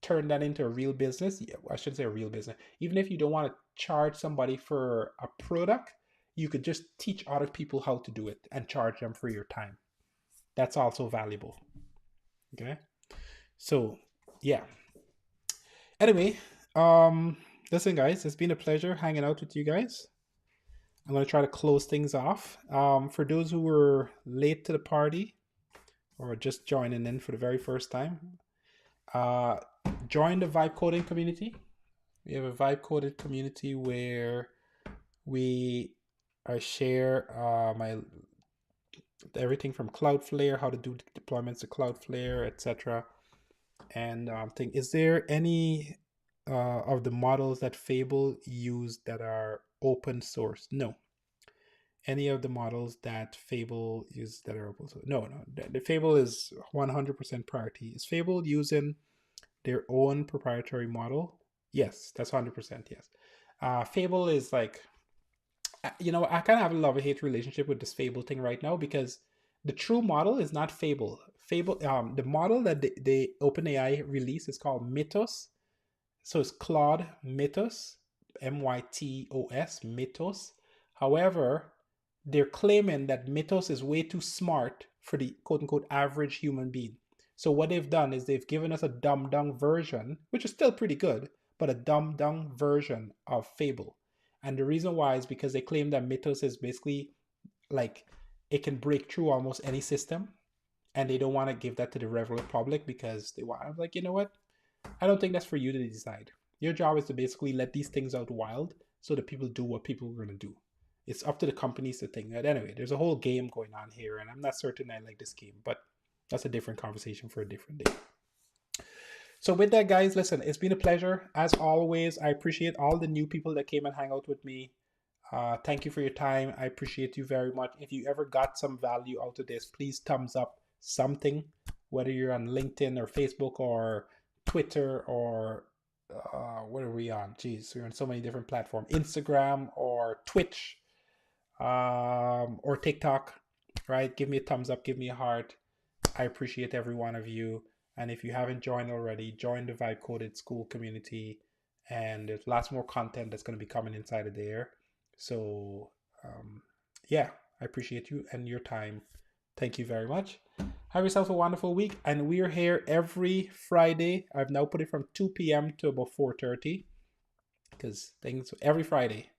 turn that into a real business, I shouldn't say a real business, even if you don't want to charge somebody for a product, you could just teach other people how to do it and charge them for your time. That's also valuable. Okay. So yeah. Anyway, listen guys, it's been a pleasure hanging out with you guys. I'm going to try to close things off. For those who were late to the party or just joining in for the very first time, join the Vibe Coding community. We have a Vibe Coding community where we share my everything from Cloudflare, how to do deployments to Cloudflare, etc. And is there any of the models that Fable used that are open source? No. Any of the models that Fable uses that are open source? No. The Fable is 100% priority. Is Fable using their own proprietary model? Yes, that's 100% yes. Fable is like, I kind of have a love-hate relationship with this Fable thing right now, because the true model is not Fable. The model that the OpenAI release is called Mythos. So it's Claude Mythos, Mytos, Mythos. However, they're claiming that Mythos is way too smart for the quote-unquote average human being. So what they've done is they've given us a dumbed-down version, which is still pretty good, but a dumbed-down version of Fable. And the reason why is because they claim that Mythos is basically like it can break through almost any system, and they don't want to give that to the regular public because they want. I'm like, you know what? I don't think that's for you to decide. Your job is to basically let these things out wild so that people do what people are going to do. It's up to the companies to think that. Anyway, there's a whole game going on here, and I'm not certain I like this game, but that's a different conversation for a different day. So with that, guys, listen, it's been a pleasure as always. I appreciate all the new people that came and hang out with me. Thank you for your time. I appreciate you very much. If you ever got some value out of this, please thumbs up something, whether you're on LinkedIn or Facebook or Twitter or what are we on? Jeez, we're on so many different platforms. Instagram or Twitch, or TikTok, right? Give me a thumbs up, give me a heart. I appreciate every one of you. And if you haven't joined already, join the Vibe Coded School community. And there's lots more content that's going to be coming inside of there. So, yeah, I appreciate you and your time. Thank you very much. Have yourself a wonderful week. And we're here every Friday. I've now put it from 2 p.m. to about 4:30 because things every Friday.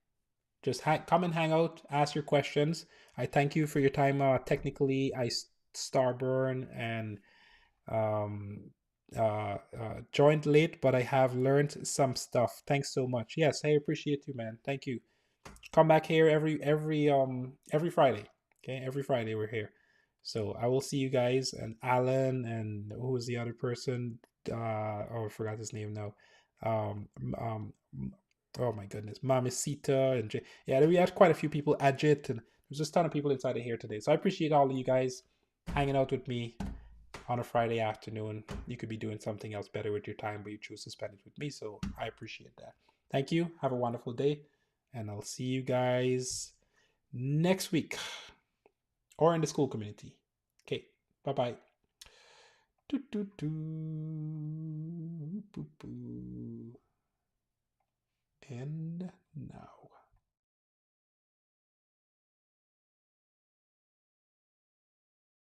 Just come and hang out, ask your questions. I thank you for your time. Technically, I starburn and um, joined late, but I have learned some stuff. Thanks so much. Yes, I appreciate you, man. Thank you. Come back here every Friday. Okay, every Friday we're here. So I will see you guys and Alan and who was the other person? Oh, I forgot his name now. Um, um, oh my goodness, Mamacita and yeah, we had quite a few people. Ajit and there's just a ton of people inside of here today. So I appreciate all of you guys hanging out with me on a Friday afternoon. You could be doing something else better with your time, but you choose to spend it with me. So I appreciate that. Thank you. Have a wonderful day. And I'll see you guys next week or in the school community. Okay. Bye bye. And now.